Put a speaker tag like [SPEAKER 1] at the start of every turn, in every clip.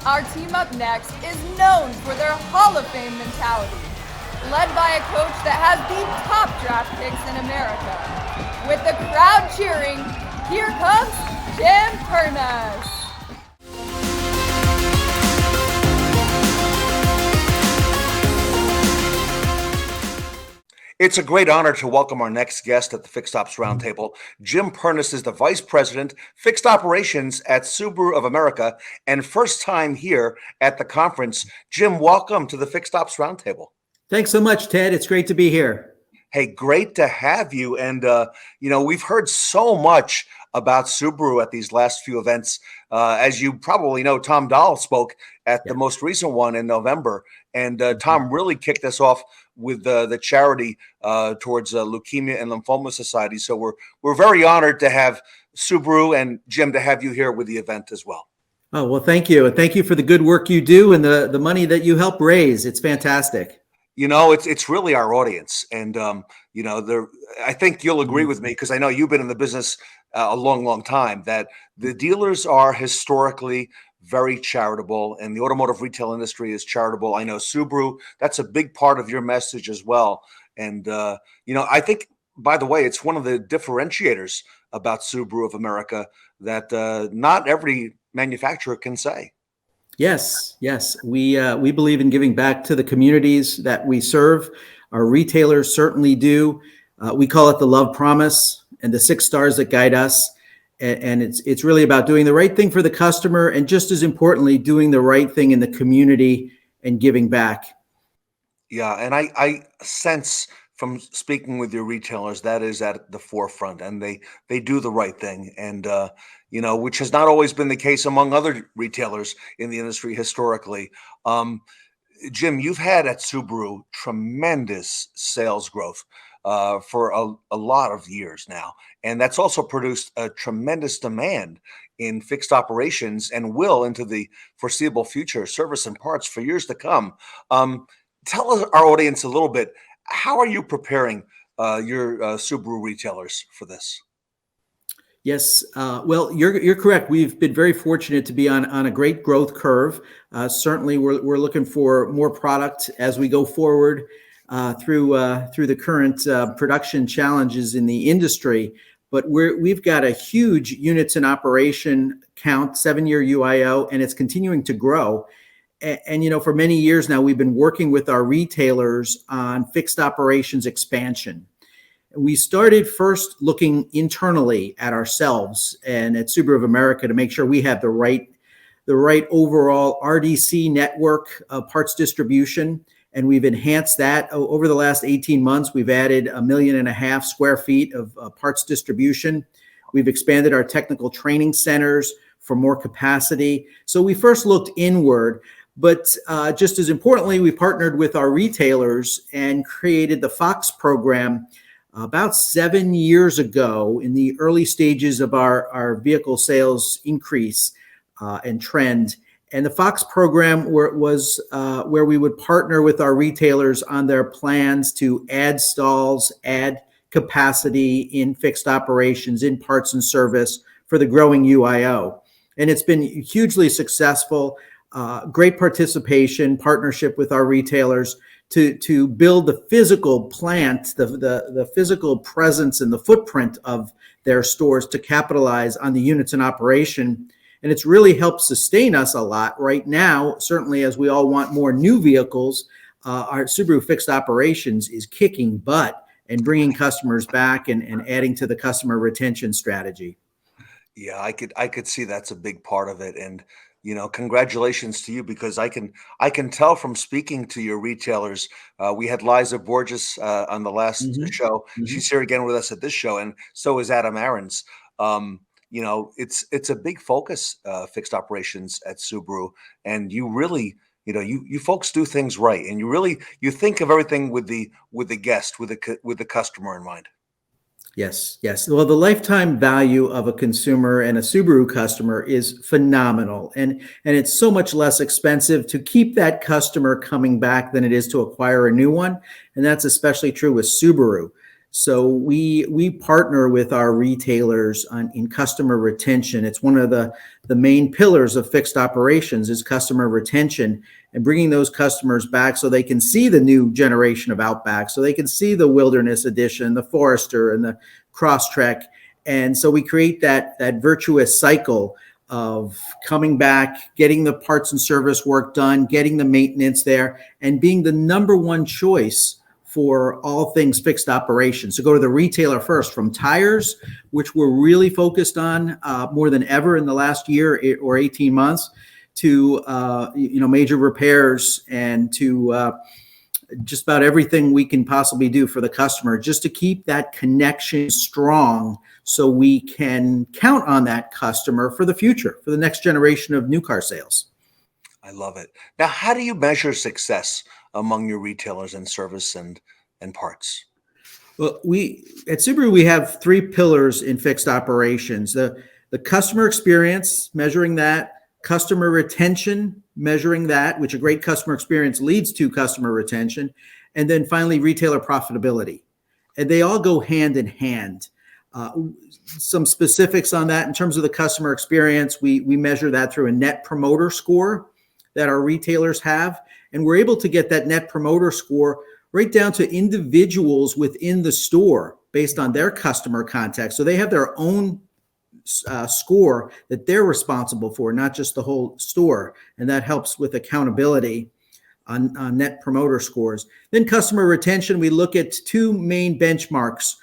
[SPEAKER 1] Our team up next is known for their Hall of Fame mentality, led by a coach that has the top draft picks in America. With the crowd cheering, here comes Jim Pernas.
[SPEAKER 2] It's a great honor to welcome our next guest at the Fixed Ops Roundtable. Jim Pernas is the Vice President, Fixed Operations at Subaru of America, and first time here at the conference. Jim, welcome to the Fixed Ops Roundtable.
[SPEAKER 3] Thanks so much, Ted. It's great to be here.
[SPEAKER 2] Hey, great to have you. And, we've heard so much about Subaru at these last few events. As you probably know, Tom Dahl spoke at the most recent one in November. And Tom really kicked us off with the charity towards Leukemia and Lymphoma Society. So we're very honored to have Subaru and Jim to have you here with the event as well.
[SPEAKER 3] Oh, well, thank you. And thank you for the good work you do and the money that you help raise. It's fantastic.
[SPEAKER 2] It's really our audience. And, I think you'll agree with me, because I know you've been in the business a long, long time, that the dealers are historically very charitable, and the automotive retail industry is charitable. I know Subaru, that's a big part of your message as well. And, I think, by the way, it's one of the differentiators about Subaru of America that not every manufacturer can say.
[SPEAKER 3] Yes. We believe in giving back to the communities that we serve. Our retailers certainly do. We call it the love promise and the 6 stars that guide us. And it's really about doing the right thing for the customer, and just as importantly, doing the right thing in the community and giving back.
[SPEAKER 2] Yeah, and I sense from speaking with your retailers that is at the forefront, and they do the right thing, and which has not always been the case among other retailers in the industry historically. Jim, you've had at Subaru tremendous sales growth for a lot of years now. And that's also produced a tremendous demand in fixed operations, and will into the foreseeable future, service and parts for years to come. Tell our audience a little bit, how are you preparing your Subaru retailers for this?
[SPEAKER 3] Yes, well, you're correct. We've been very fortunate to be on a great growth curve. Certainly, we're looking for more product as we go forward through the current production challenges in the industry. But we've got a huge units in operation count, 7-year UIO, and it's continuing to grow. And for many years now, we've been working with our retailers on fixed operations expansion. We started first looking internally at ourselves and at Subaru of America to make sure we have the right overall RDC network of parts distribution. And we've enhanced that over the last 18 months. We've added 1.5 million square feet of parts distribution. We've expanded our technical training centers for more capacity. So we first looked inward, but just as importantly, we partnered with our retailers and created the Fogt program about 7 years ago in the early stages of our vehicle sales increase and trend. And the Fogt program was where we would partner with our retailers on their plans to add stalls, add capacity in fixed operations, in parts and service for the growing UIO. And it's been hugely successful, great participation, partnership with our retailers to build the physical plant, the physical presence and the footprint of their stores to capitalize on the units in operation. And it's really helped sustain us a lot right now. Certainly, as we all want more new vehicles, our Subaru fixed operations is kicking butt and bringing customers back and adding to the customer retention strategy.
[SPEAKER 2] Yeah, I could see that's a big part of it. And, congratulations to you, because I can tell from speaking to your retailers. We had Liza Borges on the last show. She's here again with us at this show, and so is Adam Aarons. It's a big focus, fixed operations at Subaru, and you really, you folks do things right, and you think of everything with the guest, with the customer in mind.
[SPEAKER 3] Yes. Well, the lifetime value of a consumer and a Subaru customer is phenomenal, and it's so much less expensive to keep that customer coming back than it is to acquire a new one, and that's especially true with Subaru. So we partner with our retailers in customer retention. It's one of the main pillars of fixed operations is customer retention and bringing those customers back so they can see the new generation of Outback, so they can see the Wilderness Edition, the Forester, and the Crosstrek. And so we create that virtuous cycle of coming back, getting the parts and service work done, getting the maintenance there, and being the number one choice for all things fixed operations. So go to the retailer first, from tires, which we're really focused on more than ever in the last year or 18 months, to major repairs, and to just about everything we can possibly do for the customer, just to keep that connection strong so we can count on that customer for the future, for the next generation of new car sales.
[SPEAKER 2] I love it. Now, how do you measure success among your retailers in service and parts?
[SPEAKER 3] Well, at Subaru, we have three pillars in fixed operations: the customer experience, measuring that; customer retention, measuring that, which a great customer experience leads to customer retention; and then finally, retailer profitability. And they all go hand in hand. Some specifics on that: in terms of the customer experience, we measure that through a net promoter score that our retailers have. And we're able to get that net promoter score right down to individuals within the store based on their customer context. So they have their own score that they're responsible for, not just the whole store. And that helps with accountability on net promoter scores. Then customer retention, we look at two main benchmarks: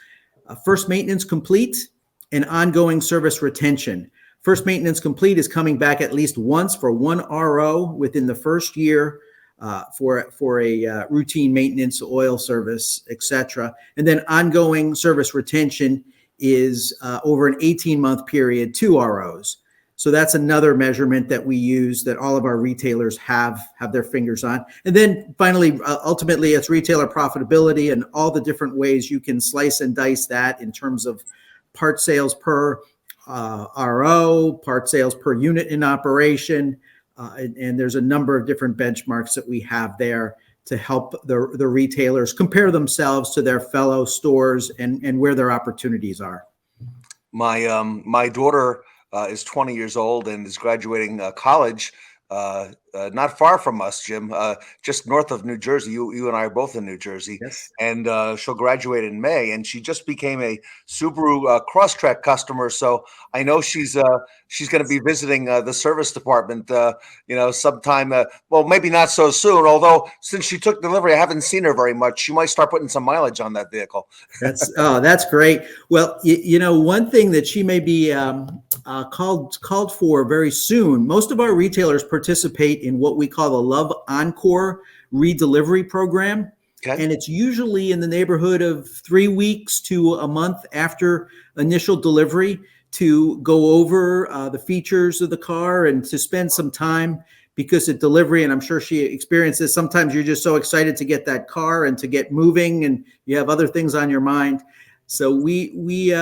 [SPEAKER 3] first maintenance complete and ongoing service retention. First maintenance complete is coming back at least once for one RO within the first year for a routine maintenance, oil service, etc. And then ongoing service retention is over an 18-month period, 2 ROs. So that's another measurement that we use, that all of our retailers have their fingers on. And then finally, ultimately, it's retailer profitability and all the different ways you can slice and dice that in terms of part sales per RO, part sales per unit in operation. And there's a number of different benchmarks that we have there to help the retailers compare themselves to their fellow stores and where their opportunities are.
[SPEAKER 2] My daughter is 20 years old and is graduating college not far from us, Jim, just north of New Jersey. You and I are both in New Jersey.
[SPEAKER 3] Yes.
[SPEAKER 2] And she'll graduate in May, and she just became a Subaru Crosstrek customer. So I know she's going to be visiting the service department, sometime. Well, maybe not so soon. Although since she took delivery, I haven't seen her very much. She might start putting some mileage on that vehicle.
[SPEAKER 3] That's great. Well, one thing that she may be called for very soon. Most of our retailers participate in what we call the Love Encore redelivery program.
[SPEAKER 2] Okay.
[SPEAKER 3] And it's usually in the neighborhood of 3 weeks to a month after initial delivery to go over the features of the car and to spend some time, because at delivery, and I'm sure she experienced this, sometimes you're just so excited to get that car and to get moving and you have other things on your mind. So we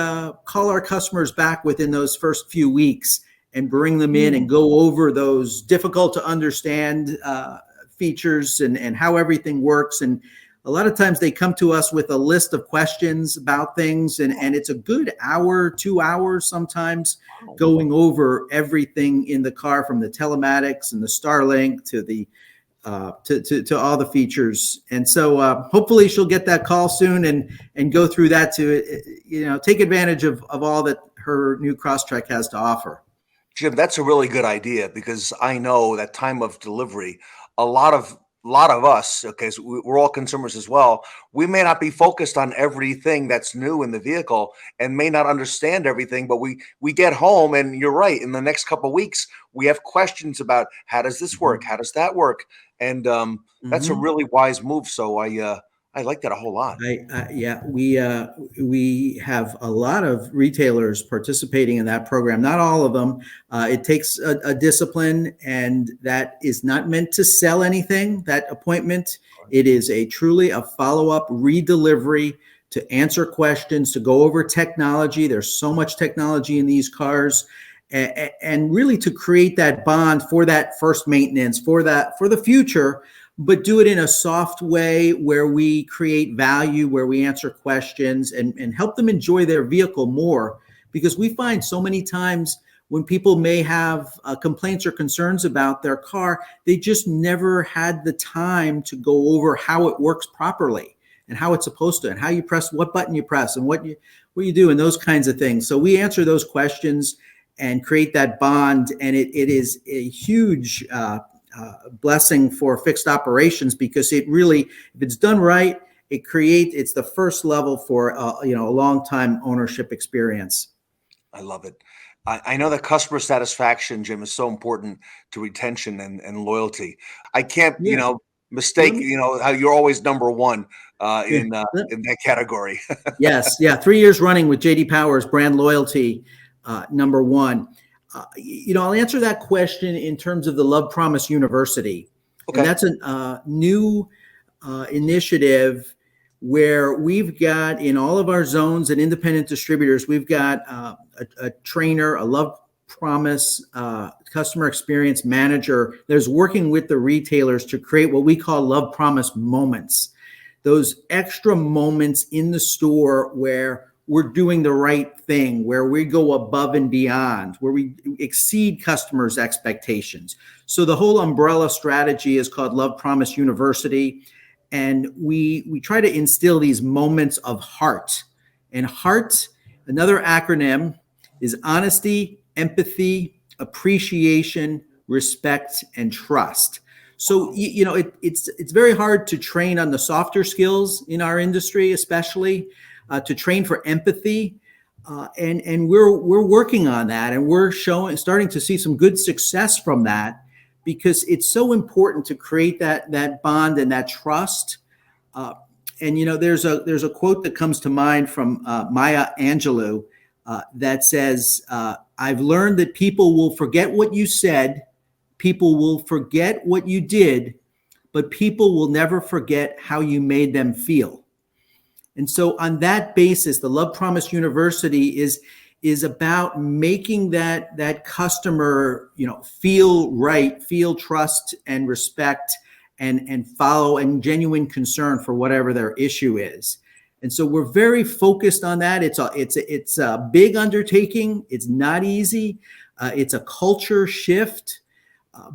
[SPEAKER 3] call our customers back within those first few weeks and bring them in and go over those difficult to understand features and how everything works. And a lot of times they come to us with a list of questions about things, and it's a good hour, 2 hours sometimes, going over everything in the car, from the telematics and the Starlink to the to all the features. And so hopefully she'll get that call soon and go through that to take advantage of all that her new Crosstrek has to offer.
[SPEAKER 2] Jim, that's a really good idea, because I know that time of delivery, a lot of us, okay, so we're all consumers as well. We may not be focused on everything that's new in the vehicle and may not understand everything, but we get home, and you're right, in the next couple of weeks, we have questions about, how does this work? How does that work? And that's a really wise move. So I like that a whole lot.
[SPEAKER 3] We have a lot of retailers participating in that program. Not all of them. It takes a discipline, and that is not meant to sell anything, that appointment. It is truly a follow-up redelivery to answer questions, to go over technology. There's so much technology in these cars, and really to create that bond for that first maintenance, for the future, but do it in a soft way where we create value, where we answer questions and help them enjoy their vehicle more. Because we find so many times when people may have complaints or concerns about their car, they just never had the time to go over how it works properly and how it's supposed to, and how you press, what button you press, and what you do, and those kinds of things. So we answer those questions and create that bond, and it is a huge blessing for fixed operations, because it really, if it's done right, it's the first level for a long time ownership experience.
[SPEAKER 2] I love it. I know that customer satisfaction, Jim, is so important to retention and loyalty. I can't, mistake, how you're always number one in that category.
[SPEAKER 3] Yes. Yeah. 3 years running with JD Power's brand loyalty, number one. I'll answer that question in terms of the Love Promise University. Okay. And that's a new initiative where we've got, in all of our zones and independent distributors, we've got a trainer, a Love Promise customer experience manager that's working with the retailers to create what we call Love Promise moments. Those extra moments in the store where we're doing the right thing, where we go above and beyond, where we exceed customers' expectations. So the whole umbrella strategy is called Love Promise University. And we try to instill these moments of heart. And heart, another acronym, is honesty, empathy, appreciation, respect, and trust. So, it's very hard to train on the softer skills in our industry, especially to train for empathy. And we're working on that, and we're starting to see some good success from that, because it's so important to create that bond and that trust. There's a quote that comes to mind from Maya Angelou that says, "I've learned that people will forget what you said, people will forget what you did, but people will never forget how you made them feel." And so on that basis, the Love Promise University is about making that customer, feel right, feel trust and respect and follow, and genuine concern for whatever their issue is. And so we're very focused on that. It's a big undertaking. It's not easy. It's a culture shift,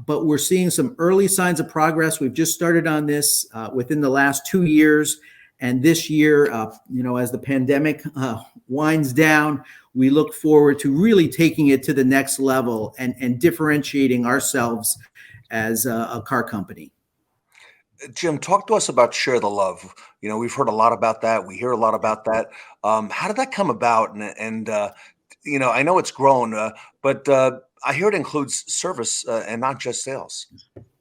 [SPEAKER 3] but we're seeing some early signs of progress. We've just started on this within the last 2 years. And this year, as the pandemic winds down, we look forward to really taking it to the next level and differentiating ourselves as a car company.
[SPEAKER 2] Jim, talk to us about Share the Love. We've heard a lot about that. We hear a lot about that. How did that come about? And I know it's grown, but I hear it includes service and not just sales.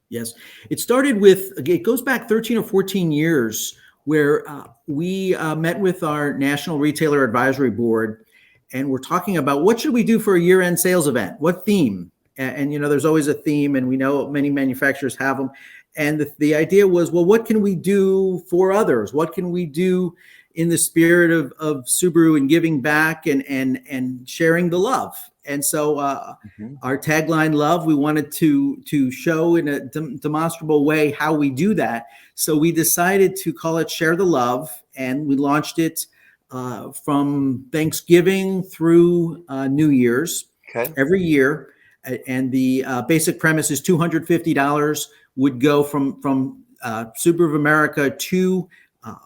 [SPEAKER 3] Yes. It goes back 13 or 14 years, where we met with our National Retailer Advisory Board, and we're talking about what should we do for a year-end sales event? What theme? And there's always a theme, and we know many manufacturers have them. And the idea was, well, what can we do for others? What can we do in the spirit of Subaru and giving back and sharing the love? And so our tagline, Love, we wanted to show in a demonstrable way how we do that. So we decided to call it Share the Love, and we launched it from Thanksgiving through New Year's every year. And the basic premise is $250 would go from Subaru of America to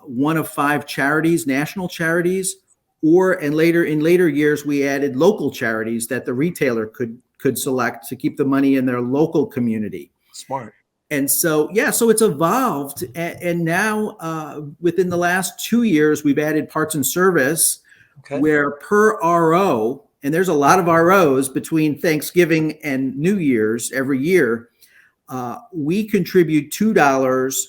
[SPEAKER 3] one of 5 charities, national charities, in later years, we added local charities that the retailer could select to keep the money in their local community.
[SPEAKER 2] Smart.
[SPEAKER 3] And so, so it's evolved. And now within the last 2 years, we've added parts and service where per RO, and there's a lot of ROs between Thanksgiving and New Year's every year, we contribute $2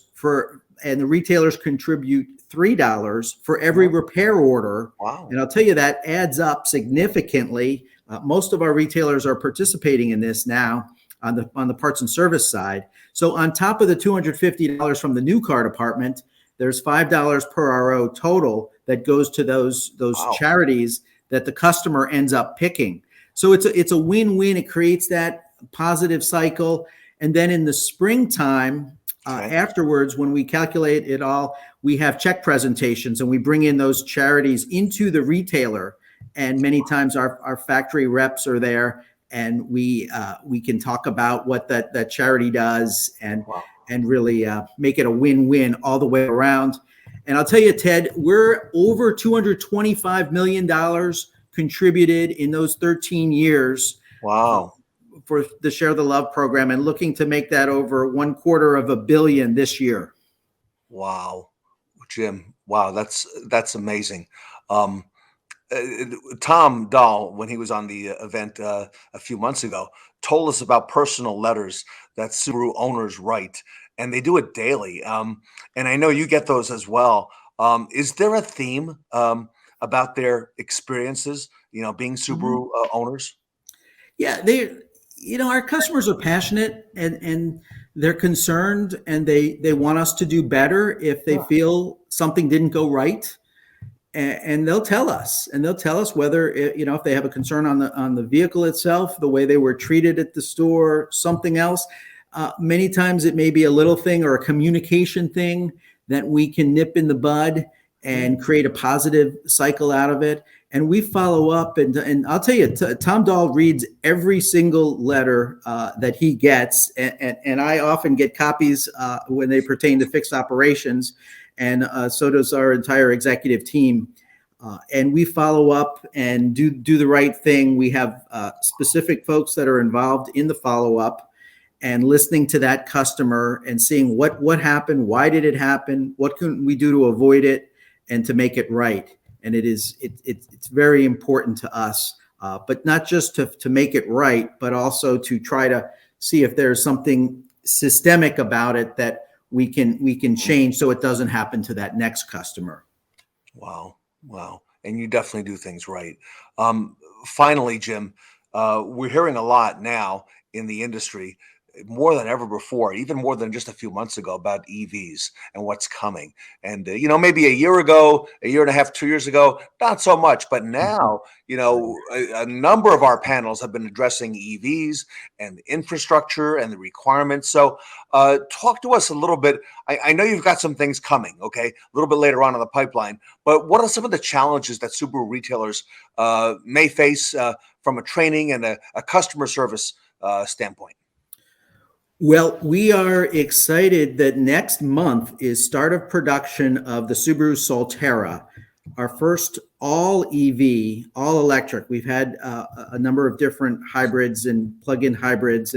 [SPEAKER 3] and the retailers contribute $3 for every repair order.
[SPEAKER 2] Wow.
[SPEAKER 3] And I'll tell you, that adds up significantly. Most of our retailers are participating in this now on the parts and service side. So on top of the $250 from the new car department, there's $5 per RO total that goes to those charities that the customer ends up picking. So it's a win-win. It creates that positive cycle. And then in the springtime,
[SPEAKER 2] Okay.
[SPEAKER 3] Afterwards, when we calculate it all, we have check presentations and we bring in those charities into the retailer. And many times our factory reps are there, and we can talk about what that charity does and really make it a win-win all the way around. And I'll tell you, Ted, we're over $225 million contributed in those 13 years.
[SPEAKER 2] Wow.
[SPEAKER 3] For the Share the Love program, and looking to make that over $250 million this year.
[SPEAKER 2] Wow, Jim. Wow, that's amazing. Tom Dahl, when he was on the event a few months ago, told us about personal letters that Subaru owners write, and they do it daily. And I know you get those as well. Is there a theme about their experiences, being Subaru owners?
[SPEAKER 3] Yeah, our customers are passionate and they're concerned, and they want us to do better if they feel something didn't go right. And they'll tell us, whether if they have a concern on the vehicle itself, the way they were treated at the store, something else. Many times it may be a little thing or a communication thing that we can nip in the bud and create a positive cycle out of it. And we follow up, and I'll tell you, Tom Dahl reads every single letter that he gets, and I often get copies when they pertain to fixed operations, and so does our entire executive team. And we follow up and do the right thing. We have specific folks that are involved in the follow-up and listening to that customer and seeing what happened, why did it happen, what can we do to avoid it and to make it right. And it's very important to us, but not just to make it right, but also to try to see if there's something systemic about it that we can change so it doesn't happen to that next customer. Wow.
[SPEAKER 2] And you definitely do things right. Finally, Jim, we're hearing a lot now in the industry, more than ever before, even more than just a few months ago, about EVs and what's coming. And, maybe a year ago, a year and a half, 2 years ago, not so much. But now, a number of our panels have been addressing EVs and infrastructure and the requirements. So talk to us a little bit. I know you've got some things coming, okay, a little bit later on in the pipeline. But what are some of the challenges that Subaru retailers may face from a training and a customer service standpoint?
[SPEAKER 3] Well, we are excited that next month is start of production of the Subaru Solterra, our first all EV, all electric. We've had a number of different hybrids and plug-in hybrids,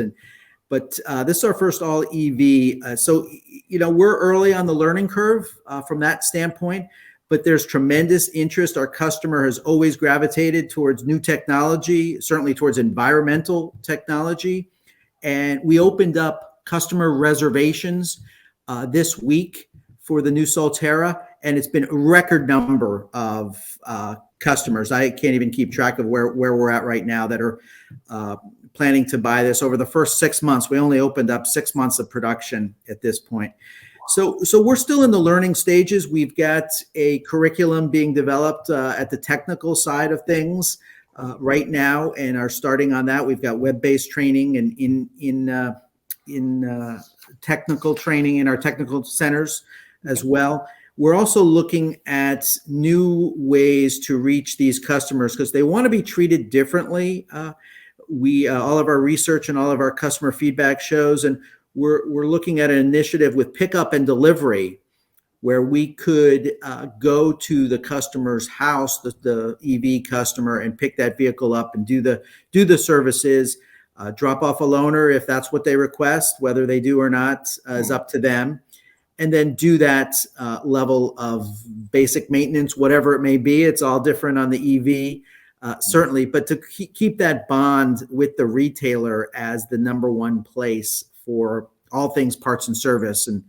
[SPEAKER 3] but this is our first all EV. So we're early on the learning curve from that standpoint, but there's tremendous interest. Our customer has always gravitated towards new technology, certainly towards environmental technology. And we opened up customer reservations this week for the new Solterra, and it's been a record number of customers. I can't even keep track of where we're at right now that are planning to buy this. Over the first 6 months, we only opened up 6 months of production at this point. So we're still in the learning stages. We've got a curriculum being developed at the technical side of things right now, and are starting on that. We've got web-based training and in technical training in our technical centers as well. We're also looking at new ways to reach these customers because they want to be treated differently. All of our research and all of our customer feedback shows, and we're looking at an initiative with pickup and delivery where we could go to the customer's house, the EV customer, and pick that vehicle up and do the services, drop off a loaner if that's what they request. Whether they do or not is up to them. And then do that level of basic maintenance, whatever it may be. It's all different on the EV, certainly. But to keep that bond with the retailer as the number one place for all things parts and service, and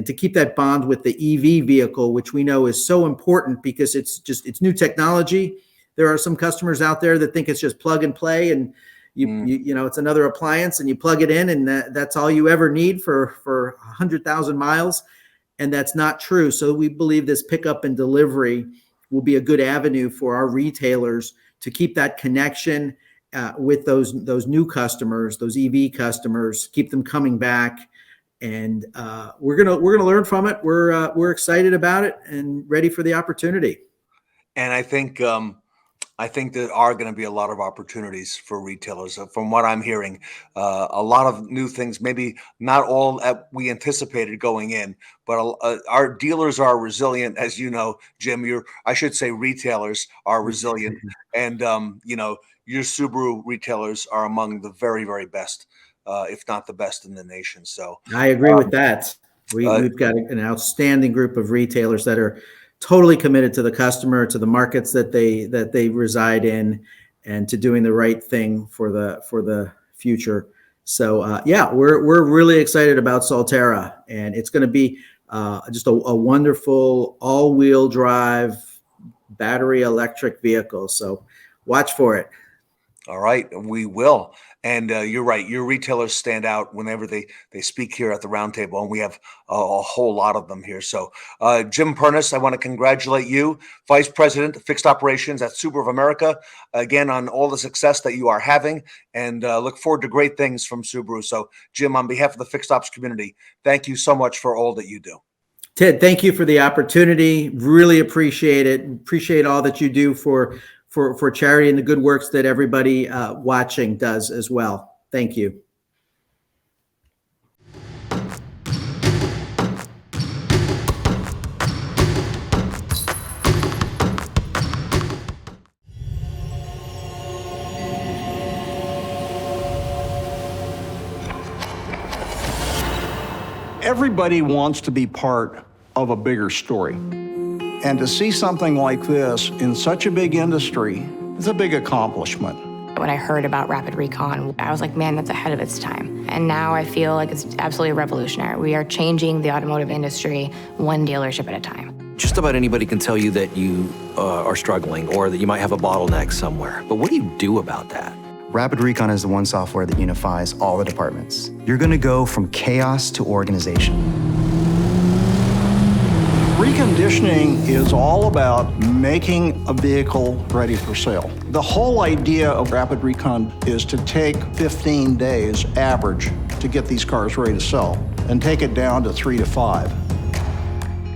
[SPEAKER 3] to keep that bond with the EV vehicle, which we know is so important because it's new technology. There are some customers out there that think it's just plug and play, and it's another appliance, and you plug it in, and that's all you ever need for 100,000 miles, and that's not true. So we believe this pickup and delivery will be a good avenue for our retailers to keep that connection with those new customers, those EV customers, keep them coming back. and we're gonna learn from it. We're excited about it and ready for the opportunity.
[SPEAKER 2] And I think there are going to be a lot of opportunities for retailers. From what I'm hearing, a lot of new things, maybe not all that we anticipated going in, but our dealers are resilient. As you know, Jim, I should say retailers are resilient. And, your Subaru retailers are among the very, very best, if not the best in the nation. So
[SPEAKER 3] I agree with that. We've got an outstanding group of retailers that are totally committed to the customer, to the markets that they reside in, and to doing the right thing for the future. So we're really excited about Solterra, and it's going to be just a wonderful all-wheel drive battery electric vehicle. So watch for it.
[SPEAKER 2] All right, we will. And you're right. Your retailers stand out whenever they speak here at the Roundtable, and we have a whole lot of them here. So, Jim Pernas, I want to congratulate you, Vice President of Fixed Operations at Subaru of America, again on all the success that you are having, and look forward to great things from Subaru. So, Jim, on behalf of the Fixed Ops community, thank you so much for all that you do.
[SPEAKER 3] Ted, thank you for the opportunity. Really appreciate it. Appreciate all that you do for charity and the good works that everybody watching does as well. Thank you.
[SPEAKER 4] Everybody wants to be part of a bigger story. And to see something like this in such a big industry is a big accomplishment.
[SPEAKER 5] When I heard about Rapid Recon, I was like, man, that's ahead of its time. And now I feel like it's absolutely revolutionary. We are changing the automotive industry one dealership at a time.
[SPEAKER 6] Just about anybody can tell you that you are struggling or that you might have a bottleneck somewhere. But what do you do about that?
[SPEAKER 7] Rapid Recon is the one software that unifies all the departments. You're going to go from chaos to organization.
[SPEAKER 4] Reconditioning is all about making a vehicle ready for sale. The whole idea of Rapid Recon is to take 15 days average to get these cars ready to sell and take it down to 3 to 5.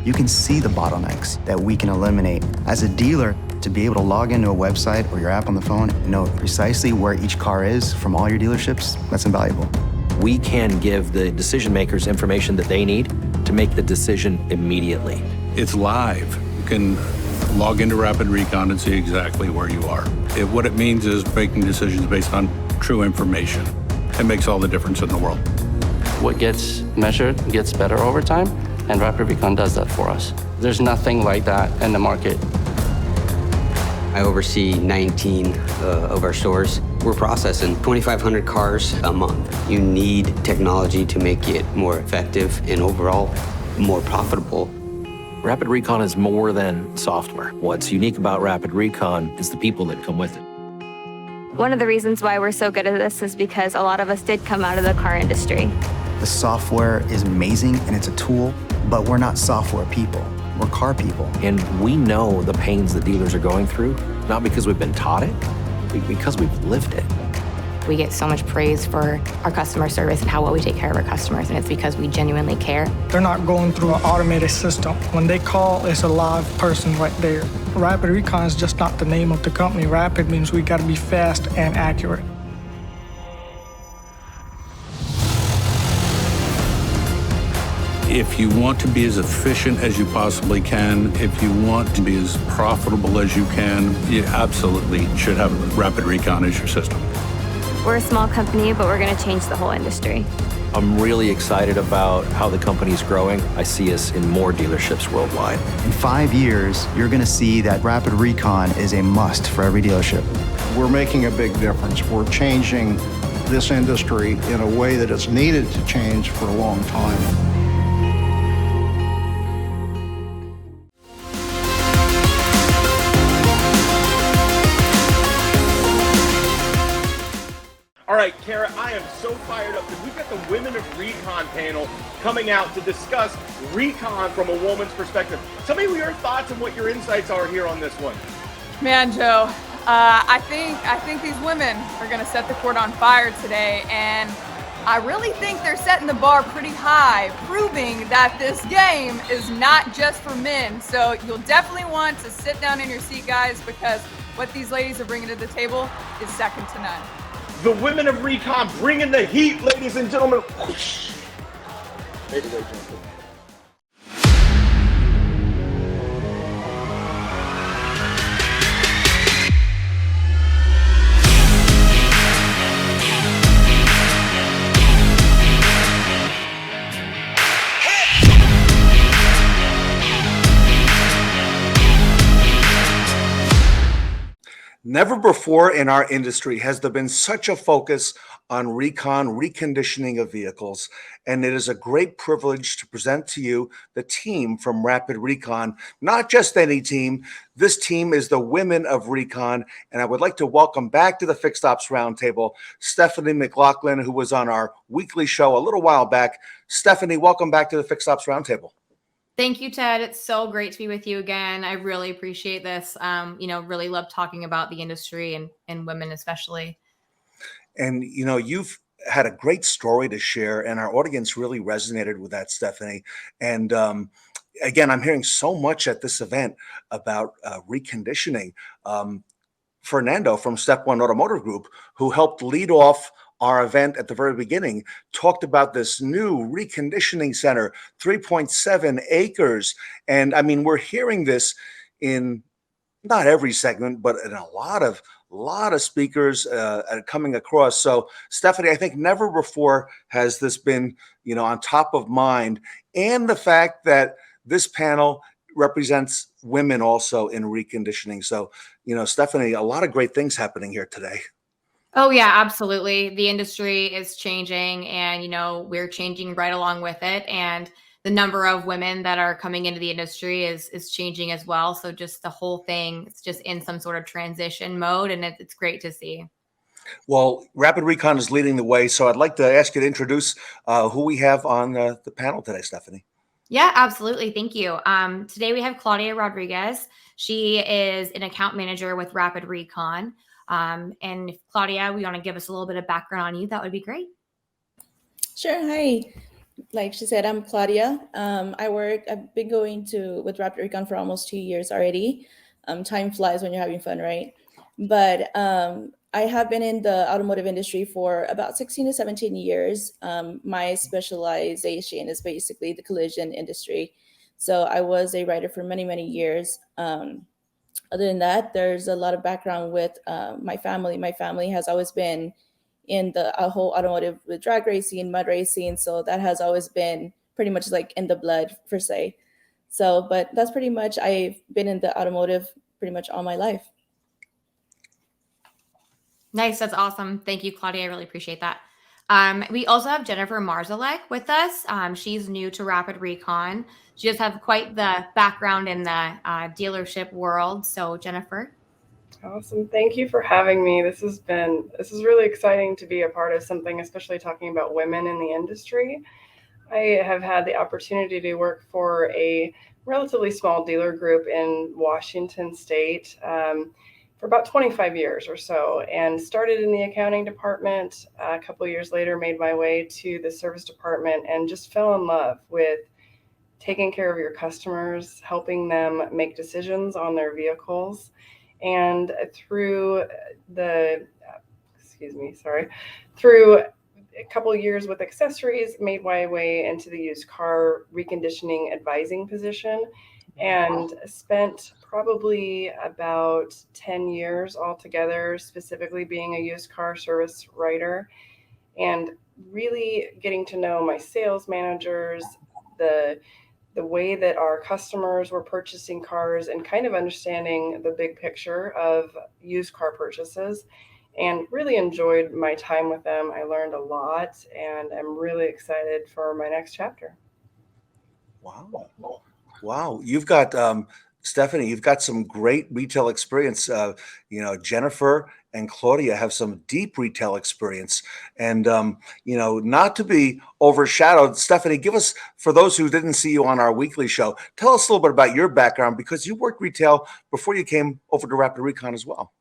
[SPEAKER 7] You can see the bottlenecks that we can eliminate. As a dealer, to be able to log into a website or your app on the phone and know precisely where each car is from all your dealerships, that's invaluable.
[SPEAKER 6] We can give the decision makers information that they need to make the decision immediately.
[SPEAKER 8] It's live. You can log into Rapid Recon and see exactly where you are. What it means is making decisions based on true information. It makes all the difference in the world.
[SPEAKER 9] What gets measured gets better over time, and Rapid Recon does that for us. There's nothing like that in the market.
[SPEAKER 10] I oversee 19 of our stores. We're processing 2,500 cars a month. You need technology to make it more effective and overall more profitable.
[SPEAKER 6] Rapid Recon is more than software. What's unique about Rapid Recon is the people that come with it.
[SPEAKER 11] One of the reasons why we're so good at this is because a lot of us did come out of the car industry.
[SPEAKER 7] The software is amazing and it's a tool, but we're not software people. We're car people.
[SPEAKER 6] And we know the pains that dealers are going through, not because we've been taught it, but because we've lived it.
[SPEAKER 5] We get so much praise for our customer service and how well we take care of our customers, and it's because we genuinely care.
[SPEAKER 12] They're not going through an automated system. When they call, it's a live person right there. Rapid Recon is just not the name of the company. Rapid means we got to be fast and accurate.
[SPEAKER 8] If you want to be as efficient as you possibly can, if you want to be as profitable as you can, you absolutely should have Rapid Recon as your system.
[SPEAKER 11] We're a small company, but we're going to change the whole industry.
[SPEAKER 6] I'm really excited about how the company's growing. I see us in more dealerships worldwide.
[SPEAKER 7] In 5 years, you're going to see that Rapid Recon is a must for every dealership.
[SPEAKER 4] We're making a big difference. We're changing this industry in a way that it's needed to change for a long time.
[SPEAKER 13] All right, Kara, I am so fired up because we've got the Women of Recon panel coming out to discuss Recon from a woman's perspective. Tell me your thoughts and what your insights are here on this one.
[SPEAKER 1] Man, Joe, I think these women are going to set the court on fire today, and I really think they're setting the bar pretty high, proving that this game is not just for men. So you'll definitely want to sit down in your seat, guys, because what these ladies are bringing to the table is second to none.
[SPEAKER 13] The women of Recon bringing the heat, ladies and gentlemen. Ladies and gentlemen.
[SPEAKER 2] Never before in our industry has there been such a focus on recon, reconditioning of vehicles, and it is a great privilege to present to you the team from Rapid Recon. Not just any team, this team is the women of Recon, and I would like to welcome back to the Fixed Ops Roundtable Stephany McLaughlin, who was on our weekly show a little while back. Stephany, welcome back to the Fixed Ops Roundtable.
[SPEAKER 14] Thank you, Ted. It's so great to be with you again. I really appreciate this. Really love talking about the industry and women especially.
[SPEAKER 2] And, you've had a great story to share, and our audience really resonated with that, Stephany. And again, I'm hearing so much at this event about reconditioning. Fernando from Step One Automotive Group, who helped lead off our event at the very beginning, talked about this new reconditioning center, 3.7 acres. And I mean, we're hearing this in not every segment, but in a lot of speakers coming across. So Stephany, I think never before has this been, on top of mind. And the fact that this panel represents women also in reconditioning. So, Stephany, a lot of great things happening here today.
[SPEAKER 14] Oh yeah, absolutely. The industry is changing and, we're changing right along with it. And the number of women that are coming into the industry is changing as well. So just the whole thing, it's just in some sort of transition mode, and it's great to see.
[SPEAKER 2] Well, Rapid Recon is leading the way. So I'd like to ask you to introduce who we have on the panel today, Stephany.
[SPEAKER 14] Yeah, absolutely. Thank you. Today we have Claudia Rodriguez. She is an account manager with Rapid Recon. And if Claudia, we want to give us a little bit of background on you, that would be great.
[SPEAKER 15] Sure. Hi. Like she said, I'm Claudia. I've been going with Rapid Recon for almost 2 years already. Time flies when you're having fun, right? But I have been in the automotive industry for about 16 to 17 years. My specialization is basically the collision industry. So I was a writer for many, many years. Other than that, there's a lot of background with my family. My family has always been in the whole automotive with drag racing, mud racing. So that has always been pretty much like in the blood per se. So, but that's pretty much, I've been in the automotive pretty much all my life.
[SPEAKER 14] Nice. That's awesome. Thank you, Claudia. I really appreciate that. We also have Jennifer Marzalek with us. She's new to Rapid Recon. She does have quite the background in the dealership world. So Jennifer.
[SPEAKER 16] Awesome. Thank you for having me. This is really exciting to be a part of something, especially talking about women in the industry. I have had the opportunity to work for a relatively small dealer group in Washington State for about 25 years or so, and started in the accounting department. A couple of years later, made my way to the service department and just fell in love with taking care of your customers, helping them make decisions on their vehicles. And through through a couple of years with accessories, made my way into the used car reconditioning advising position, and spent probably about 10 years altogether, specifically being a used car service writer, and really getting to know my sales managers, the way that our customers were purchasing cars, and kind of understanding the big picture of used car purchases, and really enjoyed my time with them. I learned a lot, and I'm really excited for my next chapter.
[SPEAKER 2] Wow. You've got, Stephany, you've got some great retail experience. Jennifer and Claudia have some deep retail experience, and, not to be overshadowed, Stephany, give us, for those who didn't see you on our weekly show, tell us a little bit about your background, because you worked retail before you came over to Rapid Recon as well.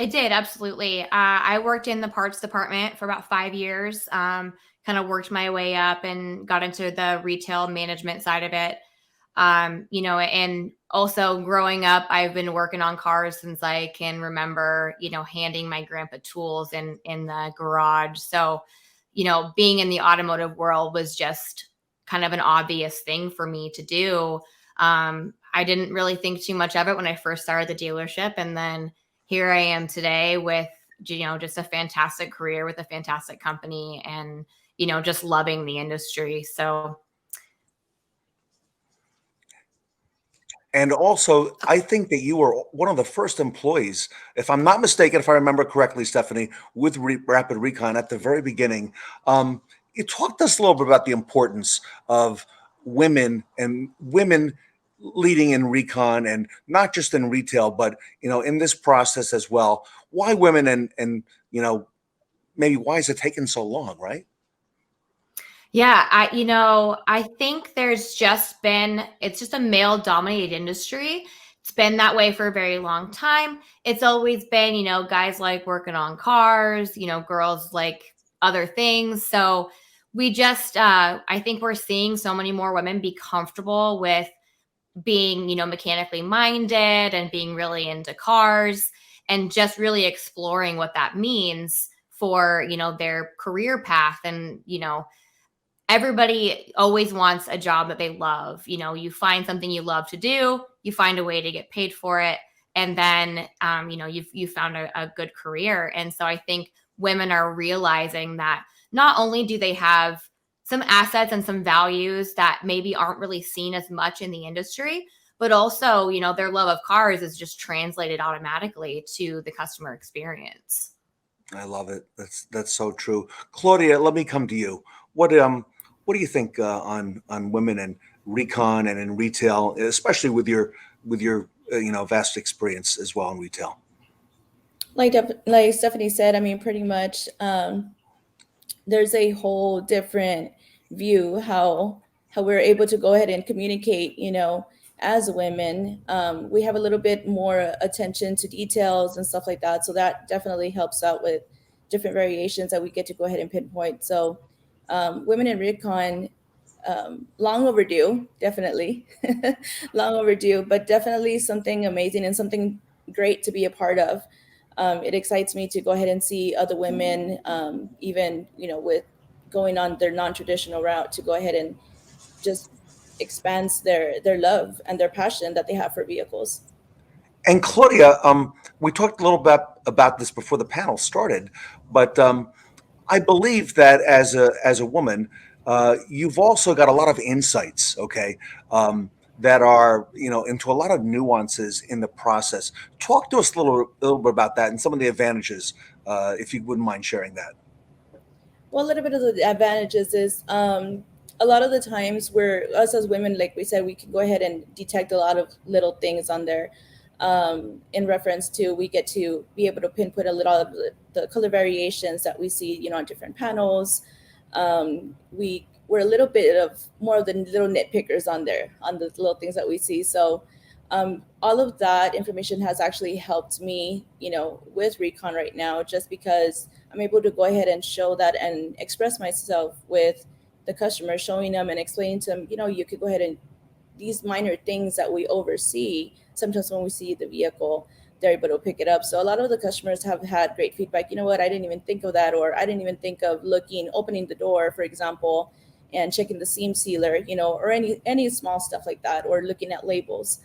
[SPEAKER 14] I did, absolutely. I worked in the parts department for about 5 years, kind kind of worked my way up and got into the retail management side of it. You know, and also growing up, I've been working on cars since I can remember, you know, handing my grandpa tools in the garage. So, you know, being in the automotive world was just kind of an obvious thing for me to do. I didn't really think too much of it when I first started the dealership. And then here I am today with, you know, just a fantastic career with a fantastic company and, you know, just loving the industry. So,
[SPEAKER 2] and also, I think that you were one of the first employees, if I'm not mistaken, if I remember correctly, Stephany, with Rapid Recon at the very beginning. You talked to us a little bit about the importance of women and women leading in recon, and not just in retail, but you know, in this process as well. Why women, and you know, maybe why is it taking so long, right?
[SPEAKER 14] yeah, I think there's just been, it's just a male dominated industry. It's been that way for a very long time. It's always been, you know, guys like working on cars, you know, girls like other things. So we just, I think we're seeing so many more women be comfortable with being, you know, mechanically minded and being really into cars and just really exploring what that means for, you know, their career path. And, you know, everybody always wants a job that they love. You know, you find something you love to do, you find a way to get paid for it. And then, you know, you've found a good career. And so I think women are realizing that not only do they have some assets and some values that maybe aren't really seen as much in the industry, but also, you know, their love of cars is just translated automatically to the customer experience.
[SPEAKER 2] I love it. That's so true. Claudia, let me come to you. What do you think on women and recon and in retail, especially with your you know, vast experience as well in retail?
[SPEAKER 15] Like Stephany said, I mean, pretty much there's a whole different view how we're able to go ahead and communicate, you know, as women. We have a little bit more attention to details and stuff like that. So that definitely helps out with different variations that we get to go ahead and pinpoint. So women in recon, long overdue, definitely. Long overdue, but definitely something amazing and something great to be a part of. It excites me to go ahead and see other women, even, you know, with going on their non-traditional route, to go ahead and just expands their love and their passion that they have for vehicles.
[SPEAKER 2] And Claudia, we talked a little bit about this before the panel started, but I believe that as a woman, you've also got a lot of insights, okay, that are, you know, into a lot of nuances in the process. Talk to us a little bit about that and some of the advantages, if you wouldn't mind sharing that.
[SPEAKER 15] Well, a little bit of the advantages is a lot of the times where us as women, like we said, we can go ahead and detect a lot of little things on there. In reference to, we get to be able to pinpoint a little of the color variations that we see, you know, on different panels. We're a little bit of more of the little nitpickers on there, on the little things that we see. So all of that information has actually helped me, you know, with Recon right now, just because I'm able to go ahead and show that and express myself with the customer, showing them and explaining to them, you know, you could go ahead and these minor things that we oversee, sometimes when we see the vehicle, they're able to pick it up. So a lot of the customers have had great feedback. You know what, I didn't even think of that, or I didn't even think of opening the door, for example, and checking the seam sealer, you know, or any small stuff like that, or looking at labels.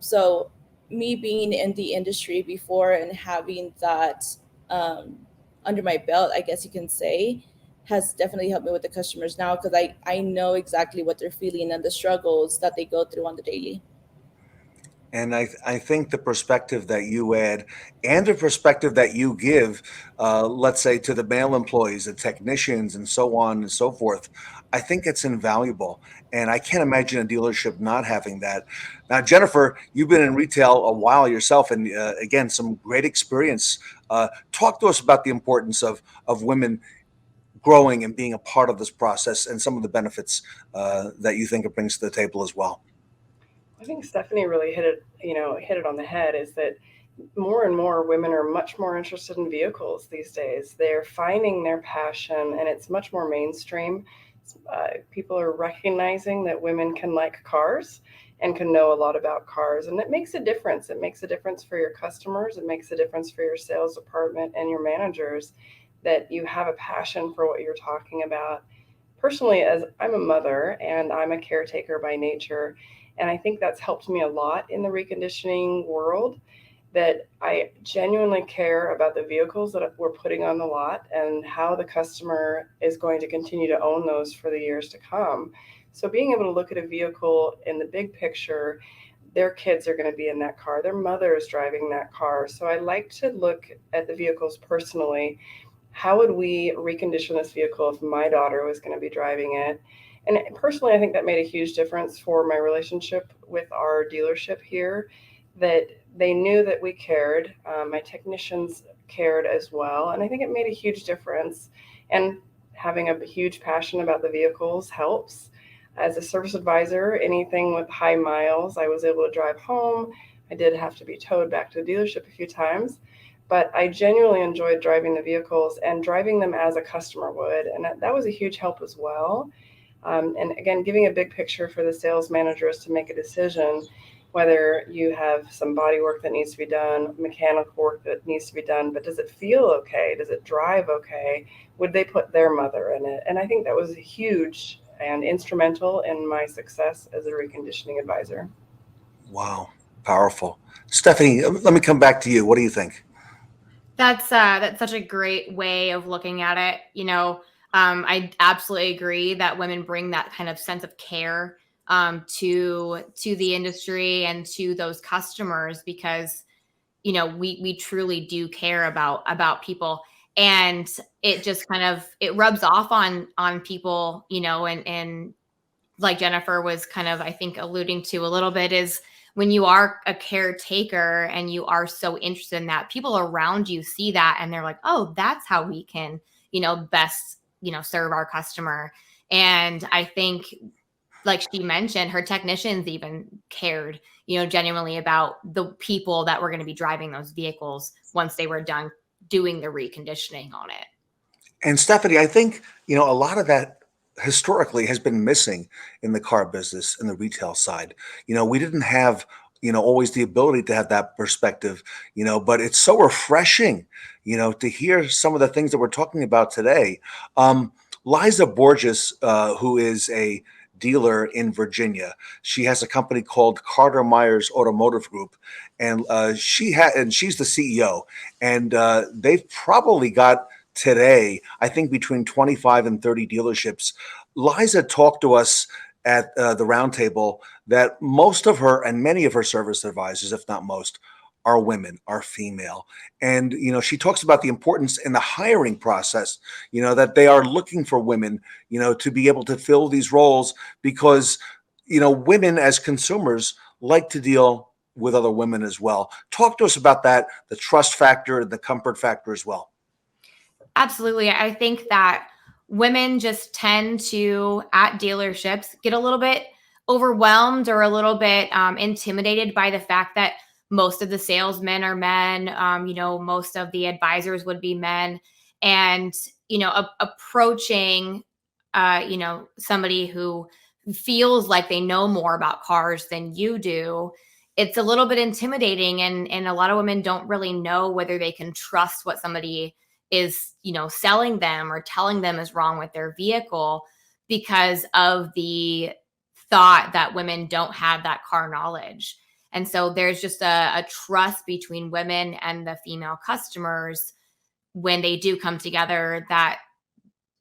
[SPEAKER 15] So me being in the industry before and having that under my belt, I guess you can say, has definitely helped me with the customers now, because I know exactly what they're feeling and the struggles that they go through on the daily.
[SPEAKER 2] And I think the perspective that you add and the perspective that you give, let's say, to the male employees, the technicians, and so on and so forth, I think it's invaluable. And I can't imagine a dealership not having that. Now, Jennifer, you've been in retail a while yourself, and again, some great experience. Talk to us about the importance of women growing and being a part of this process, and some of the benefits that you think it brings to the table as well.
[SPEAKER 16] I think Stephany really hit it on the head, is that, more and more women are much more interested in vehicles these days. They're finding their passion, and it's much more mainstream. People are recognizing that women can like cars and can know a lot about cars, and it makes a difference. It makes a difference for your customers. It makes a difference for your sales department and your managers that you have a passion for what you're talking about. Personally, as I'm a mother and I'm a caretaker by nature, and I think that's helped me a lot in the reconditioning world, that I genuinely care about the vehicles that we're putting on the lot and how the customer is going to continue to own those for the years to come. So being able to look at a vehicle in the big picture, their kids are going to be in that car, their mother is driving that car. So I like to look at the vehicles personally. How would we recondition this vehicle if my daughter was going to be driving it? And personally, I think that made a huge difference for my relationship with our dealership here, that they knew that we cared. My technicians cared as well. And I think it made a huge difference. And having a huge passion about the vehicles helps. As a service advisor, anything with high miles, I was able to drive home. I did have to be towed back to the dealership a few times, but I genuinely enjoyed driving the vehicles and driving them as a customer would. And that was a huge help as well. And again, giving a big picture for the sales managers to make a decision, whether you have some body work that needs to be done, mechanical work that needs to be done, but does it feel okay? Does it drive okay? Would they put their mother in it? And I think that was huge and instrumental in my success as a reconditioning advisor.
[SPEAKER 2] Wow, powerful. Stephany, let me come back to you. What do you think?
[SPEAKER 14] That's such a great way of looking at it. I absolutely agree that women bring that kind of sense of care to the industry and to those customers, because we truly do care about people, and it just it rubs off on people, and like Jennifer was kind of, I think, alluding to a little bit, is when you are a caretaker and you are so interested in that, people around you see that and they're like, oh, that's how we can best serve our customer. And I think, like she mentioned, her technicians even cared, genuinely about the people that were going to be driving those vehicles once they were done doing the reconditioning on it.
[SPEAKER 2] And Stephany, I think, a lot of that historically has been missing in the car business and the retail side. We didn't have, always the ability to have that perspective, but it's so refreshing, to hear some of the things that we're talking about today. Liza Borges, who is a dealer in Virginia. She has a company called Carter Myers Automotive Group, and she's the CEO. And they've probably got today, I think, between 25 and 30 dealerships. Liza talked to us at the Roundtable that most of her and many of her service advisors, if not most, are women, are female. And, she talks about the importance in the hiring process, that they are looking for women, to be able to fill these roles, because, women as consumers like to deal with other women as well. Talk to us about that, the trust factor and the comfort factor as well.
[SPEAKER 14] Absolutely. I think that women just tend to, at dealerships, get a little bit overwhelmed or a little bit intimidated by the fact that most of the salesmen are men, most of the advisors would be men. And, approaching, somebody who feels like they know more about cars than you do, it's a little bit intimidating. And a lot of women don't really know whether they can trust what somebody is, selling them or telling them is wrong with their vehicle, because of the thought that women don't have that car knowledge. And so there's just a trust between women and the female customers when they do come together, that,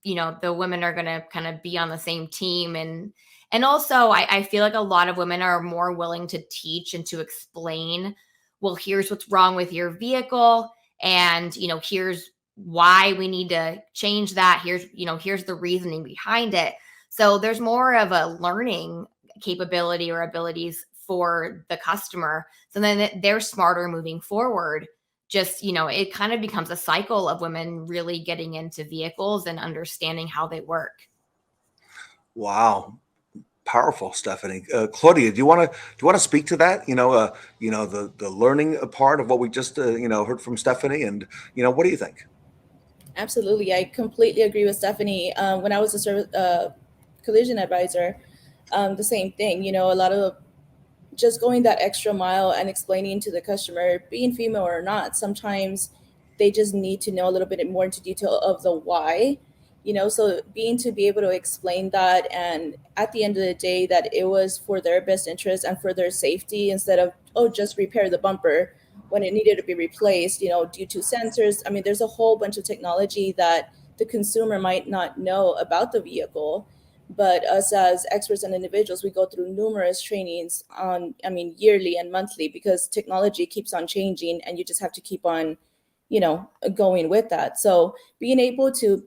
[SPEAKER 14] the women are going to kind of be on the same team. And also I feel like a lot of women are more willing to teach and to explain, well, here's what's wrong with your vehicle. And, here's why we need to change that. Here's the reasoning behind it. So there's more of a learning capability or abilities for the customer. So then they're smarter moving forward. Just, it kind of becomes a cycle of women really getting into vehicles and understanding how they work.
[SPEAKER 2] Wow. powerful, Stephany. Claudia, do you want to speak to that? The learning part of what we just heard from Stephany, and what do you think?
[SPEAKER 15] Absolutely. I completely agree with Stephany. When I was a collision advisor, the same thing, a lot of just going that extra mile and explaining to the customer, being female or not, sometimes they just need to know a little bit more into detail of the why, so to be able to explain that, and at the end of the day, that it was for their best interest and for their safety, instead of, just repair the bumper when it needed to be replaced, due to sensors. I mean, there's a whole bunch of technology that the consumer might not know about the vehicle. But us as experts and individuals, we go through numerous trainings yearly and monthly, because technology keeps on changing and you just have to keep on, going with that. So being able to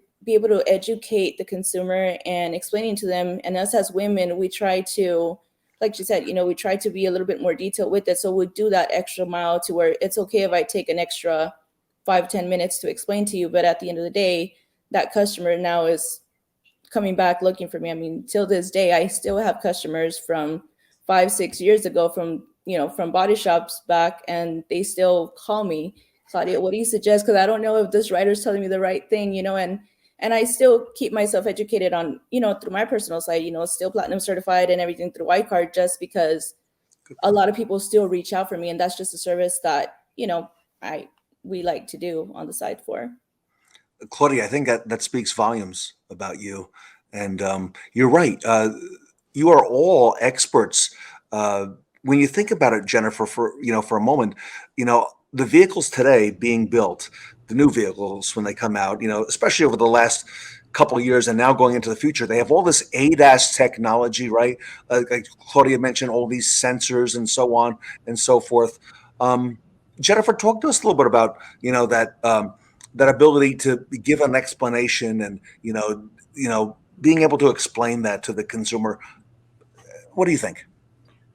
[SPEAKER 15] educate the consumer and explaining to them, and us as women, we try to, like she said, we try to be a little bit more detailed with it. So we do that extra mile to where it's okay if I take an extra 5-10 minutes to explain to you. But at the end of the day, that customer now is coming back looking for me. I mean, till this day, I still have customers from 5-6 years ago from body shops back, and they still call me, Claudia, what do you suggest? Because I don't know if this writer's telling me the right thing, and I still keep myself educated on, through my personal site, still platinum certified and everything through Whitecard, just because a lot of people still reach out for me, and that's just a service that, we like to do on the side for.
[SPEAKER 2] Claudia, I think that speaks volumes about you. And you're right. You are all experts. When you think about it, Jennifer, for a moment, the vehicles today being built, the new vehicles when they come out, especially over the last couple of years and now going into the future, they have all this ADAS technology, right? Like Claudia mentioned, all these sensors and so on and so forth. Jennifer, talk to us a little bit about, that ability to give an explanation and, being able to explain that to the consumer. What do you think?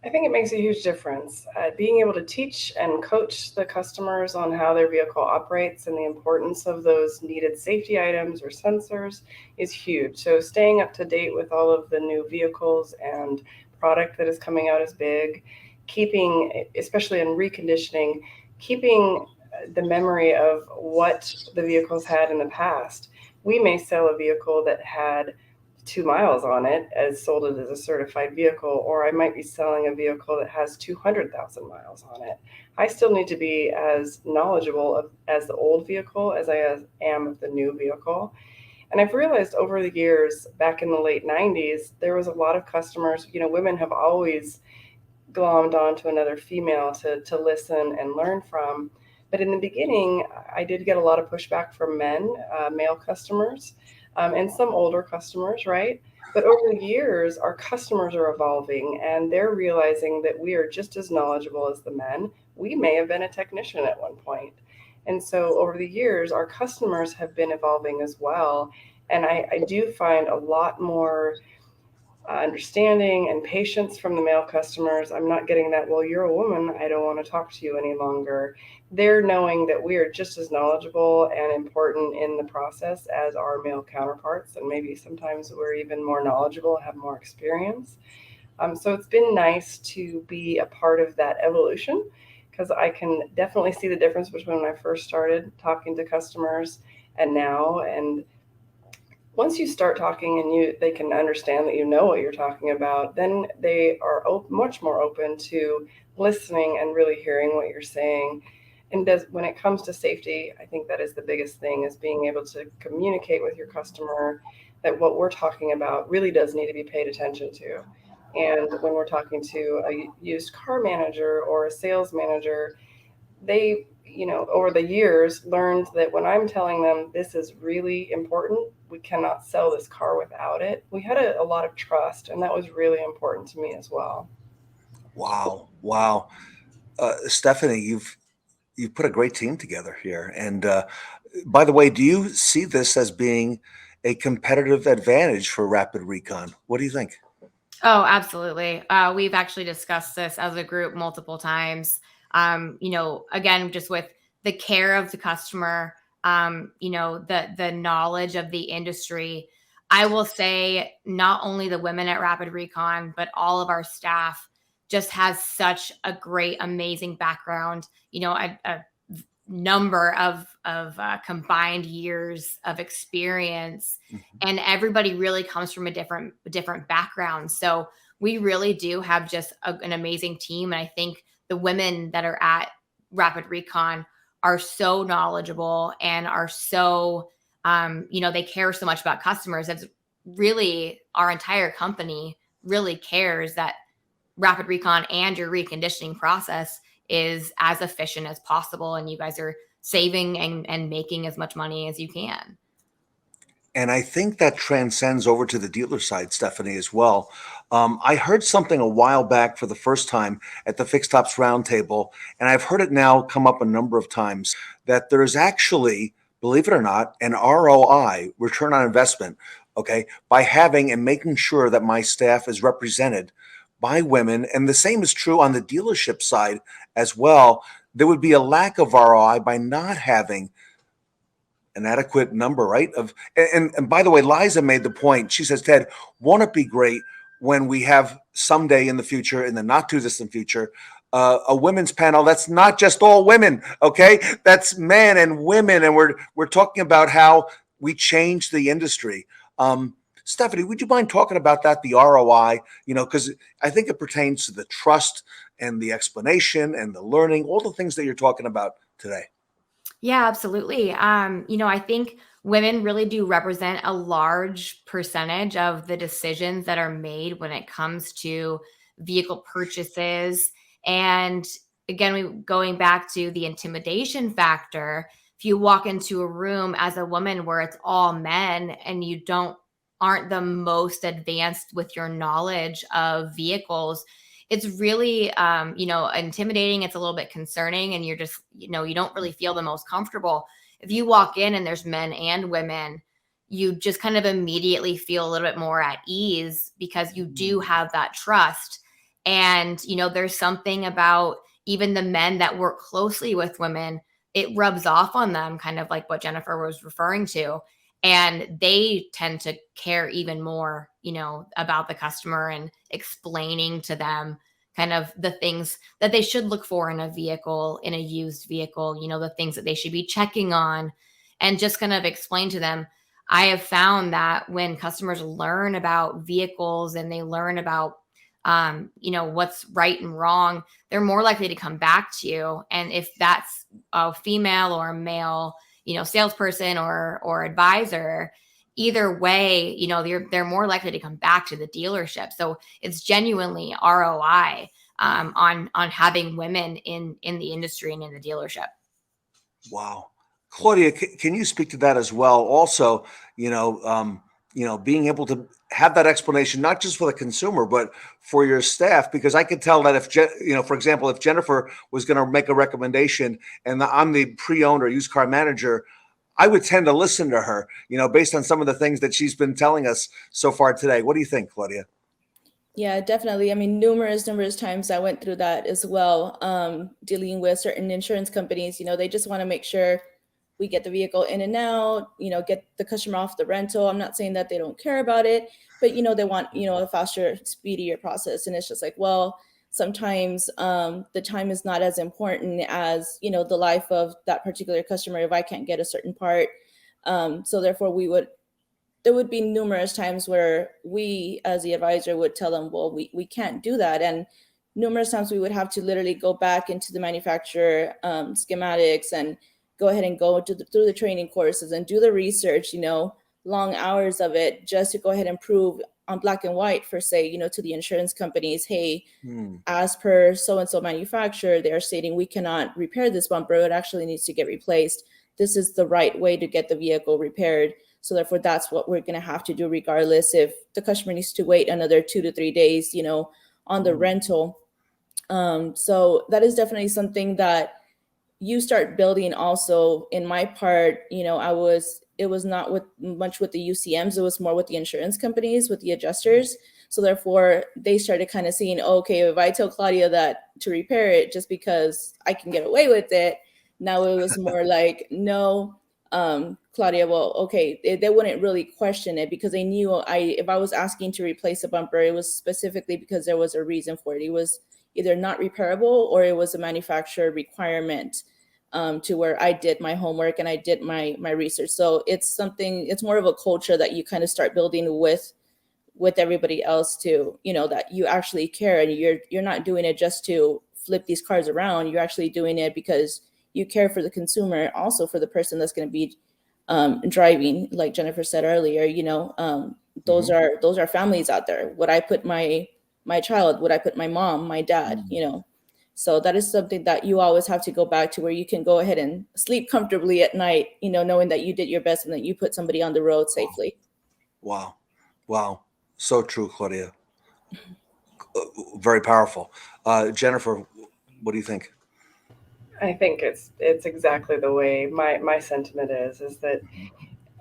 [SPEAKER 16] I think it makes a huge difference. Being able to teach and coach the customers on how their vehicle operates and the importance of those needed safety items or sensors is huge. So staying up to date with all of the new vehicles and product that is coming out is big. Keeping, especially in reconditioning, keeping the memory of what the vehicles had in the past. We may sell a vehicle that had 2 miles on it as sold it as a certified vehicle, or I might be selling a vehicle that has 200,000 miles on it. I still need to be as knowledgeable as the old vehicle as I am of the new vehicle. And I've realized over the years, back in the late 90s, there was a lot of customers, women have always glommed onto another female to listen and learn from. But in the beginning, I did get a lot of pushback from men, male customers, and some older customers, right? But over the years, our customers are evolving and they're realizing that we are just as knowledgeable as the men. We may have been a technician at one point. And so over the years, our customers have been evolving as well. And I do find a lot more understanding and patience from the male customers. I'm not getting that, well, you're a woman, I don't want to talk to you any longer. They're knowing that we are just as knowledgeable and important in the process as our male counterparts, and maybe sometimes we're even more knowledgeable, have more experience. So it's been nice to be a part of that evolution, because I can definitely see the difference between when I first started talking to customers and now. And once you start talking and they can understand that you know what you're talking about, then they are much more open to listening and really hearing what you're saying. And when it comes to safety, I think that is the biggest thing, is being able to communicate with your customer that what we're talking about really does need to be paid attention to. And when we're talking to a used car manager or a sales manager, they, over the years learned that when I'm telling them this is really important, we cannot sell this car without it. We had a lot of trust, and that was really important to me as well.
[SPEAKER 2] Wow. Stephany, you've put a great team together here. And by the way, do you see this as being a competitive advantage for Rapid Recon? What do you think?
[SPEAKER 14] Oh, absolutely. We've actually discussed this as a group multiple times. Again, just with the care of the customer, the knowledge of the industry. I will say not only the women at Rapid Recon, but all of our staff just has such a great, amazing background, a number of combined years of experience, and everybody really comes from a different background. So we really do have just an amazing team. And I think the women that are at Rapid Recon are so knowledgeable and are so, they care so much about customers. It's really our entire company really cares that Rapid Recon and your reconditioning process is as efficient as possible, and you guys are saving and making as much money as you can.
[SPEAKER 2] And I think that transcends over to the dealer side, Stephany, as well. I heard something a while back for the first time at the Fixed Ops Roundtable, and I've heard it now come up a number of times, that there's actually, believe it or not, an ROI, return on investment, okay, by having and making sure that my staff is represented by women. And the same is true on the dealership side as well. There would be a lack of ROI by not having an adequate number, right? And by the way, Liza made the point. She says, Ted, won't it be great when we have someday in the future, in the not too distant future, a women's panel that's not just all women, okay? That's men and women, and we're talking about how we change the industry. Stephany, would you mind talking about that, the ROI? Because I think it pertains to the trust and the explanation and the learning, all the things that you're talking about today.
[SPEAKER 14] Yeah, absolutely. I think women really do represent a large percentage of the decisions that are made when it comes to vehicle purchases. And again, going back to the intimidation factor, if you walk into a room as a woman where it's all men and you aren't the most advanced with your knowledge of vehicles, it's really, intimidating. It's a little bit concerning, and you're just, you don't really feel the most comfortable. If you walk in and there's men and women, you just kind of immediately feel a little bit more at ease because you do have that trust. And, there's something about even the men that work closely with women, it rubs off on them, kind of like what Jennifer was referring to. And they tend to care even more, about the customer and explaining to them kind of the things that they should look for in a vehicle, in a used vehicle, the things that they should be checking on, and just kind of explain to them. I have found that when customers learn about vehicles and they learn about, what's right and wrong, they're more likely to come back to you. And if that's a female or a male, salesperson or advisor, either way, they're more likely to come back to the dealership. So it's genuinely ROI on having women in the industry and in the dealership.
[SPEAKER 2] Wow. Claudia, can you speak to that as well? Also, being able to have that explanation, not just for the consumer, but for your staff, because I could tell that if, for example, if Jennifer was going to make a recommendation and I'm the pre-owned or used car manager, I would tend to listen to her, based on some of the things that she's been telling us so far today. What do you think, Claudia?
[SPEAKER 15] Yeah, definitely. I mean, numerous times I went through that as well, dealing with certain insurance companies. They just want to make sure we get the vehicle in and out, get the customer off the rental. I'm not saying that they don't care about it, but, they want, a faster, speedier process. And it's just like, well, sometimes the time is not as important as, the life of that particular customer if I can't get a certain part. So therefore there would be numerous times where we as the advisor would tell them, well, we can't do that. And numerous times we would have to literally go back into the manufacturer schematics and go ahead and go through the training courses and do the research, long hours of it just to go ahead and prove on black and white for, say, to the insurance companies, hey, as per so-and-so manufacturer, they're stating we cannot repair this bumper. It actually needs to get replaced. This is the right way to get the vehicle repaired. So therefore, that's what we're going to have to do regardless if the customer needs to wait another 2 to 3 days, on the rental. So that is definitely something that you start building also. In my part, it was not much with the UCMs. It was more with the insurance companies, with the adjusters. So therefore, they started kind of seeing, okay, if I tell Claudia that to repair it just because I can get away with it, now it was more like, no, Claudia, well, okay, they wouldn't really question it because they knew if I was asking to replace a bumper, it was specifically because there was a reason for it. It was either not repairable or it was a manufacturer requirement, to where I did my homework and I did my research. So it's more of a culture that you kind of start building with everybody else to, that you actually care, and you're not doing it just to flip these cars around. You're actually doing it because you care for the consumer, also for the person that's going to be driving. Like Jennifer said earlier, those are families out there. Would I put my child? Would I put my mom, my dad? So that is something that you always have to go back to, where you can go ahead and sleep comfortably at night, knowing that you did your best and that you put somebody on the road safely.
[SPEAKER 2] Wow. So true, Claudia. Very powerful. Jennifer, what do you think?
[SPEAKER 16] I think it's exactly the way my sentiment is that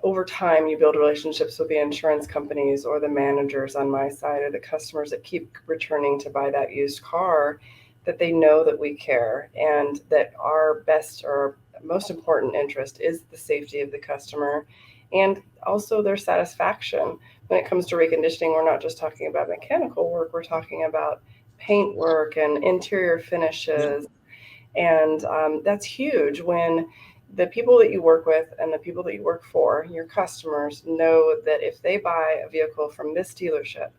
[SPEAKER 16] over time you build relationships with the insurance companies or the managers on my side or the customers that keep returning to buy that used car, that they know that we care and that our best or most important interest is the safety of the customer and also their satisfaction. When it comes to reconditioning, we're not just talking about mechanical work, we're talking about paint work and interior finishes. And that's huge when the people that you work with and the people that you work for, your customers, know that if they buy a vehicle from this dealership,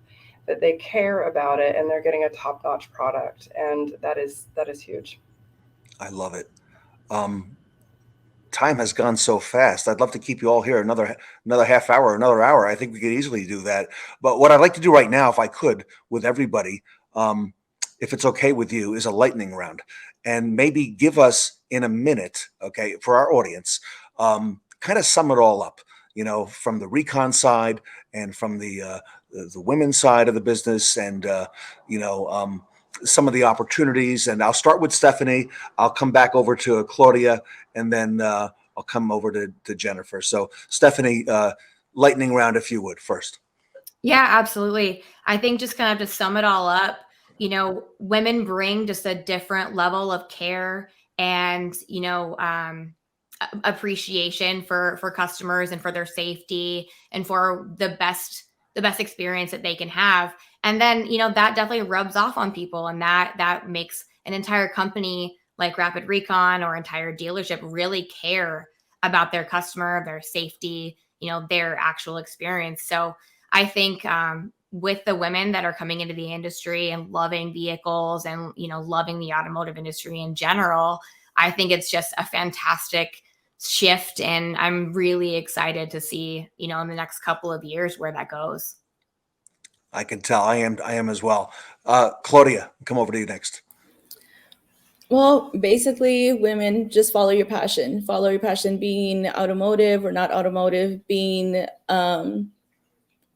[SPEAKER 16] that they care about it and they're getting a top-notch product. And that is huge.
[SPEAKER 2] I love it. Time has gone so fast. I'd love to keep you all here another half hour, another hour. I think we could easily do that. But what I'd like to do right now, if I could, with everybody, if it's okay with you, is a lightning round. And maybe give us in a minute, okay, for our audience, kind of sum it all up, from the Recon side and from the women's side of the business, and some of the opportunities. And I'll start with Stephany. I'll come back over to Claudia, and then I'll come over to Jennifer. So Stephany, lightning round, if you would, first.
[SPEAKER 14] Yeah, absolutely. I think just kind of to sum it all up, women bring just a different level of care and, appreciation for customers and for their safety and for the best experience that they can have. And then, that definitely rubs off on people, and that makes an entire company like Rapid Recon or entire dealership really care about their customer, their safety, their actual experience. So I think, with the women that are coming into the industry and loving vehicles and, loving the automotive industry in general, I think it's just a fantastic shift. And I'm really excited to see, in the next couple of years where that goes.
[SPEAKER 2] I can tell. I am as well. Claudia, come over to you next.
[SPEAKER 15] Well, basically, women, just follow your passion. Follow your passion, being automotive or not automotive, being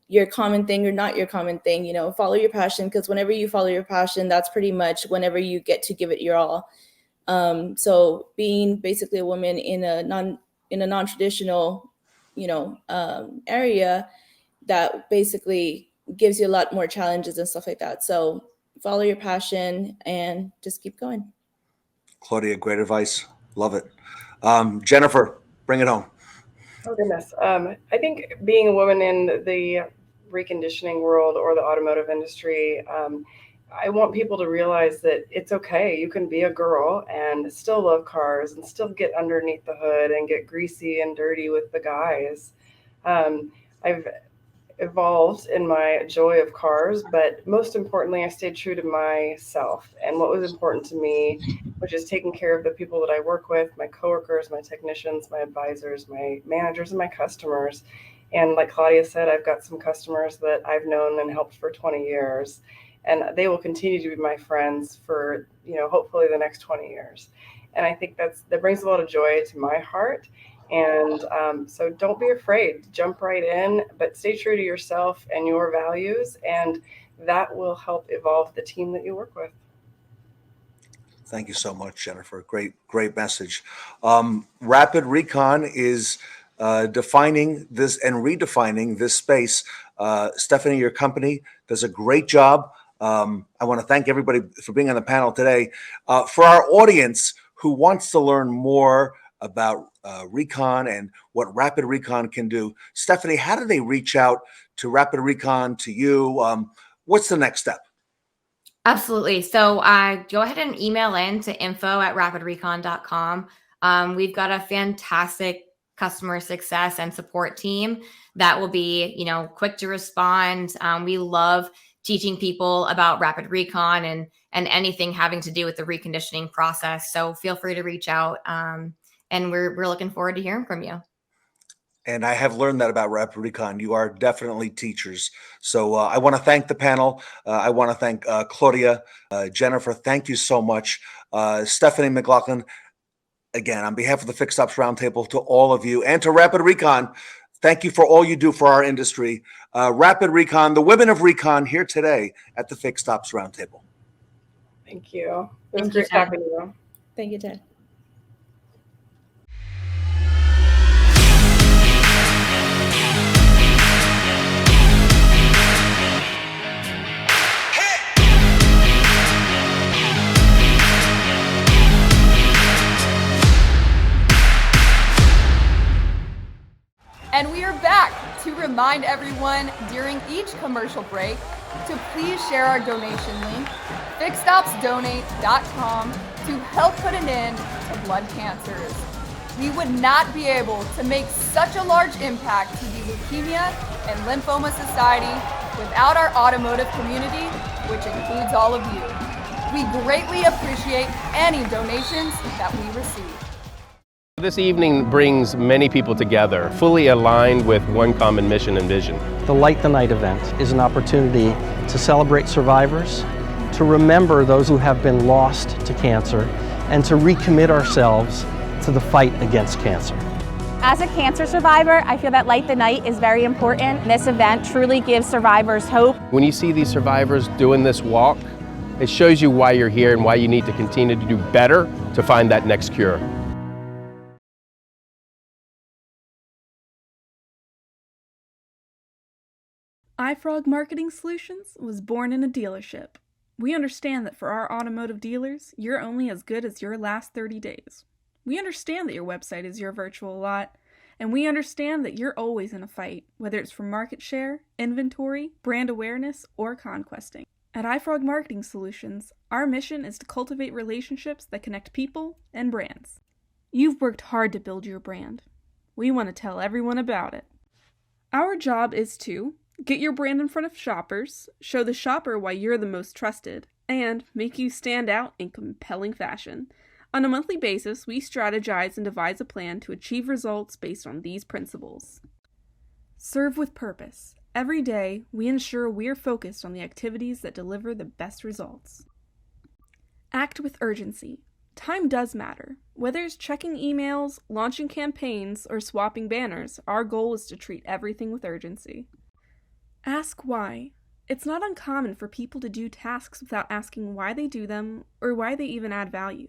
[SPEAKER 15] your common thing or not your common thing. Follow your passion, because whenever you follow your passion, that's pretty much whenever you get to give it your all. So being basically a woman in a non-traditional, area, that basically gives you a lot more challenges and stuff like that. So follow your passion and just keep going.
[SPEAKER 2] Claudia, great advice. Love it. Jennifer, bring it home.
[SPEAKER 16] Oh, goodness. I think being a woman in the reconditioning world or the automotive industry, I want people to realize that it's okay. You can be a girl and still love cars and still get underneath the hood and get greasy and dirty with the guys. I've evolved in my joy of cars, but most importantly, I stayed true to myself and what was important to me, which is taking care of the people that I work with, my coworkers, my technicians, my advisors, my managers, and my customers. And like Claudia said, I've got some customers that I've known and helped for 20 years, and they will continue to be my friends for, hopefully the next 20 years. And I think that brings a lot of joy to my heart. And so don't be afraid, jump right in, but stay true to yourself and your values, and that will help evolve the team that you work with.
[SPEAKER 2] Thank you so much, Jennifer. Great message. Rapid Recon is defining this and redefining this space. Stephany, your company does a great job. I want to thank everybody for being on the panel today. For our audience who wants to learn more about Recon and what Rapid Recon can do. Stephany, how do they reach out to Rapid Recon, to you? What's the next step?
[SPEAKER 14] Absolutely. So go ahead and email in to info@rapidrecon.com. We've got a fantastic customer success and support team that will be, quick to respond. We love teaching people about Rapid Recon and anything having to do with the reconditioning process. So feel free to reach out. And we're looking forward to hearing from you.
[SPEAKER 2] And I have learned that about Rapid Recon. You are definitely teachers. So I want to thank the panel. I want to thank Claudia, Jennifer. Thank you so much. Stephany, McLaughlin, again, on behalf of the Fixed Ops Roundtable, to all of you and to Rapid Recon, thank you for all you do for our industry. Rapid Recon, the women of Recon, here today at the Fixed Ops Roundtable.
[SPEAKER 16] Thank you. It was great talking to you.
[SPEAKER 15] Thank you, Ted.
[SPEAKER 1] And we are back to remind everyone during each commercial break to please share our donation link, fixedopsdonate.com, to help put an end to blood cancers. We would not be able to make such a large impact to the Leukemia and Lymphoma Society without our automotive community, which includes all of you. We greatly appreciate any donations that we receive.
[SPEAKER 17] This evening brings many people together, fully aligned with one common mission and vision.
[SPEAKER 18] The Light the Night event is an opportunity to celebrate survivors, to remember those who have been lost to cancer, and to recommit ourselves to the fight against cancer.
[SPEAKER 19] As a cancer survivor, I feel that Light the Night is very important. This event truly gives survivors hope.
[SPEAKER 17] When you see these survivors doing this walk, it shows you why you're here and why you need to continue to do better to find that next cure.
[SPEAKER 20] iFrog Marketing Solutions was born in a dealership. We understand that for our automotive dealers, you're only as good as your last 30 days. We understand that your website is your virtual lot, and we understand that you're always in a fight, whether it's for market share, inventory, brand awareness, or conquesting. At iFrog Marketing Solutions, our mission is to cultivate relationships that connect people and brands. You've worked hard to build your brand. We want to tell everyone about it. Our job is to get your brand in front of shoppers, show the shopper why you're the most trusted, and make you stand out in compelling fashion. On a monthly basis, we strategize and devise a plan to achieve results based on these principles. Serve with purpose. Every day, we ensure we're focused on the activities that deliver the best results. Act with urgency. Time does matter. Whether it's checking emails, launching campaigns, or swapping banners, our goal is to treat everything with urgency. Ask why. It's not uncommon for people to do tasks without asking why they do them or why they even add value.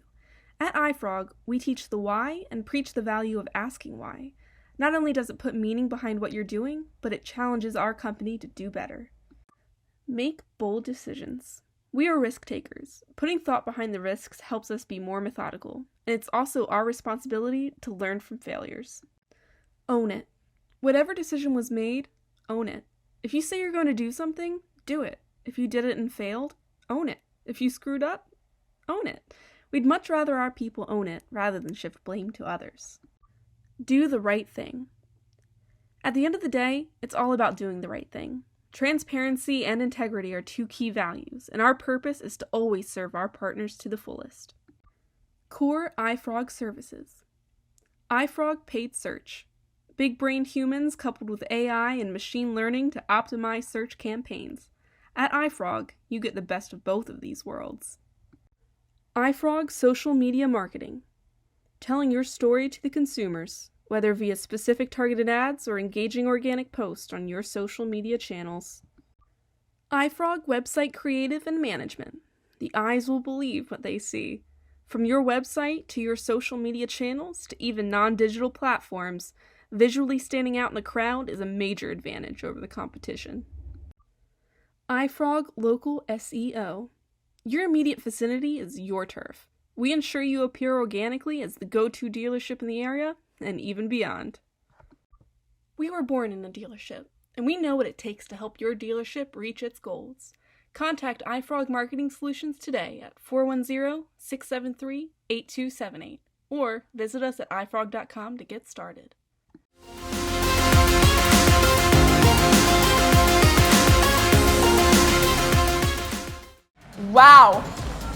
[SPEAKER 20] At iFrog, we teach the why and preach the value of asking why. Not only does it put meaning behind what you're doing, but it challenges our company to do better. Make bold decisions. We are risk takers. Putting thought behind the risks helps us be more methodical, and it's also our responsibility to learn from failures. Own it. Whatever decision was made, own it. If you say you're going to do something, do it. If you did it and failed, own it. If you screwed up, own it. We'd much rather our people own it rather than shift blame to others. Do the right thing. At the end of the day, it's all about doing the right thing. Transparency and integrity are two key values, and our purpose is to always serve our partners to the fullest. Core iFrog services. iFrog paid search. Big-brained humans coupled with AI and machine learning to optimize search campaigns. At iFrog, you get the best of both of these worlds. iFrog social media marketing. Telling your story to the consumers, whether via specific targeted ads or engaging organic posts on your social media channels. iFrog website creative and management. The eyes will believe what they see. From your website to your social media channels to even non-digital platforms, visually standing out in the crowd is a major advantage over the competition. iFrog Local SEO. Your immediate vicinity is your turf. We ensure you appear organically as the go-to dealership in the area, and even beyond. We were born in a dealership, and we know what it takes to help your dealership reach its goals. Contact iFrog Marketing Solutions today at 410-673-8278 or visit us at ifrog.com to get started.
[SPEAKER 1] Wow,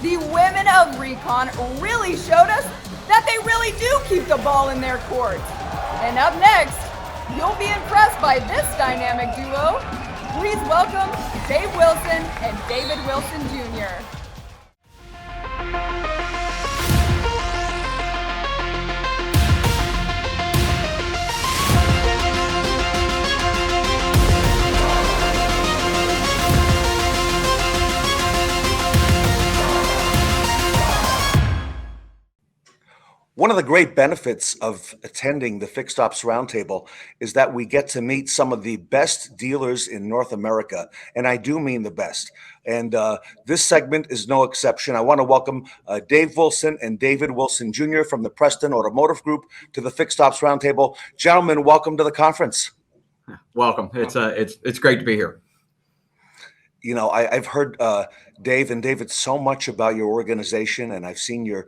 [SPEAKER 1] the women of Recon really showed us that they really do keep the ball in their court. And up next, you'll be impressed by this dynamic duo. Please welcome Dave Wilson and David Wilson Jr.
[SPEAKER 2] One of the great benefits of attending the Fixed Ops Roundtable is that we get to meet some of the best dealers in North America, and I do mean the best. And this segment is no exception. I want to welcome Dave Wilson and David Wilson Jr. from the Preston Automotive Group to the Fixed Ops Roundtable. Gentlemen, welcome to the conference.
[SPEAKER 21] Welcome. It's great to be here.
[SPEAKER 2] You know, I've heard Dave and David so much about your organization, and I've seen your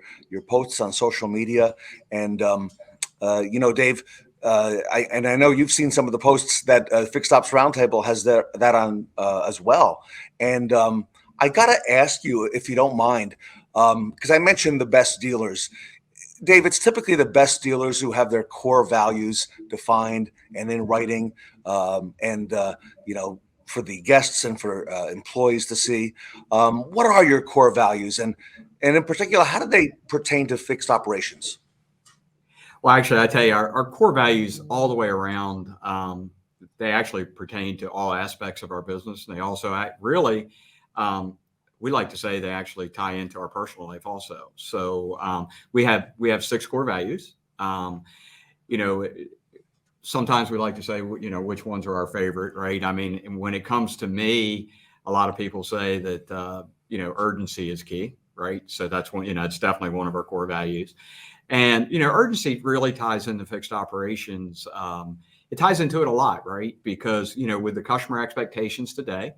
[SPEAKER 2] posts on social media. And you know, Dave, I know you've seen some of the posts that Fixed Ops Roundtable has that on as well. And I gotta ask you, if you don't mind, because I mentioned the best dealers. Dave, it's typically the best dealers who have their core values defined and in writing, you know, for the guests and for employees to see. What are your core values, and in particular, how do they pertain to fixed operations?
[SPEAKER 21] Well, actually, I tell you, our core values all the way around, they actually pertain to all aspects of our business. They also really, we like to say they actually tie into our personal life also. So we have 6 core values. You know, sometimes we like to say, you know, which ones are our favorite, right? I mean, when it comes to me, a lot of people say that, you know, urgency is key, right? So that's one, you know, it's definitely one of our core values. And, you know, urgency really ties into fixed operations. It ties into it a lot, right? Because, you know, with the customer expectations today,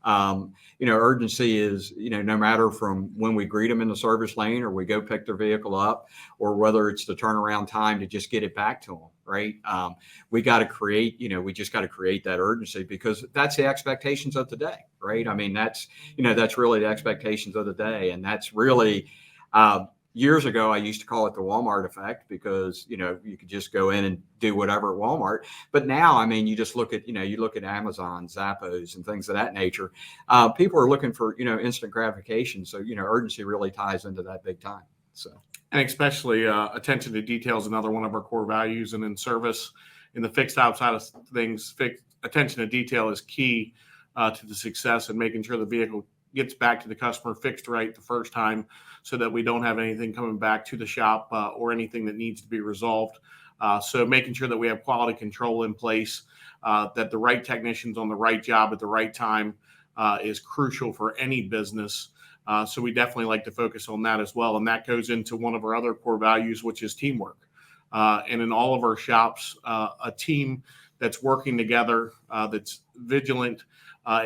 [SPEAKER 21] you know, urgency is, you know, no matter from when we greet them in the service lane or we go pick their vehicle up, or whether it's the turnaround time to just get it back to them, right? We got to create, you know, we just got to create that urgency, because that's the expectations of today, right? I mean, that's, you know, that's really the expectations of the day. And that's really, years ago, I used to call it the Walmart effect, because, you know, you could just go in and do whatever at Walmart. But now, I mean, you just look at, you know, you look at Amazon, Zappos, and things of that nature. People are looking for, you know, instant gratification. So, you know, urgency really ties into that big time. So,
[SPEAKER 22] and especially attention to detail is another one of our core values. And in service, in the fixed ops side of things, attention to detail is key to the success, and making sure the vehicle gets back to the customer fixed right the first time, so that we don't have anything coming back to the shop or anything that needs to be resolved. So making sure that we have quality control in place, that the right technician's on the right job at the right time is crucial for any business. So we definitely like to focus on that as well. And that goes into one of our other core values, which is teamwork. And in all of our shops, a team that's working together, that's vigilant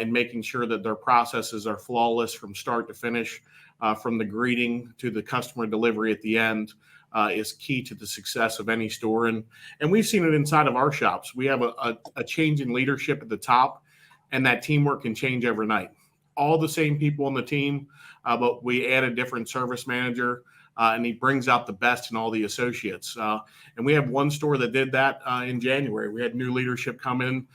[SPEAKER 22] in making sure that their processes are flawless from start to finish, from the greeting to the customer delivery at the end, is key to the success of any store. And we've seen it inside of our shops. We have a change in leadership at the top, and that teamwork can change overnight. All the same people on the team, but we add a different service manager, and he brings out the best in all the associates. And we have one store that did that in January. We had new leadership come in,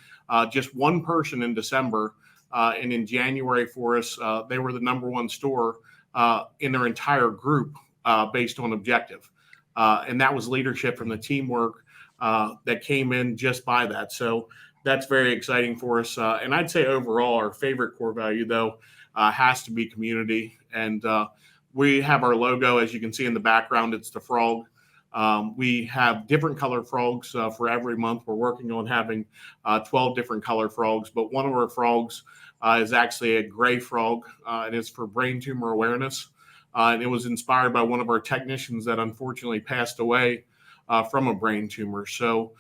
[SPEAKER 22] just one person in December, and in January for us, they were the #1 store in their entire group based on objective. And that was leadership from the teamwork that came in just by that. So that's very exciting for us. And I'd say overall, our favorite core value, though, has to be community. And we have our logo, as you can see in the background, it's the frog. We have different color frogs for every month. We're working on having 12 different color frogs, but one of our frogs is actually a gray frog, and it's for brain tumor awareness. And it was inspired by one of our technicians that unfortunately passed away from a brain tumor. So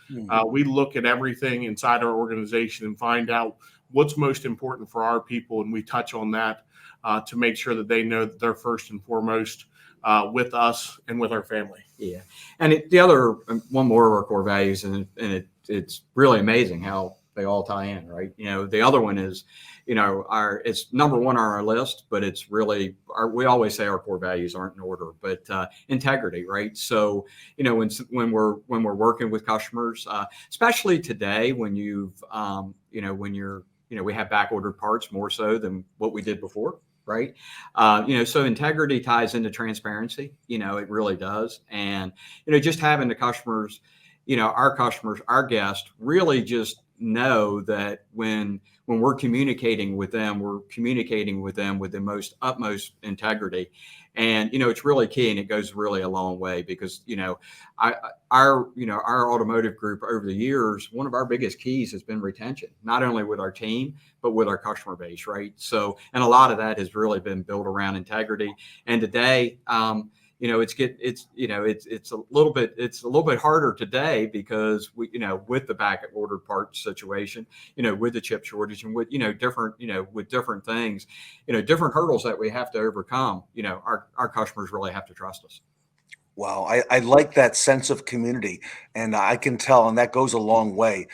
[SPEAKER 22] we look at everything inside our organization and find out what's most important for our people, and we touch on that to make sure that they know that they're first and foremost with us and with our family.
[SPEAKER 21] Yeah, and the other one more of our core values, and it's really amazing how they all tie in, right? The other one is, it's number one on our list, but it's really we always say our core values aren't in order, but integrity, right? So, when we're working with customers, especially today, when we have back ordered parts more so than what we did before. Right. So integrity ties into transparency, it really does. And, just having the customers, our guests really just know that when we're communicating with them with the utmost integrity. And, it's really key, and it goes really a long way because, our automotive group over the years, one of our biggest keys has been retention, not only with our team, but with our customer base. Right. So, and a lot of that has really been built around integrity. And today, it's a little bit harder today because with the back ordered parts situation, with the chip shortage and with different things, different hurdles that we have to overcome, our customers really have to trust us.
[SPEAKER 2] Wow, I like that sense of community, and I can tell, and that goes a long way.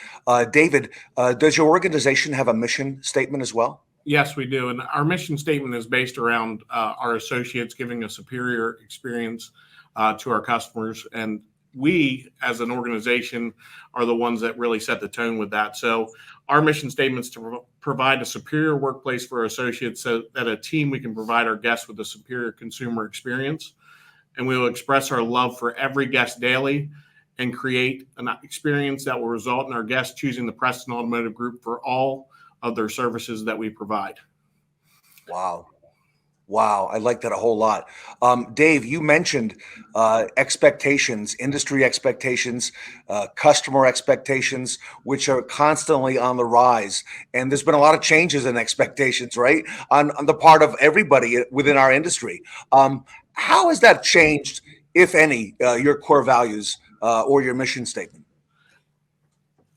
[SPEAKER 2] David, does your organization have a mission statement as well?
[SPEAKER 22] Yes, we do. And our mission statement is based around our associates giving a superior experience to our customers. And we, as an organization, are the ones that really set the tone with that. So our mission statement is to provide a superior workplace for our associates so that a team, we can provide our guests with a superior consumer experience. And we will express our love for every guest daily and create an experience that will result in our guests choosing the Preston Automotive Group for all of their services that we provide.
[SPEAKER 2] Wow. I like that a whole lot. Dave, you mentioned expectations, industry expectations, customer expectations, which are constantly on the rise. And there's been a lot of changes in expectations, right? On the part of everybody within our industry. How has that changed, if any, your core values or your mission statement?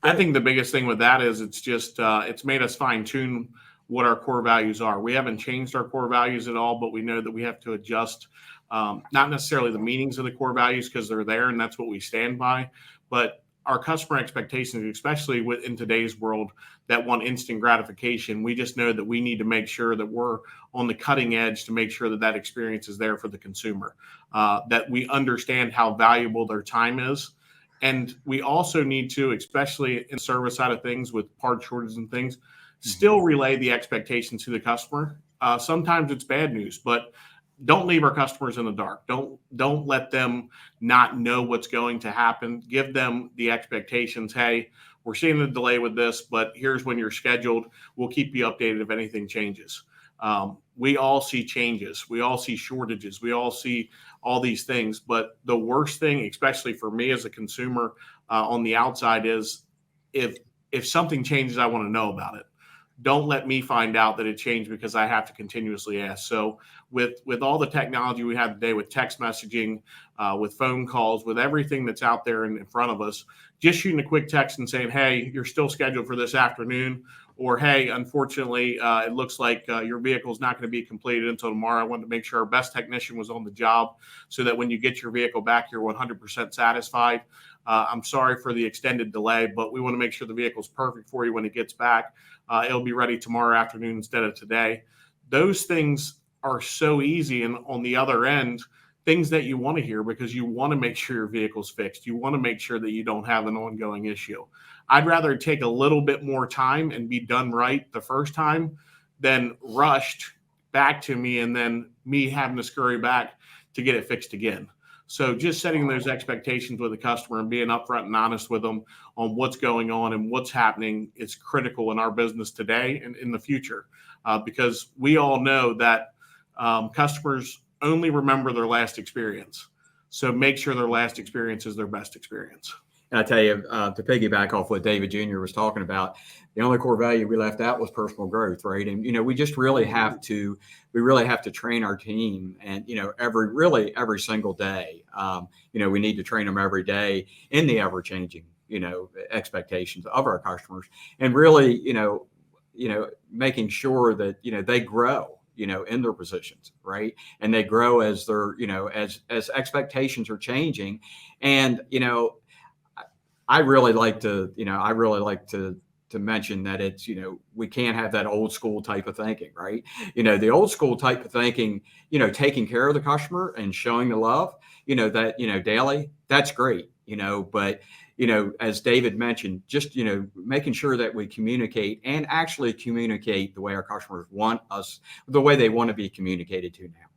[SPEAKER 22] I think the biggest thing with that is it's just it's made us fine tune what our core values are. We haven't changed our core values at all, but we know that we have to adjust not necessarily the meanings of the core values because they're there and that's what we stand by, but our customer expectations, especially in today's world that want instant gratification, we just know that we need to make sure that we're on the cutting edge to make sure that that experience is there for the consumer, that we understand how valuable their time is. And we also need to, especially in the service side of things with part shortages and things, still relay the expectations to the customer. Sometimes it's bad news, but don't leave our customers in the dark. Don't let them not know what's going to happen. Give them the expectations. Hey, we're seeing a delay with this, but here's when you're scheduled. We'll keep you updated if anything changes. We all see changes. We all see shortages. We all see all these things. But the worst thing, especially for me as a consumer on the outside, is if something changes, I want to know about it. Don't let me find out that it changed because I have to continuously ask. So with all the technology we have today, with text messaging, with phone calls, with everything that's out there in front of us, just shooting a quick text and saying, hey, you're still scheduled for this afternoon, or hey, unfortunately, it looks like your vehicle is not going to be completed until tomorrow. I wanted to make sure our best technician was on the job so that when you get your vehicle back, you're 100% satisfied. I'm sorry for the extended delay, but we want to make sure the vehicle is perfect for you when it gets back. It'll be ready tomorrow afternoon instead of today. Those things are so easy. And on the other end, things that you want to hear because you want to make sure your vehicle's fixed. You want to make sure that you don't have an ongoing issue. I'd rather take a little bit more time and be done right the first time than rushed back to me and then me having to scurry back to get it fixed again. So just setting those expectations with the customer and being upfront and honest with them on what's going on and what's happening is critical in our business today and in the future, because we all know that customers only remember their last experience. So make sure their last experience is their best experience.
[SPEAKER 21] And I tell you, to piggyback off what David Jr. was talking about, the only core value we left out was personal growth, right? And we just really have to train our team, and every single day. We need to train them every day in the ever changing expectations of our customers, and really making sure that they grow in their positions, right? And they grow as their as expectations are changing. And I really like to mention that it's, we can't have that old school type of thinking, right? The old school type of thinking, taking care of the customer and showing the love, that, daily, that's great, but, as David mentioned, just, making sure that we communicate and actually communicate the way our customers want us, the way they want to be communicated to now.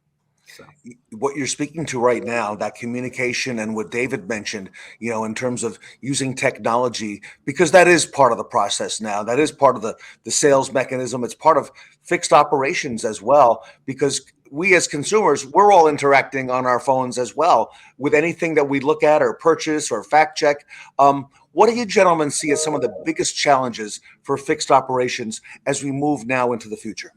[SPEAKER 21] So
[SPEAKER 2] what you're speaking to right now, that communication and what David mentioned, in terms of using technology, because that is part of the process now. That is part of the sales mechanism. It's part of fixed operations as well, because we as consumers, we're all interacting on our phones as well with anything that we look at or purchase or fact check. What do you gentlemen see as some of the biggest challenges for fixed operations as we move now into the future?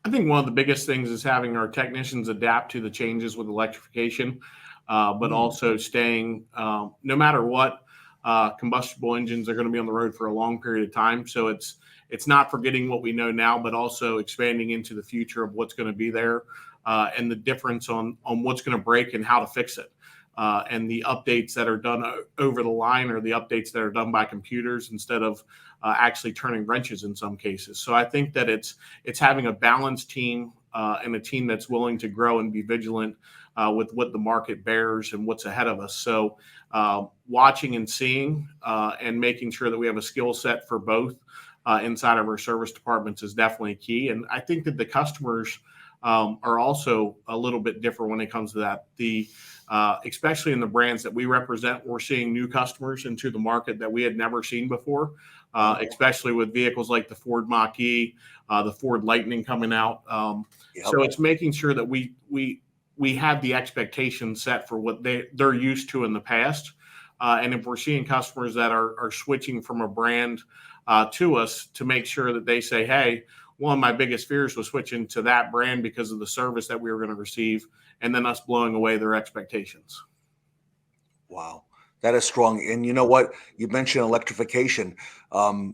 [SPEAKER 22] I think one of the biggest things is having our technicians adapt to the changes with electrification, but also staying, no matter what, combustible engines are going to be on the road for a long period of time. So it's not forgetting what we know now, but also expanding into the future of what's going to be there, and the difference on what's going to break and how to fix it. And the updates that are done over the line, or the updates that are done by computers instead of actually turning wrenches in some cases. So I think that it's having a balanced team, and a team that's willing to grow and be vigilant with what the market bears and what's ahead of us. So watching and seeing, and making sure that we have a skill set for both inside of our service departments is definitely key. And I think that the customers are also a little bit different when it comes to that. Especially in the brands that we represent, we're seeing new customers into the market that we had never seen before, especially with vehicles like the Ford Mach-E, the Ford Lightning coming out. So it's making sure that we have the expectations set for what they're used to in the past. And if we're seeing customers that are switching from a brand to us, to make sure that they say, hey, one of my biggest fears was switching to that brand because of the service that we were going to receive, and then us blowing away their expectations.
[SPEAKER 2] Wow, that is strong. And you know what? You mentioned electrification.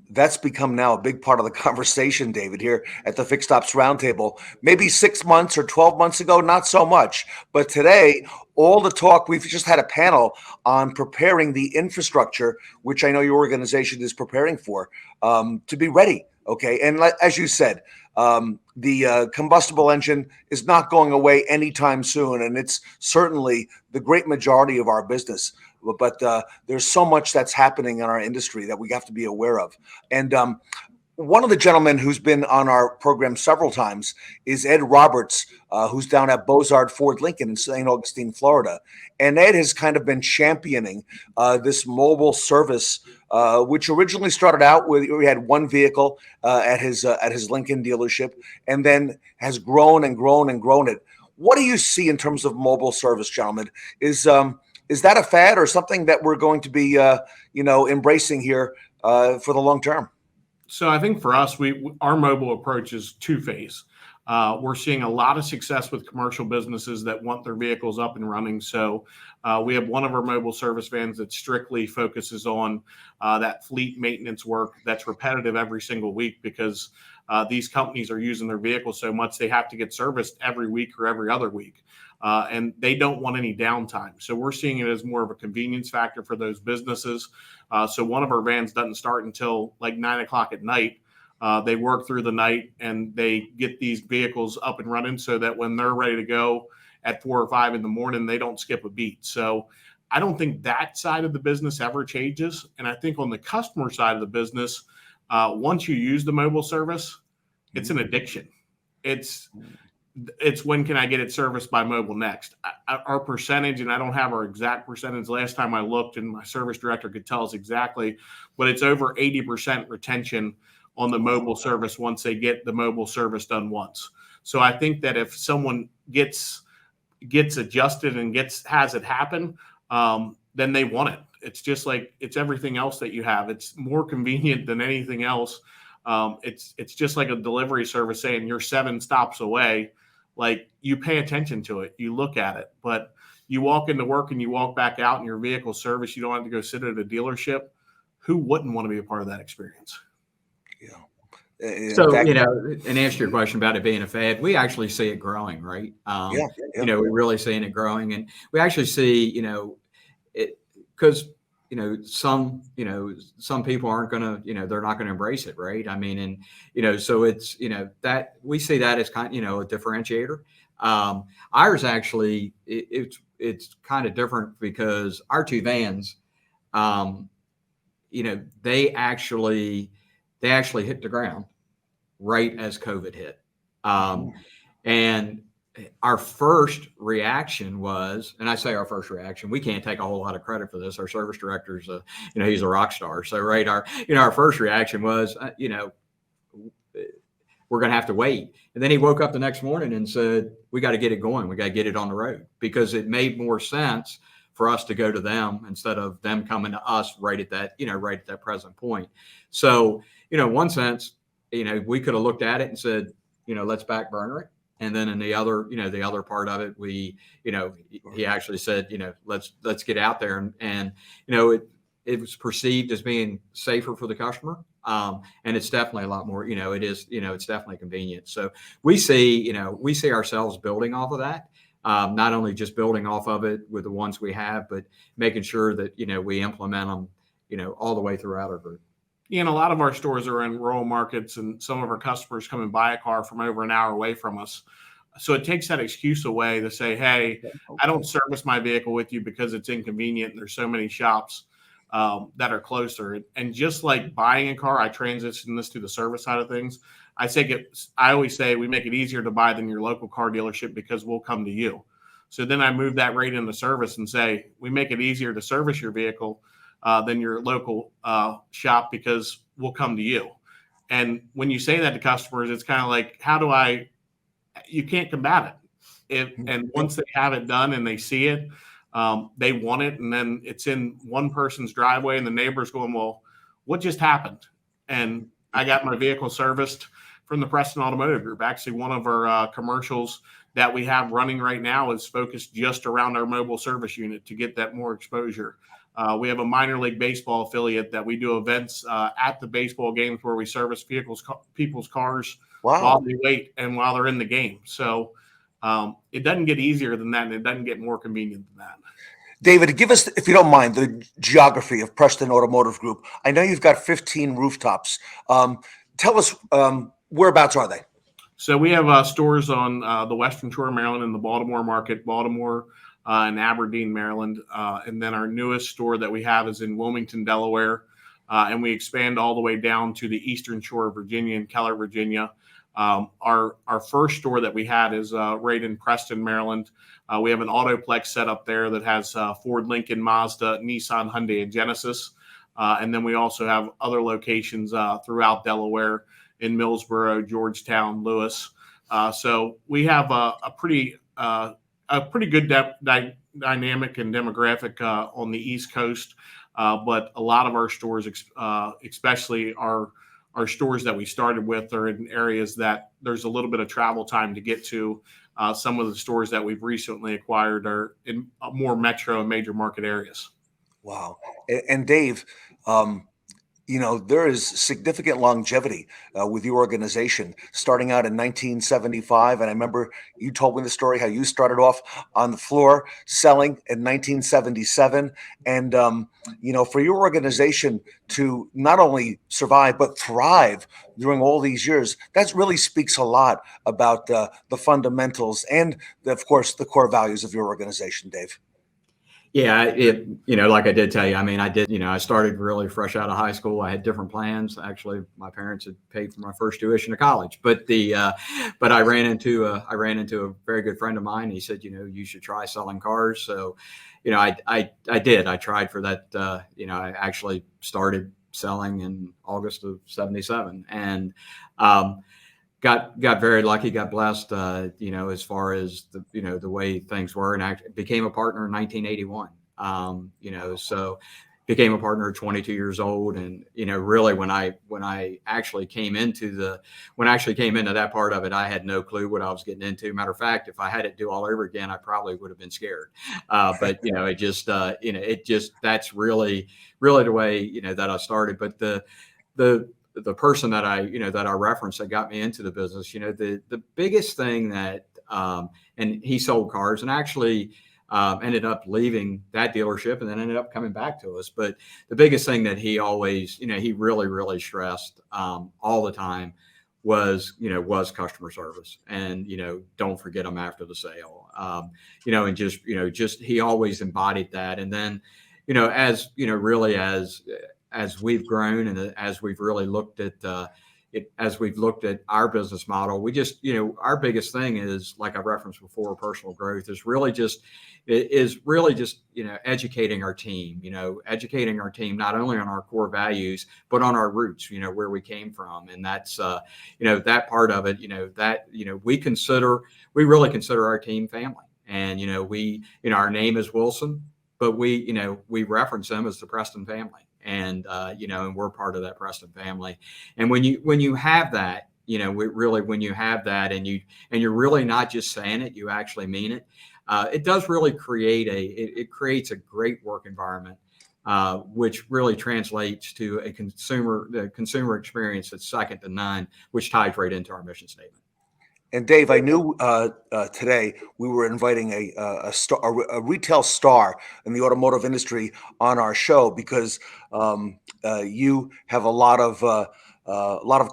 [SPEAKER 2] That's become now a big part of the conversation, David, here at the Fixed Ops Roundtable. Maybe 6 months or 12 months ago, not so much. But today, all the talk, we've just had a panel on preparing the infrastructure, which I know your organization is preparing for, to be ready. Okay. And as you said, the combustible engine is not going away anytime soon. And it's certainly the great majority of our business. But there's so much that's happening in our industry that we have to be aware of. And one of the gentlemen who's been on our program several times is Ed Roberts, who's down at Bozard Ford Lincoln in St. Augustine, Florida. And Ed has kind of been championing this mobile service, which originally started out with, we had one vehicle at his Lincoln dealership, and then has grown and grown and grown it. What do you see in terms of mobile service, gentlemen? Is that a fad or something that we're going to be, embracing here for the long term?
[SPEAKER 22] So I think for us, our mobile approach is two-phase. We're seeing a lot of success with commercial businesses that want their vehicles up and running. So we have one of our mobile service vans that strictly focuses on that fleet maintenance work that's repetitive every single week, because these companies are using their vehicles so much they have to get serviced every week or every other week. And they don't want any downtime. So we're seeing it as more of a convenience factor for those businesses. So one of our vans doesn't start until like 9 o'clock at night. They work through the night and they get these vehicles up and running so that when they're ready to go at 4 or 5 in the morning, they don't skip a beat. So I don't think that side of the business ever changes. And I think on the customer side of the business, once you use the mobile service, it's an addiction. It's when can I get it serviced by mobile next? Our percentage, and I don't have our exact percentage. Last time I looked, and my service director could tell us exactly, but it's over 80% retention on the mobile service once they get the mobile service done once. So I think that if someone gets adjusted and has it happen, then they want it. It's just like it's everything else that you have. It's more convenient than anything else. It's just like a delivery service saying you're 7 stops away. Like, you pay attention to it, you look at it, but you walk into work and you walk back out and your vehicle service, you don't have to go sit at a dealership. Who wouldn't want to be a part of that experience?
[SPEAKER 21] So, you know, and answer your question about it being a fad, we actually see it growing, right? You know, we're really seeing it growing, and we actually see, you know, it because, you know, some people aren't going to, you know, they're not going to embrace it, right? I mean, and, you know, so it's, you know, that we see that as kind of, you know, a differentiator. Ours actually, it's kind of different because our 2 vans, you know, they actually hit the ground right as COVID hit. And our first reaction was, and I say our first reaction, we can't take a whole lot of credit for this. Our service director's, you know, he's a rock star. So, right, our first reaction was, you know, we're going to have to wait. And then he woke up the next morning and said, we got to get it going. We got to get it on the road, because it made more sense for us to go to them instead of them coming to us right at that, you know, right at that present point. So, you know, in one sense, you know, we could have looked at it and said, you know, let's back burner it. And then in the other, you know, the other part of it, we, you know, he actually said, you know, let's get out there. And you know, it was perceived as being safer for the customer. And it's definitely a lot more, you know, it is, you know, it's definitely convenient. So we see ourselves building off of that. Not only just building off of it with the ones we have, but making sure that, you know, we implement them, you know, all the way throughout our group.
[SPEAKER 22] Yeah, and a lot of our stores are in rural markets, and some of our customers come and buy a car from over an hour away from us. So it takes that excuse away to say, hey, I don't service my vehicle with you because it's inconvenient and there's so many shops that are closer. And just like buying a car, I transition this to the service side of things. I always say we make it easier to buy than your local car dealership because we'll come to you. So then I move that right into service and say, we make it easier to service your vehicle than your local shop because we'll come to you. And when you say that to customers, it's kind of like, you can't combat it. And once they have it done and they see it, they want it. And then it's in one person's driveway and the neighbor's going, well, what just happened? And I got my vehicle serviced from the Preston Automotive Group. Actually, one of our commercials that we have running right now is focused just around our mobile service unit to get that more exposure. We have a minor league baseball affiliate that we do events at the baseball games where we service people's cars while they wait and while they're in the game. So it doesn't get easier than that, and it doesn't get more convenient than that.
[SPEAKER 2] David, give us, if you don't mind, the geography of Preston Automotive Group. I know you've got 15 rooftops. Tell us, whereabouts are they?
[SPEAKER 22] So we have stores on the Western Shore of Maryland and the Baltimore market, Baltimore and Aberdeen, Maryland. And then our newest store that we have is in Wilmington, Delaware. And we expand all the way down to the Eastern Shore of Virginia and Keller, Virginia. Our first store that we had is right in Preston, Maryland. We have an Autoplex set up there that has Ford, Lincoln, Mazda, Nissan, Hyundai, and Genesis. And then we also have other locations throughout Delaware, in Millsboro, Georgetown, Lewis. So we have a pretty good dynamic and demographic on the East Coast. But a lot of our stores, especially our stores that we started with, are in areas that there's a little bit of travel time to get to. Some of the stores that we've recently acquired are in more metro and major market areas.
[SPEAKER 2] Wow. And Dave, you know, there is significant longevity with your organization, starting out in 1975. And I remember you told me the story how you started off on the floor selling in 1977. And, you know, for your organization to not only survive, but thrive during all these years, that really speaks a lot about the fundamentals and, of course, the core values of your organization, Dave.
[SPEAKER 21] Yeah, you know, like I did tell you, I mean, I started really fresh out of high school. I had different plans. Actually, my parents had paid for my first tuition to college, but I ran into a very good friend of mine. He said, you know, you should try selling cars. So, you know, I did. I tried for that. You know, I actually started selling in August of '77, and got very lucky, got blessed, you know, as far as the way things were, and I became a partner in 1981. You know, so, became a partner at 22 years old. And, really when I actually came into that part of it, I had no clue what I was getting into. Matter of fact, if I had it do all over again, I probably would have been scared. But, that's really the way, that I started. But the person that I referenced that got me into the business, the biggest thing that, and he sold cars and actually, ended up leaving that dealership and then ended up coming back to us. But the biggest thing that he always, he really stressed all the time was customer service, and, don't forget them after the sale. And just he always embodied that. And then, really as we've grown and as we've really looked at as we've looked at our business model, we just, our biggest thing is, like I referenced before, personal growth is really just, educating our team, educating our team, not only on our core values, but on our roots, where we came from. And that's, that part of it, we really consider our team family. And, our name is Wilson, but we reference them as the Preston family. And, and we're part of that Preston family. And when you have that, when you have that and you're really not just saying it, you actually mean it. It does really it creates a great work environment, which really translates to the consumer experience that's second to none, which ties right into our mission statement.
[SPEAKER 2] And Dave, I knew today we were inviting a retail star in the automotive industry on our show because you have a lot of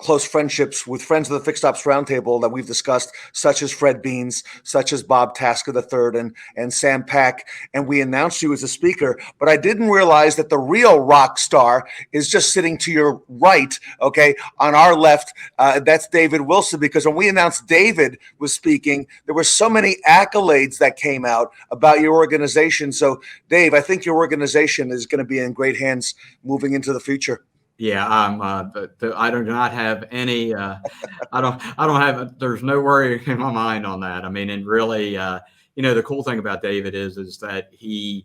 [SPEAKER 2] close friendships with friends of the Fixed Ops Roundtable that we've discussed, such as Fred Beans, such as Bob Tasker III, and Sam Pack. And we announced you as a speaker, but I didn't realize that the real rock star is just sitting to your right, okay, on our left. That's David Wilson, because when we announced David was speaking, there were so many accolades that came out about your organization. So, Dave, I think your organization is going to be in great hands moving into the future.
[SPEAKER 21] Yeah, I do not have any, there's no worry in my mind on that. I mean, and really, the cool thing about David is that he,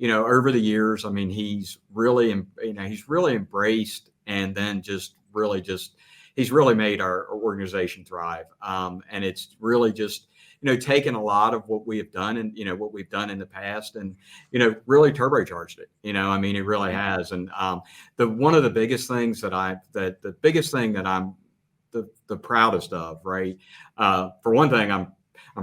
[SPEAKER 21] over the years, I mean, he's really embraced and then he's really made our organization thrive. And it's really just, taken a lot of what we have done and, what we've done in the past and, really turbocharged it. I mean, it really has. And one of the biggest things that I'm the proudest of, right? For one thing, I'm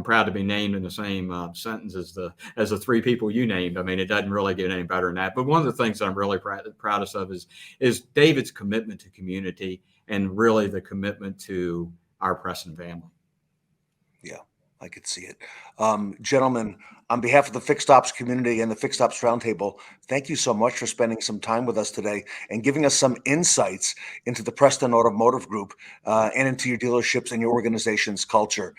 [SPEAKER 21] proud to be named in the same sentence as the three people you named. I mean, it doesn't really get any better than that. But one of the things that I'm really proudest of is David's commitment to community and really the commitment to our Preston family.
[SPEAKER 2] Yeah, I could see it. Gentlemen, on behalf of the Fixed Ops community and the Fixed Ops Roundtable, thank you so much for spending some time with us today and giving us some insights into the Preston Automotive Group and into your dealerships and your organization's culture.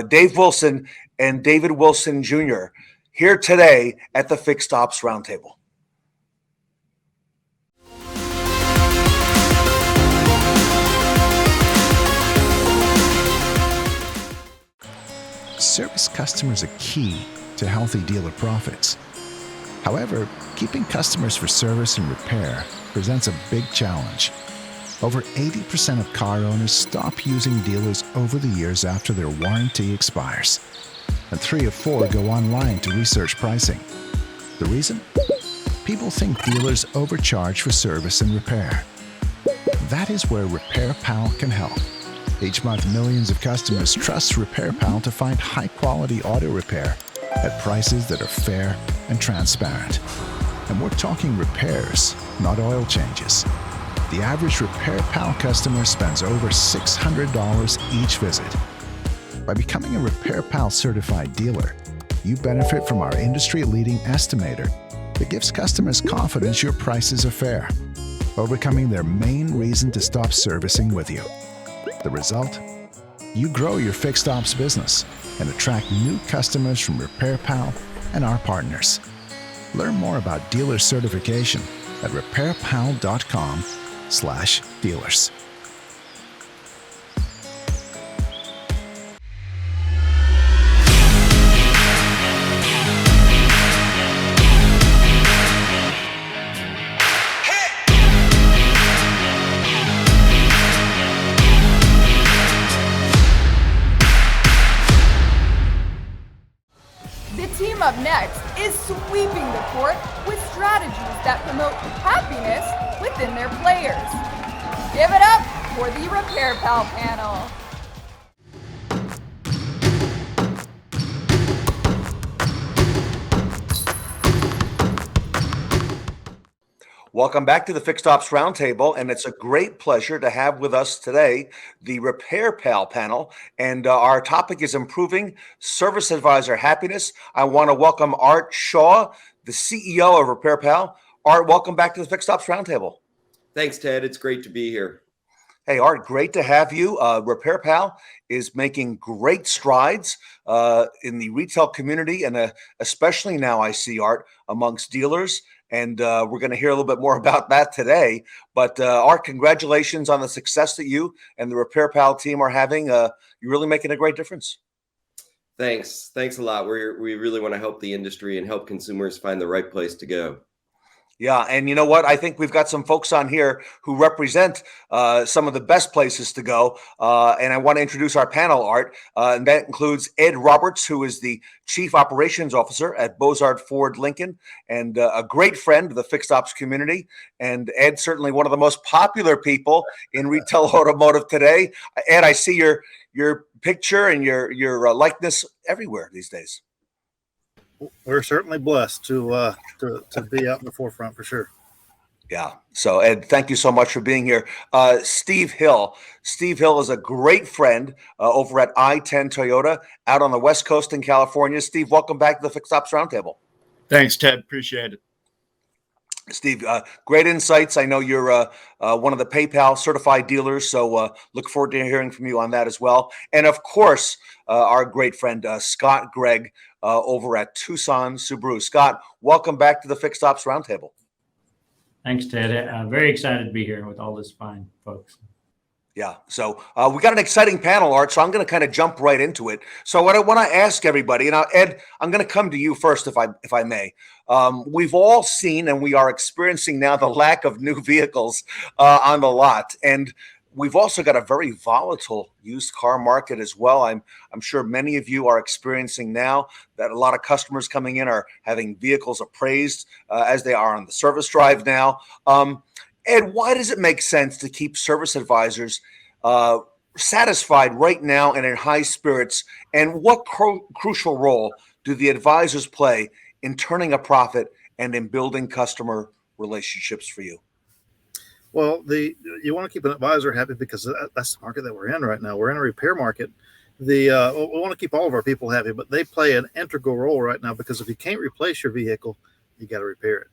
[SPEAKER 2] Dave Wilson and David Wilson Jr. here today at the Fixed Ops Roundtable.
[SPEAKER 3] Service customers are key to healthy dealer profits. However, keeping customers for service and repair presents a big challenge. Over 80% of car owners stop using dealers over the years after their warranty expires. And 3 of 4 go online to research pricing. The reason? People think dealers overcharge for service and repair. That is where RepairPal can help. Each month, millions of customers trust RepairPal to find high-quality auto repair at prices that are fair and transparent. And we're talking repairs, not oil changes. The average RepairPal customer spends over $600 each visit. By becoming a RepairPal certified dealer, you benefit from our industry-leading estimator that gives customers confidence your prices are fair, overcoming their main reason to stop servicing with you. The result? You grow your fixed ops business and attract new customers from RepairPal and our partners. Learn more about dealer certification at repairpal.com/dealers.
[SPEAKER 1] team up next is sweeping the court with strategies that promote happiness within their players. Give it up for the RepairPal panel.
[SPEAKER 2] Welcome back to the Fixed Ops Roundtable, and it's a great pleasure to have with us today the RepairPal panel, and our topic is improving service advisor happiness. I want to welcome Art Shaw, the CEO of RepairPal. Art, welcome back to the Fixed Ops Roundtable.
[SPEAKER 9] Thanks, Ted. It's great to be here.
[SPEAKER 2] Hey, Art, great to have you. RepairPal is making great strides in the retail community, and especially now I see, Art, amongst dealers. And we're going to hear a little bit more about that today. But Art, congratulations on the success that you and the RepairPal team are having. You're really making a great difference.
[SPEAKER 9] Thanks a lot. We really want to help the industry and help consumers find the right place to go.
[SPEAKER 2] Yeah, and you know what? I think we've got some folks on here who represent some of the best places to go. And I want to introduce our panel, Art. And that includes Ed Roberts, who is the Chief Operations Officer at Bozard Ford Lincoln, and a great friend of the Fixed Ops community. And Ed, certainly one of the most popular people in retail automotive today. Ed, I see your picture and your likeness everywhere these days.
[SPEAKER 10] We're certainly blessed to be out in the forefront for sure.
[SPEAKER 2] Yeah. So, Ed, thank you so much for being here. Steve Hill. Steve Hill is a great friend over at I-10 Toyota out on the West Coast in California. Steve, welcome back to the Fixed Ops Roundtable.
[SPEAKER 23] Thanks, Ted. Appreciate it.
[SPEAKER 2] Steve, great insights. I know you're one of the PayPal certified dealers, so look forward to hearing from you on that as well. And of course, our great friend Scott Gregg over at Tucson Subaru. Scott, welcome back to the Fixed Ops Roundtable.
[SPEAKER 24] Thanks, Ted. I'm very excited to be here with all this fine folks.
[SPEAKER 2] Yeah, so we got an exciting panel, Art, so I'm going to kind of jump right into it. So what I want to ask everybody, and Ed, I'm going to come to you first, if I may. We've all seen, and we are experiencing now, the lack of new vehicles on the lot, and we've also got a very volatile used car market as well. I'm sure many of you are experiencing now that a lot of customers coming in are having vehicles appraised as they are on the service drive now. Ed, why does it make sense to keep service advisors satisfied right now and in high spirits? And what crucial role do the advisors play in turning a profit and in building customer relationships for you?
[SPEAKER 10] Well, you want to keep an advisor happy because that's the market that we're in right now. We're in a repair market. We want to keep all of our people happy, but they play an integral role right now because if you can't replace your vehicle, you got to repair it.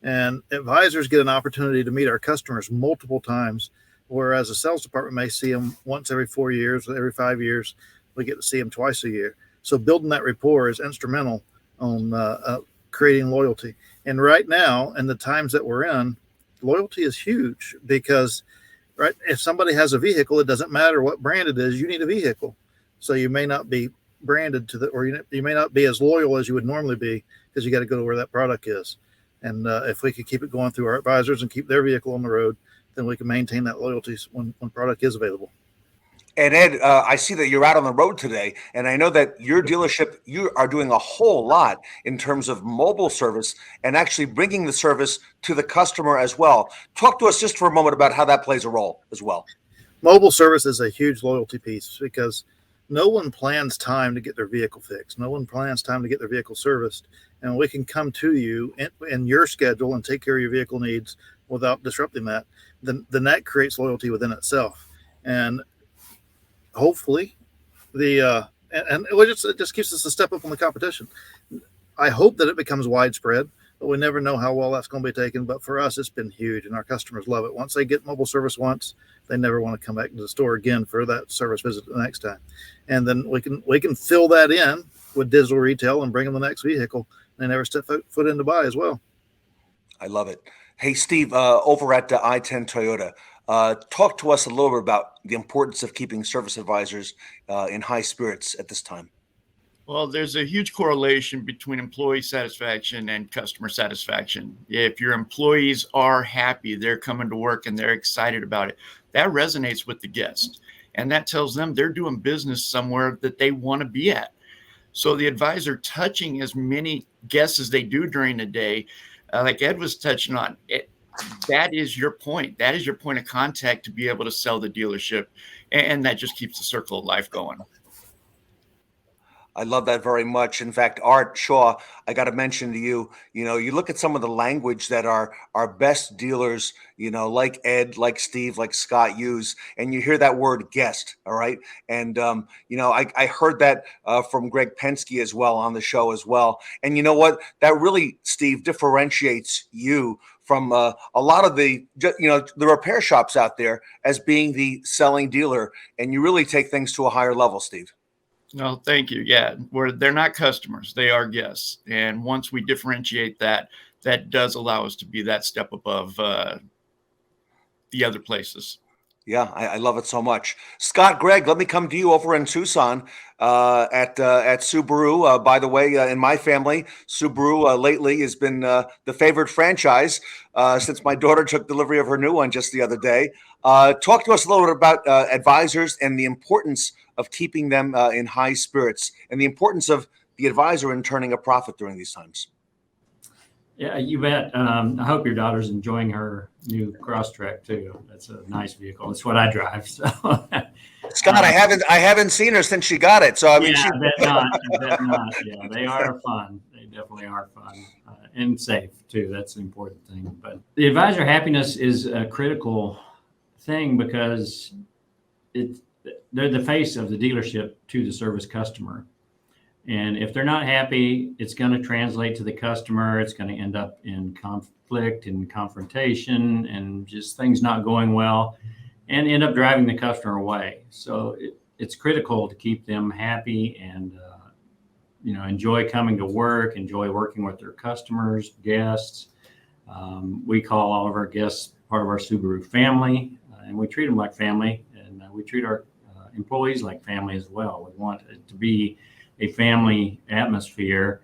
[SPEAKER 10] And advisors get an opportunity to meet our customers multiple times, whereas a sales department may see them once every 4 years, every 5 years. We get to see them twice a year. So building that rapport is instrumental on creating loyalty. And right now, in the times that we're in, loyalty is huge because, right, if somebody has a vehicle, it doesn't matter what brand it is, you need a vehicle. So you may not be branded or you may not be as loyal as you would normally be because you got to go to where that product is. And if we could keep it going through our advisors and keep their vehicle on the road, then we can maintain that loyalty when product is available.
[SPEAKER 2] And Ed, I see that you're out on the road today, and I know that your dealership, you are doing a whole lot in terms of mobile service and actually bringing the service to the customer as well. Talk to us just for a moment about how that plays a role as well.
[SPEAKER 10] Mobile service is a huge loyalty piece because no one plans time to get their vehicle fixed. No one plans time to get their vehicle serviced. And we can come to you in your schedule and take care of your vehicle needs without disrupting that. Then that creates loyalty within itself. And hopefully it just keeps us a step up on the competition. I hope that it becomes widespread, but we never know how well that's going to be taken. But for us, it's been huge, and our customers love it. Once they get mobile service once, they never want to come back to the store again for that service visit the next time. And then we can fill that in with digital retail and bring them the next vehicle. They never step foot in to buy as well.
[SPEAKER 2] I love it. Hey, Steve, over at I-10 Toyota, talk to us a little bit about the importance of keeping service advisors in high spirits at this time.
[SPEAKER 23] Well, there's a huge correlation between employee satisfaction and customer satisfaction. If your employees are happy, they're coming to work and they're excited about it, that resonates with the guest. And that tells them they're doing business somewhere that they want to be at. So the advisor touching as many guests as they do during the day, like Ed was touching on, that is your point. That is your point of contact to be able to sell the dealership. And that just keeps the circle of life going.
[SPEAKER 2] I love that very much. In fact, Art Shaw, I got to mention to you, you look at some of the language that our best dealers, like Ed, like Steve, like Scott use, and you hear that word guest. All right. And, I heard that from Greg Penske as well on the show as well. And you know what? That really, Steve, differentiates you from a lot of the repair shops out there as being the selling dealer. And you really take things to a higher level, Steve.
[SPEAKER 23] No, thank you. Yeah, they're not customers, they are guests. And once we differentiate that, that does allow us to be that step above the other places.
[SPEAKER 2] Yeah, I love it so much. Scott, Gregg, let me come to you over in Tucson at Subaru. By the way, in my family, Subaru lately has been the favored franchise since my daughter took delivery of her new one just the other day. Talk to us a little bit about advisors and the importance of keeping them in high spirits and the importance of the advisor in turning a profit during these times.
[SPEAKER 24] Yeah, you bet. I hope your daughter's enjoying her new Crosstrek too. That's a nice vehicle. It's what I drive. So,
[SPEAKER 2] Scott, I haven't seen her since she got it. So I mean,
[SPEAKER 24] I bet not. I bet not. Yeah, they are fun. They definitely are fun and safe too. That's an important thing. But the advisor happiness is a critical thing because they're the face of the dealership to the service customer. And if they're not happy, it's going to translate to the customer. It's going to end up in conflict and confrontation and just things not going well and end up driving the customer away. So it's critical to keep them happy and, enjoy coming to work, enjoy working with their customers, guests. We call all of our guests part of our Subaru family, and we treat them like family, and we treat our employees like family as well. We want it to be a family atmosphere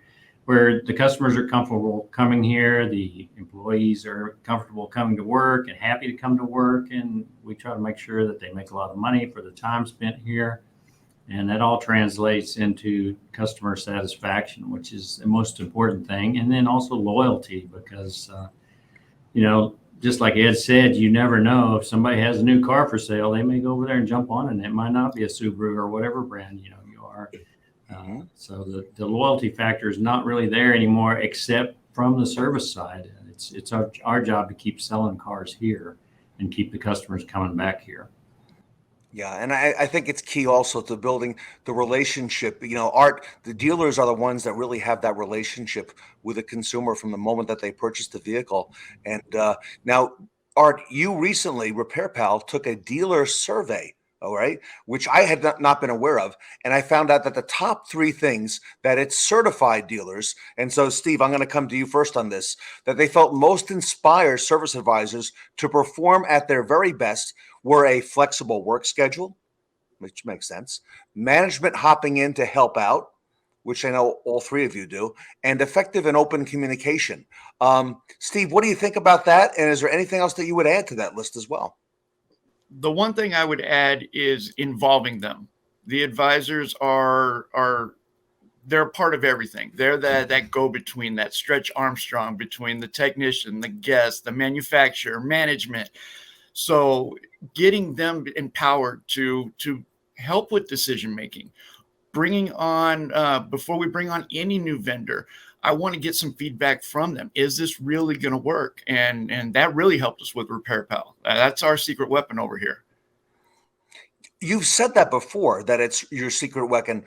[SPEAKER 24] where the customers are comfortable coming here, the employees are comfortable coming to work and happy to come to work, and we try to make sure that they make a lot of money for the time spent here. And that all translates into customer satisfaction, which is the most important thing. And then also loyalty, because, just like Ed said, you never know if somebody has a new car for sale, they may go over there and jump on it, and it might not be a Subaru or whatever brand you are. So the loyalty factor is not really there anymore, except from the service side. It's our job to keep selling cars here and keep the customers coming back here.
[SPEAKER 2] Yeah, and I think it's key also to building the relationship. Art, the dealers are the ones that really have that relationship with the consumer from the moment that they purchase the vehicle. And now, Art, you recently, RepairPal, took a dealer survey, all right, which I had not been aware of. And I found out that the top 3 things that it's certified dealers, and so Steve, I'm going to come to you first on this, that they felt most inspire service advisors to perform at their very best were a flexible work schedule, which makes sense, management hopping in to help out, which I know all 3 of you do, and effective and open communication. Steve, what do you think about that? And is there anything else that you would add to that list as well?
[SPEAKER 23] The one thing I would add is involving them. The advisors they're a part of everything. They're that go-between, that Stretch Armstrong between the technician, the guest, the manufacturer, management. So getting them empowered to help with decision-making, bringing on, before we bring on any new vendor, I want to get some feedback from them. Is this really going to work? And that really helped us with RepairPal. That's our secret weapon over here.
[SPEAKER 2] You've said that before, that it's your secret weapon.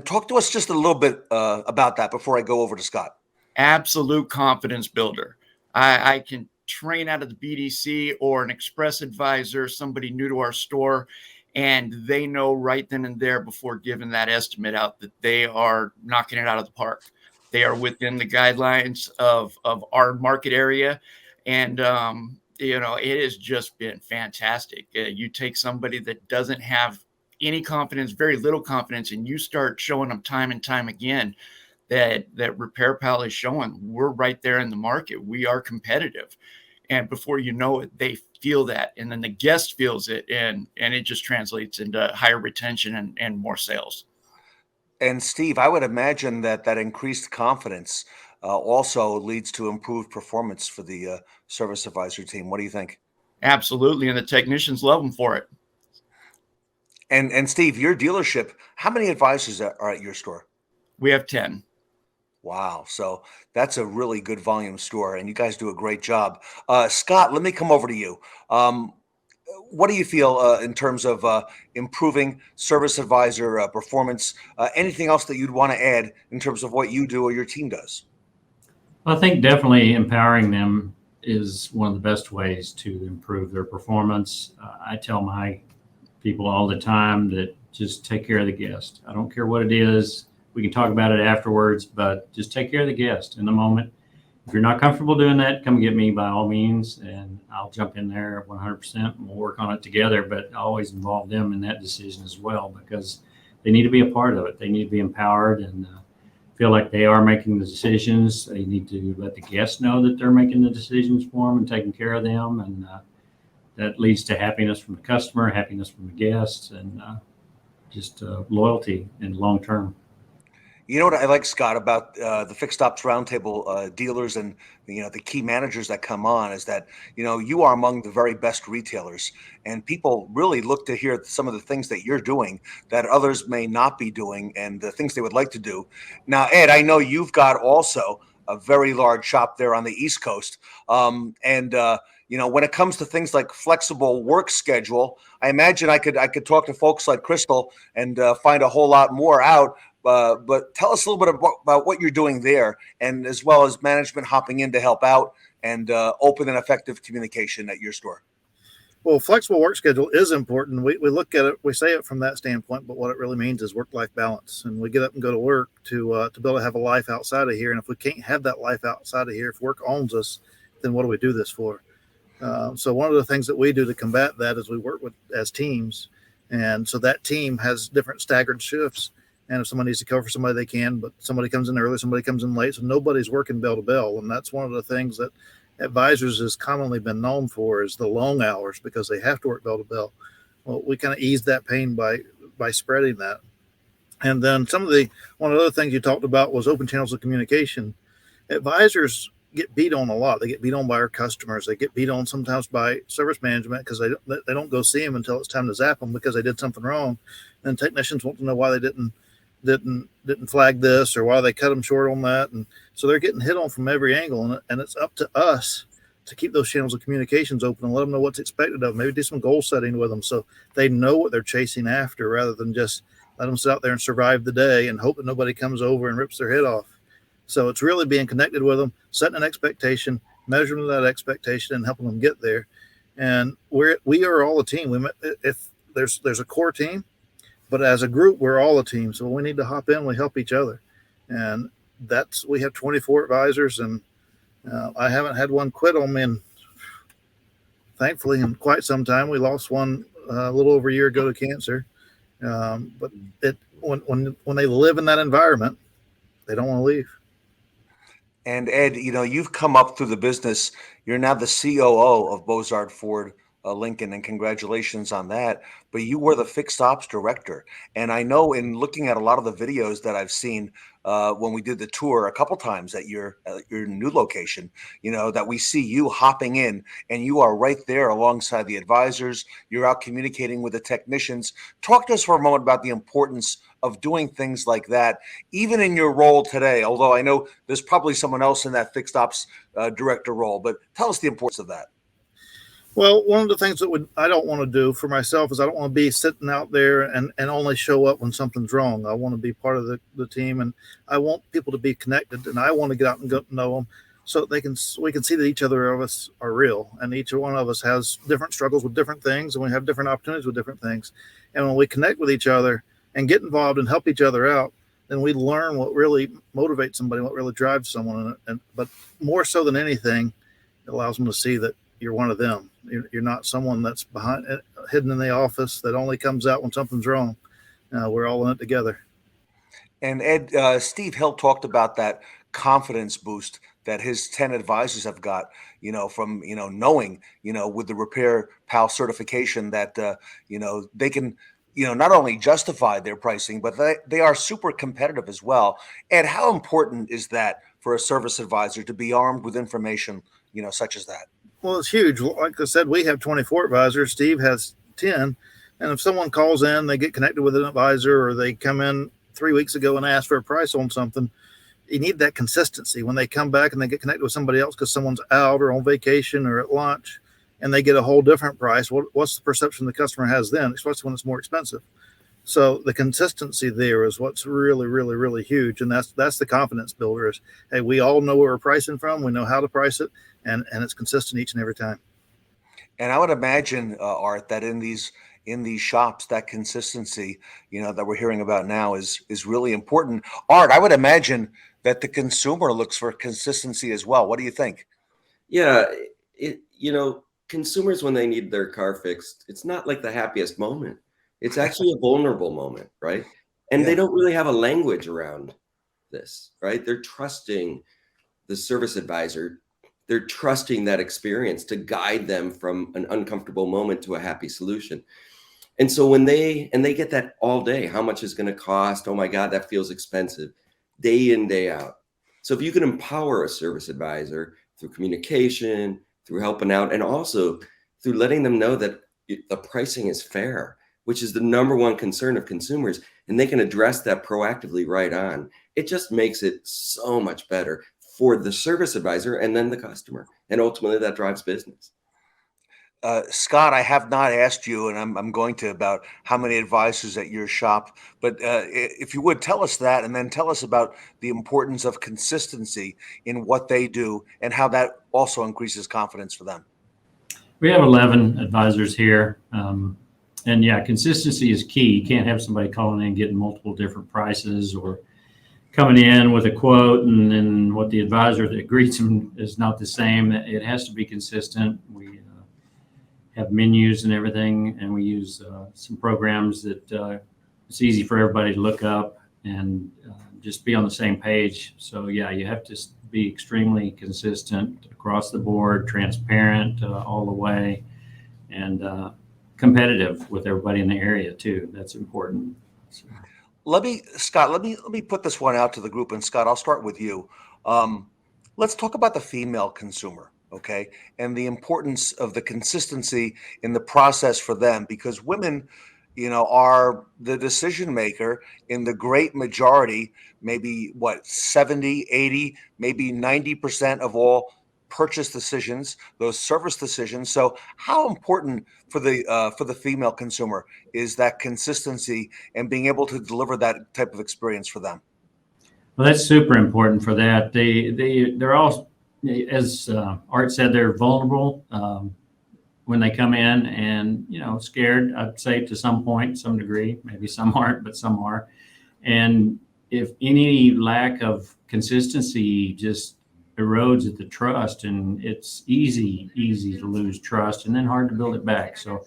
[SPEAKER 2] Talk to us just a little bit about that before I go over to Scott.
[SPEAKER 23] Absolute confidence builder. I can train out of the BDC or an express advisor, somebody new to our store, and they know right then and there before giving that estimate out that they are knocking it out of the park. They are within the guidelines of our market area. And, it has just been fantastic. You take somebody that doesn't have any confidence, very little confidence, and you start showing them time and time again that RepairPal is showing we're right there in the market. We are competitive. And before you know it, they feel that. And then the guest feels it. And it just translates into higher retention and more sales.
[SPEAKER 2] And Steve, I would imagine that that increased confidence also leads to improved performance for the service advisory team. What do you think?
[SPEAKER 23] Absolutely, and the technicians love them for it.
[SPEAKER 2] And Steve, your dealership, how many advisors are at your store?
[SPEAKER 23] We have 10.
[SPEAKER 2] Wow. So that's a really good volume store, and you guys do a great job. Scott, let me come over to you. What do you feel in terms of improving service advisor performance? Anything else that you'd want to add in terms of what you do or your team does?
[SPEAKER 24] I think definitely empowering them is one of the best ways to improve their performance. I tell my people all the time that just take care of the guest. I don't care what it is. We can talk about it afterwards, but just take care of the guest in the moment. If you're not comfortable doing that, come get me by all means, and I'll jump in there 100%, and we'll work on it together. But I always involve them in that decision as well, because they need to be a part of it. They need to be empowered and feel like they are making the decisions. They need to let the guests know that they're making the decisions for them and taking care of them. And that leads to happiness from the customer, happiness from the guests, and just loyalty in long term.
[SPEAKER 2] You know what I like, Scott, about the Fixed Ops Roundtable dealers and the key managers that come on is that you are among the very best retailers, and people really look to hear some of the things that you're doing that others may not be doing, and the things they would like to do. Now, Ed, I know you've got also a very large shop there on the East Coast, and when it comes to things like flexible work schedule, I imagine I could talk to folks like Crystal and find a whole lot more out. But tell us a little bit about what you're doing there, and as well as management hopping in to help out and open and effective communication at your store.
[SPEAKER 10] Well, flexible work schedule is important. We look at it, we say it from that standpoint, but what it really means is work-life balance. And we get up and go to work to be able to have a life outside of here. And if we can't have that life outside of here, if work owns us, then what do we do this for? So one of the things that we do to combat that is we work as teams. And so that team has different staggered shifts. And if somebody needs to cover for somebody, they can, but somebody comes in early, somebody comes in late. So nobody's working bell to bell. And that's one of the things that advisors has commonly been known for is the long hours, because they have to work bell to bell. Well, we kind of ease that pain by spreading that. And then one of the other things you talked about was open channels of communication. Advisors get beat on a lot. They get beat on by our customers. They get beat on sometimes by service management because they don't go see them until it's time to zap them because they did something wrong. And technicians want to know why they didn't flag this or why they cut them short on that. And so they're getting hit on from every angle, and it's up to us to keep those channels of communications open and let them know what's expected of them. Maybe do some goal setting with them so they know what they're chasing after, rather than just let them sit out there and survive the day and hope that nobody comes over and rips their head off. So it's really being connected with them, setting an expectation, measuring that expectation, and helping them get there. And we are all a team. If there's a core team, but as a group, we're all a team. So when we need to hop in, we help each other. And we have 24 advisors, and I haven't had one quit on me. And thankfully, in quite some time, we lost one a little over a year ago to cancer. But when they live in that environment, they don't want to leave.
[SPEAKER 2] And Ed, you've come up through the business. You're now the COO of Bozard Ford Lincoln, and congratulations on that. But you were the fixed ops director. And I know in looking at a lot of the videos that I've seen when we did the tour a couple times at your new location, that we see you hopping in, and you are right there alongside the advisors. You're out communicating with the technicians. Talk to us for a moment about the importance of doing things like that, even in your role today, although I know there's probably someone else in that fixed ops director role, but tell us the importance of that.
[SPEAKER 10] Well, one of the things that I don't want to do for myself is I don't want to be sitting out there and only show up when something's wrong. I want to be part of the team, and I want people to be connected, and I want to get out and go know them so we can see that each other of us are real, and each one of us has different struggles with different things, and we have different opportunities with different things. And when we connect with each other and get involved and help each other out, then we learn what really motivates somebody, what really drives someone. But more so than anything, it allows them to see that you're one of them. You're not someone that's hidden in the office that only comes out when something's wrong. We're all in it together.
[SPEAKER 2] And Ed, Steve Hill talked about that confidence boost that his 10 advisors have got, from, knowing, with the RepairPal certification that, they can, not only justify their pricing, but they are super competitive as well. And how important is that for a service advisor to be armed with information, such as that?
[SPEAKER 10] Well, it's huge. Like I said, we have 24 advisors. Steve has 10. And if someone calls in, they get connected with an advisor, or they come in 3 weeks ago and ask for a price on something, you need that consistency. When they come back and they get connected with somebody else because someone's out or on vacation or at lunch, and they get a whole different price, what's the perception the customer has then, especially when it's more expensive? So the consistency there is what's really, really, really huge. And that's the confidence builder is, hey, we all know where we're pricing from. We know how to price it, and it's consistent each and every time.
[SPEAKER 2] And I would imagine, Art, that in these shops, that consistency, that we're hearing about now is really important. Art, I would imagine that the consumer looks for consistency as well. What do you think?
[SPEAKER 9] Yeah, consumers, when they need their car fixed, it's not like the happiest moment. It's actually a vulnerable moment, right? And they don't really have a language around this, right? They're trusting the service advisor. They're trusting that experience to guide them from an uncomfortable moment to a happy solution. And so when they get that all day, how much is going to cost? Oh my God, that feels expensive, day in, day out. So if you can empower a service advisor through communication, through helping out, and also through letting them know that the pricing is fair, which is the number one concern of consumers, and they can address that proactively right on, it just makes it so much better for the service advisor and then the customer. And ultimately that drives business.
[SPEAKER 2] Scott, I have not asked you, and I'm going to, about how many advisors at your shop, but if you would tell us that, and then tell us about the importance of consistency in what they do and how that also increases confidence for them.
[SPEAKER 24] We have 11 advisors here. And yeah, consistency is key. You can't have somebody calling in getting multiple different prices, or coming in with a quote and then what the advisor that greets them is not the same. It has to be consistent. We have menus and everything, and we use some programs that it's easy for everybody to look up and just be on the same page. So yeah, you have to be extremely consistent across the board, transparent all the way, and competitive with everybody in the area too. That's important. So.
[SPEAKER 2] Scott, let me put this one out to the group, and Scott, I'll start with you. Let's talk about the female consumer, okay, and the importance of the consistency in the process for them, because women, are the decision maker in the great majority, maybe 70, 80, maybe 90% of all purchase decisions, those service decisions. So how important for the female consumer is that consistency and being able to deliver that type of experience for them?
[SPEAKER 24] Well, that's super important for that. They're all, as Art said, they're vulnerable when they come in, and scared, I'd say, to some point, some degree. Maybe some aren't, but some are. And if any lack of consistency just erodes at the trust, and it's easy to lose trust and then hard to build it back. So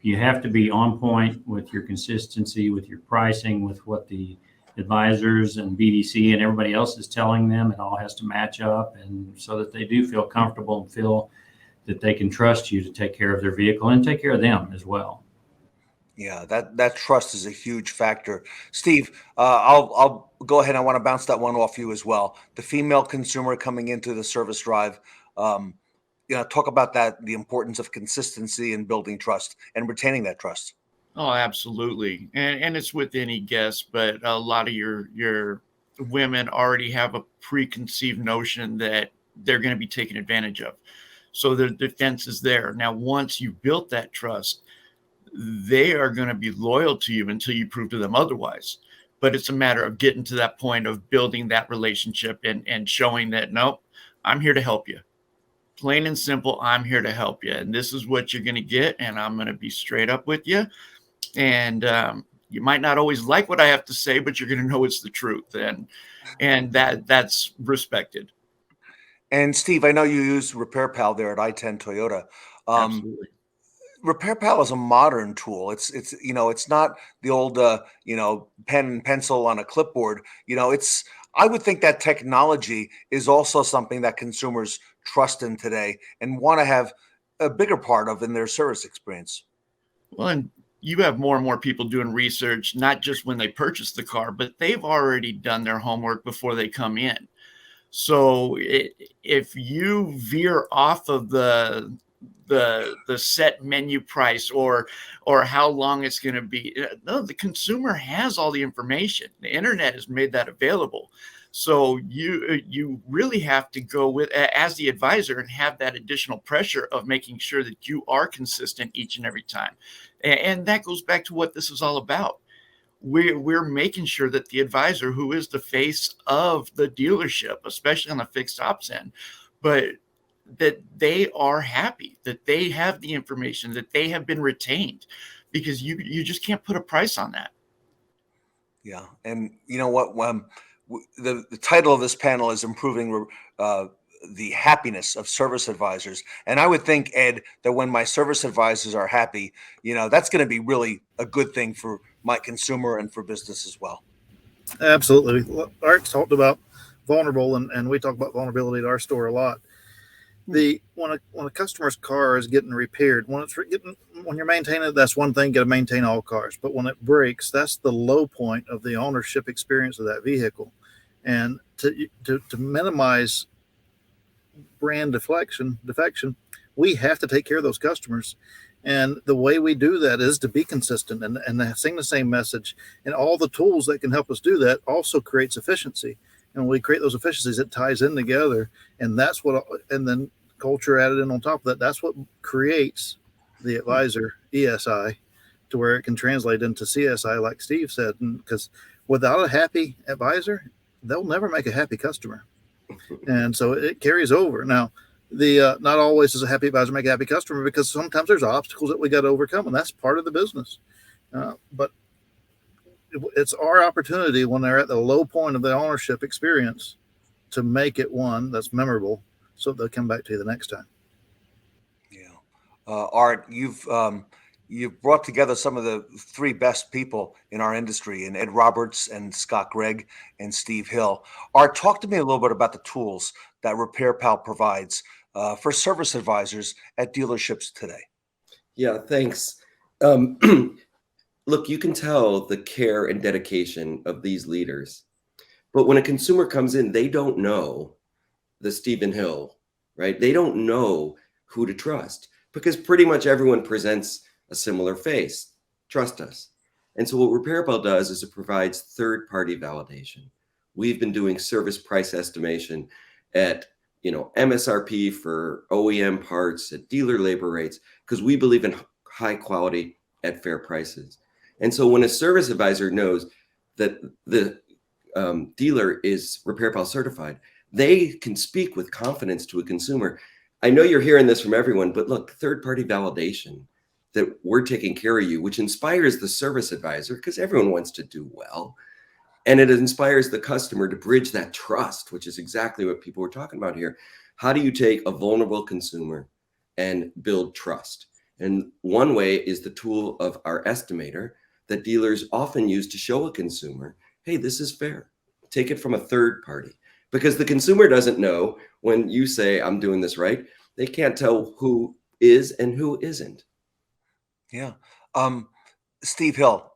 [SPEAKER 24] you have to be on point with your consistency, with your pricing, with what the advisors and BDC and everybody else is telling them. It all has to match up, and so that they do feel comfortable and feel that they can trust you to take care of their vehicle and take care of them as well.
[SPEAKER 2] Yeah, that trust is a huge factor. Steve, I'll go ahead. I want to bounce that one off you as well. The female consumer coming into the service drive, talk about that, the importance of consistency in building trust and retaining that trust.
[SPEAKER 23] Oh, absolutely. And it's with any guest, but a lot of your women already have a preconceived notion that they're going to be taken advantage of. So the defense is there. Now, once you've built that trust, they are going to be loyal to you until you prove to them otherwise. But it's a matter of getting to that point of building that relationship and showing that, nope, I'm here to help you. Plain and simple, I'm here to help you. And this is what you're going to get. And I'm going to be straight up with you. And you might not always like what I have to say, but you're going to know it's the truth. And that's respected.
[SPEAKER 2] And Steve, I know you use RepairPal there at I-10 Toyota.
[SPEAKER 23] Absolutely.
[SPEAKER 2] RepairPal is a modern tool. It's not the old pen and pencil on a clipboard. I would think that technology is also something that consumers trust in today and want to have a bigger part of in their service experience.
[SPEAKER 23] Well, and you have more and more people doing research, not just when they purchase the car, but they've already done their homework before they come in. So if you veer off of the set menu price or how long it's going to be, no, the consumer has all the information. The internet has made that available. So you really have to go with, as the advisor, and have that additional pressure of making sure that you are consistent each and every time. And that goes back to what this is all about. We're making sure that the advisor, who is the face of the dealership, especially on the fixed ops end, but that they are happy, that they have the information, that they have been retained, because you just can't put a price on that.
[SPEAKER 2] Yeah. And you know what? The title of this panel is Improving the Happiness of Service Advisors. And I would think, Ed, that when my service advisors are happy, that's going to be really a good thing for my consumer and for business as well.
[SPEAKER 10] Absolutely. Art's talked about vulnerable, and we talk about vulnerability at our store a lot. When a customer's car is getting repaired, when you're maintaining it, that's one thing. You got to maintain all cars, but when it breaks, that's the low point of the ownership experience of that vehicle. And to minimize brand defection, we have to take care of those customers. And the way we do that is to be consistent and sing the same message. And all the tools that can help us do that also creates efficiency. And when we create those efficiencies, it ties in together. And that's and then culture added in on top of that. That's what creates the advisor ESI, to where it can translate into CSI, like Steve said. Because without a happy advisor, they'll never make a happy customer. And so it carries over. Now, not always does a happy advisor make a happy customer, because sometimes there's obstacles that we got to overcome, and that's part of the business. But it's our opportunity when they're at the low point of the ownership experience to make it one that's memorable, so they'll come back to you the next time.
[SPEAKER 2] Yeah. Art, you've brought together some of the three best people in our industry, and Ed Roberts and Scott Gregg and Steve Hill. Art, talk to me a little bit about the tools that RepairPal provides for service advisors at dealerships today.
[SPEAKER 9] Yeah, thanks. Look, you can tell the care and dedication of these leaders, but when a consumer comes in, they don't know the Stephen Hill, right? They don't know who to trust, because pretty much everyone presents a similar face. Trust us. And so what RepairPal does is it provides third-party validation. We've been doing service price estimation at MSRP for OEM parts, at dealer labor rates, because we believe in high quality at fair prices. And so when a service advisor knows that the dealer is RepairPal certified, they can speak with confidence to a consumer. I know you're hearing this from everyone, but look, third-party validation that we're taking care of you, which inspires the service advisor, because everyone wants to do well. And it inspires the customer to bridge that trust, which is exactly what people were talking about here. How do you take a vulnerable consumer and build trust? And one way is the tool of our estimator that dealers often use to show a consumer, hey, this is fair. Take it from a third party. Because the consumer doesn't know when you say, I'm doing this right. They can't tell who is and who isn't.
[SPEAKER 2] Yeah. Steve Hill,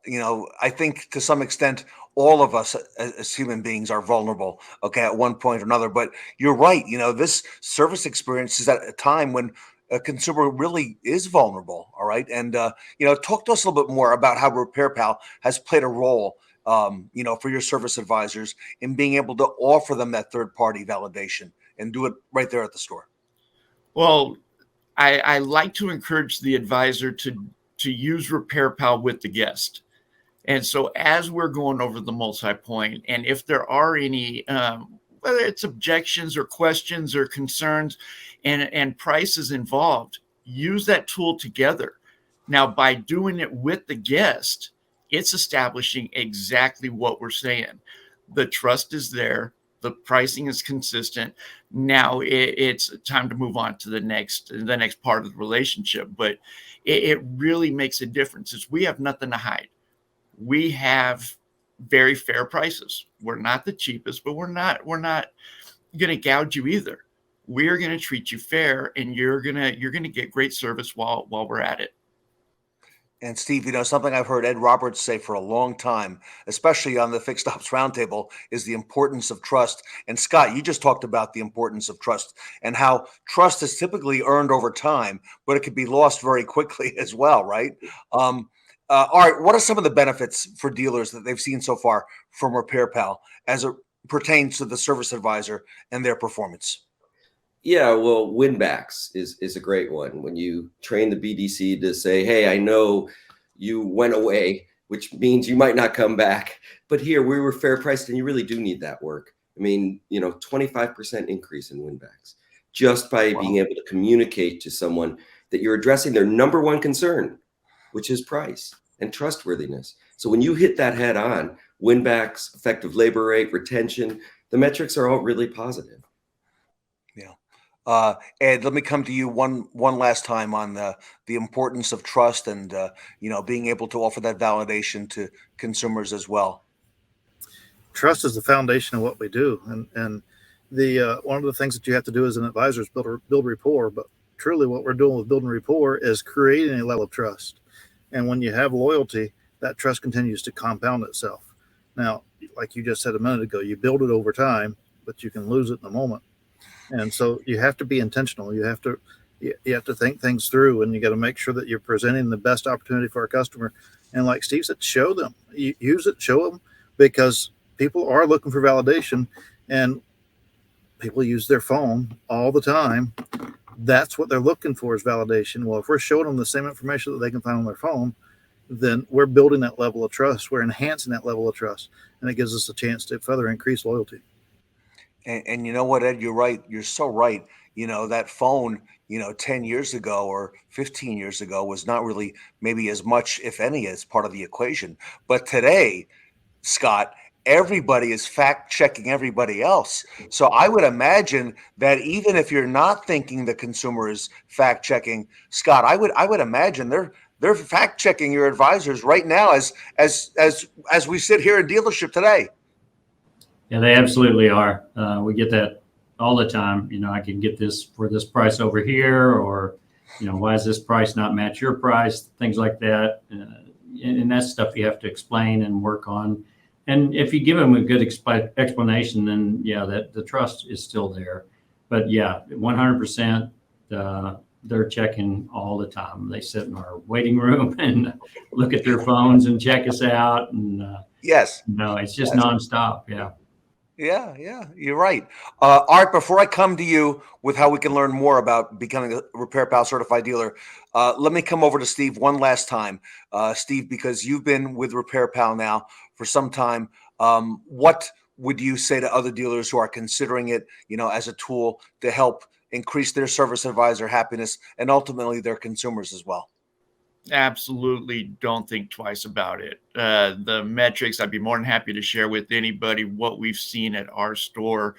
[SPEAKER 2] I think to some extent, all of us as human beings are vulnerable, at one point or another. But you're right. This service experience is at a time when a consumer really is vulnerable. All right. And, talk to us a little bit more about how RepairPal has played a role, for your service advisors in being able to offer them that third party validation and do it right there at the store.
[SPEAKER 23] Well, I like to encourage the advisor to use RepairPal with the guest. And so as we're going over the multi-point, and if there are any, whether it's objections or questions or concerns and prices involved, use that tool together. Now, by doing it with the guest, it's establishing exactly what we're saying. The trust is there. The pricing is consistent. Now it's time to move on to the next part of the relationship. But it really makes a difference. Is we have nothing to hide. We have very fair prices. We're not the cheapest, but we're not going to gouge you either. We're going to treat you fair, and you're going to get great service while we're at it.
[SPEAKER 2] And Steve, something I've heard Ed Roberts say for a long time, especially on the Fixed Ops Roundtable, is the importance of trust. And Scott, you just talked about the importance of trust and how trust is typically earned over time, but it could be lost very quickly as well, right? All right, what are some of the benefits for dealers that they've seen so far from RepairPal as it pertains to the service advisor and their performance?
[SPEAKER 9] Yeah, well, win backs is a great one. When you train the BDC to say, hey, I know you went away, which means you might not come back, but here we were fair priced and you really do need that work. I mean, 25% increase in win backs just by being able to communicate to someone that you're addressing their number one concern, which is price and trustworthiness. So when you hit that head on, win backs, effective labor rate, retention, the metrics are all really positive.
[SPEAKER 2] Ed, let me come to you one last time on the importance of trust and being able to offer that validation to consumers as well.
[SPEAKER 10] Trust is the foundation of what we do, and the one of the things that you have to do as an advisor is build rapport. But truly, what we're doing with building rapport is creating a level of trust. And when you have loyalty, that trust continues to compound itself. Now, like you just said a minute ago, you build it over time, but you can lose it in a moment. And so you have to be intentional. You have to think things through, and you got to make sure that you're presenting the best opportunity for our customer. And like Steve said, show them, use it, show them, because people are looking for validation, and people use their phone all the time. That's what they're looking for, is validation. Well, if we're showing them the same information that they can find on their phone, then we're building that level of trust. We're enhancing that level of trust, and it gives us a chance to further increase loyalty.
[SPEAKER 2] And you know what, Ed, you're right. You're so right. That phone, 10 years ago or 15 years ago was not really maybe as much, if any, as part of the equation. But today, Scott, everybody is fact checking everybody else. So I would imagine that even if you're not thinking the consumer is fact checking, Scott, I would imagine they're fact checking your advisors right now as we sit here in dealership today.
[SPEAKER 24] Yeah, they absolutely are. We get that all the time. I can get this for this price over here, or, why does this price not match your price? Things like that. And that's stuff you have to explain and work on. And if you give them a good explanation, then yeah, that the trust is still there. But yeah, 100%, they're checking all the time. They sit in our waiting room and look at their phones and check us out. And
[SPEAKER 2] yes,
[SPEAKER 24] it's just nonstop. Yeah.
[SPEAKER 2] Yeah, you're right. Art, before I come to you with how we can learn more about becoming a RepairPal certified dealer, let me come over to Steve one last time. Steve, because you've been with RepairPal now for some time, what would you say to other dealers who are considering it, as a tool to help increase their service advisor happiness and ultimately their consumers as well?
[SPEAKER 23] Absolutely don't think twice about it. The metrics, I'd be more than happy to share with anybody what we've seen at our store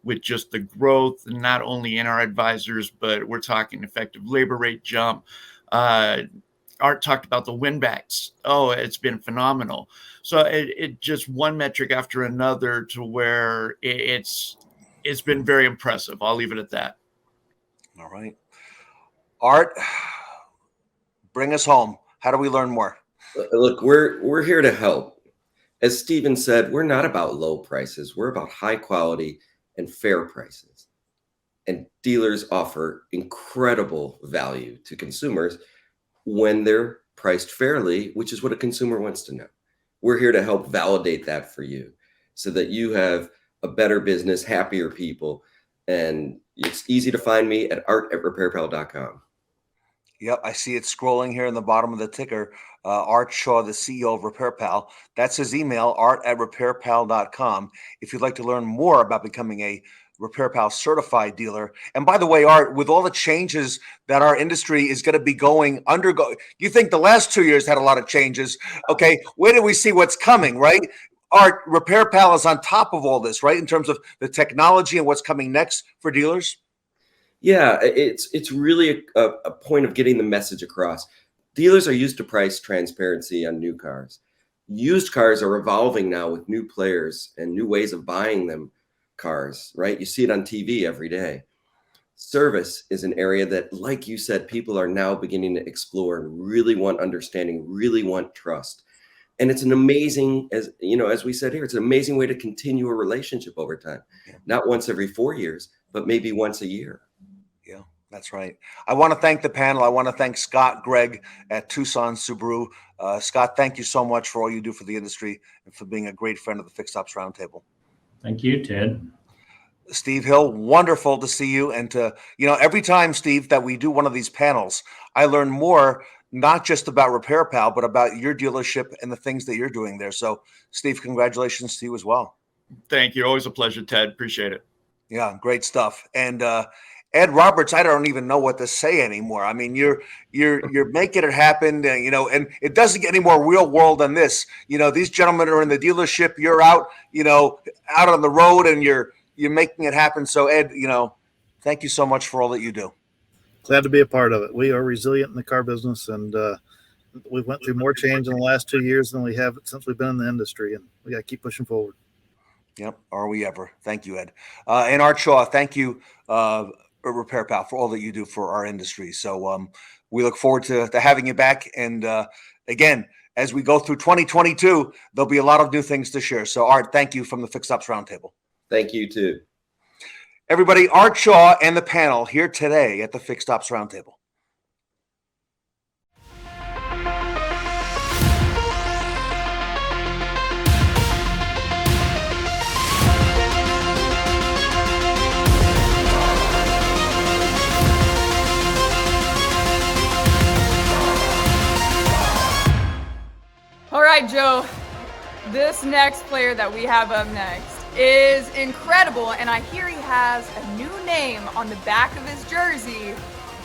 [SPEAKER 23] with just the growth, not only in our advisors, but we're talking effective labor rate jump. Art talked about the win backs. Oh, it's been phenomenal. So it just one metric after another to where it's been very impressive. I'll leave it at that.
[SPEAKER 2] All right. Art, bring us home. How do we learn more?
[SPEAKER 9] Look, we're here to help. As Steven said, we're not about low prices. We're about high quality and fair prices. And dealers offer incredible value to consumers when they're priced fairly, which is what a consumer wants to know. We're here to help validate that for you so that you have a better business, happier people. And it's easy to find me at art@repairpal.com.
[SPEAKER 2] Yep, I see it scrolling here in the bottom of the ticker. Art Shaw, the CEO of RepairPal. That's his email, art@repairpal.com. If you'd like to learn more about becoming a RepairPal certified dealer. And by the way, Art, with all the changes that our industry is going to be you think the last 2 years had a lot of changes. Okay, where do we see what's coming, right? Art, RepairPal is on top of all this, right? In terms of the technology and what's coming next for dealers?
[SPEAKER 9] Yeah, it's really a point of getting the message across. Dealers are used to price transparency on new cars. Used cars are evolving now with new players and new ways of buying them cars, right? You see it on TV every day. service is an area that, like you said, people are now beginning to explore and really want understanding, really want trust. And it's an amazing, as we said here, it's an amazing way to continue a relationship over time. Not once every 4 years, but maybe once a year.
[SPEAKER 2] Yeah, that's right. I want to thank the panel. I want to thank Scott Gregg at Tucson Subaru. Scott, thank you so much for all you do for the industry and for being a great friend of the Fixed Ops Roundtable.
[SPEAKER 24] Thank you, Ted.
[SPEAKER 2] Steve Hill, wonderful to see you. And to, every time, Steve, that we do one of these panels, I learn more, not just about RepairPal, but about your dealership and the things that you're doing there. So, Steve, congratulations to you as well.
[SPEAKER 23] Thank you. Always a pleasure, Ted. Appreciate it.
[SPEAKER 2] Yeah, great stuff. And Ed Roberts, I don't even know what to say anymore. I mean, you're making it happen, and it doesn't get any more real world than this. These gentlemen are in the dealership. You're out, out on the road, and you're making it happen. So, Ed, thank you so much for all that you do.
[SPEAKER 10] Glad to be a part of it. We are resilient in the car business, and we went through more change in the last 2 years than we have since we've been in the industry, and we got to keep pushing forward.
[SPEAKER 2] Yep. Are we ever? Thank you, Ed. And Art Shaw, thank you, RepairPal, for all that you do for our industry. So we look forward to having you back. And again, as we go through 2022, there'll be a lot of new things to share. So Art, thank you from the Fixed Ops Roundtable.
[SPEAKER 9] Thank you too.
[SPEAKER 2] Everybody, Art Shaw and the panel here today at the Fixed Ops Roundtable.
[SPEAKER 1] All right, Joe, this next player that we have up next is incredible, and I hear he has a new name on the back of his jersey.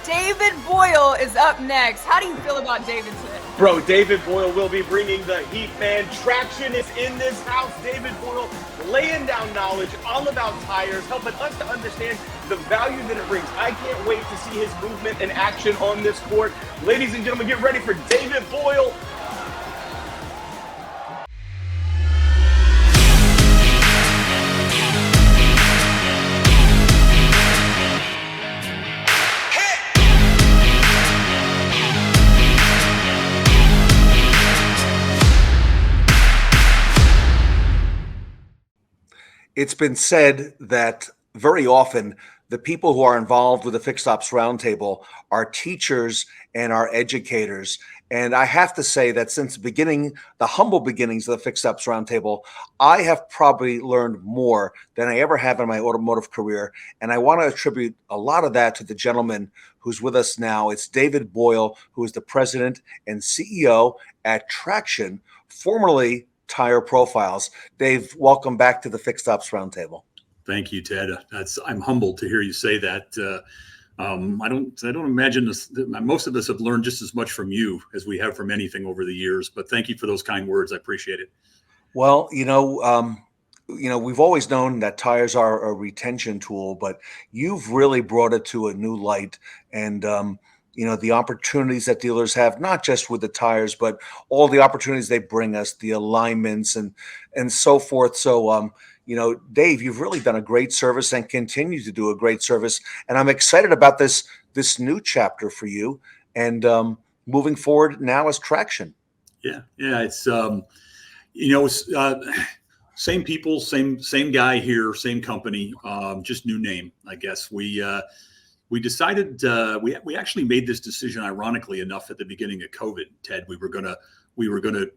[SPEAKER 1] David Boyle is up next. How do you feel about David today?
[SPEAKER 13] Bro, David Boyle will be bringing the heat, man. TraXtion is in this house. David Boyle laying down knowledge all about tires, helping us to understand the value that it brings. I can't wait to see his movement and action on this court. Ladies and gentlemen, get ready for David Boyle.
[SPEAKER 2] It's been said that very often the people who are involved with the Fixed Ops Roundtable are teachers and are educators. And I have to say that since the humble beginnings of the Fixed Ops Roundtable, I have probably learned more than I ever have in my automotive career. And I want to attribute a lot of that to the gentleman who's with us now. It's David Boyle, who is the president and CEO at TraXtion, formerly Tire Profiles. Dave, welcome back to the Fixed Ops Roundtable.
[SPEAKER 5] Thank you, Ted. I'm humbled to hear you say that. I don't imagine this. Most of us have learned just as much from you as we have from anything over the years. But thank you for those kind words. I appreciate it.
[SPEAKER 2] Well, we've always known that tires are a retention tool, but you've really brought it to a new light. And the opportunities that dealers have, not just with the tires, but all the opportunities they bring us, the alignments and so forth. So, Dave, you've really done a great service and continue to do a great service. And I'm excited about this new chapter for you and moving forward now as TraXtion.
[SPEAKER 5] Yeah. It's, same people, same guy here, same company, just new name, I guess. We decided we actually made this decision, ironically enough, at the beginning of COVID. Ted, we were gonna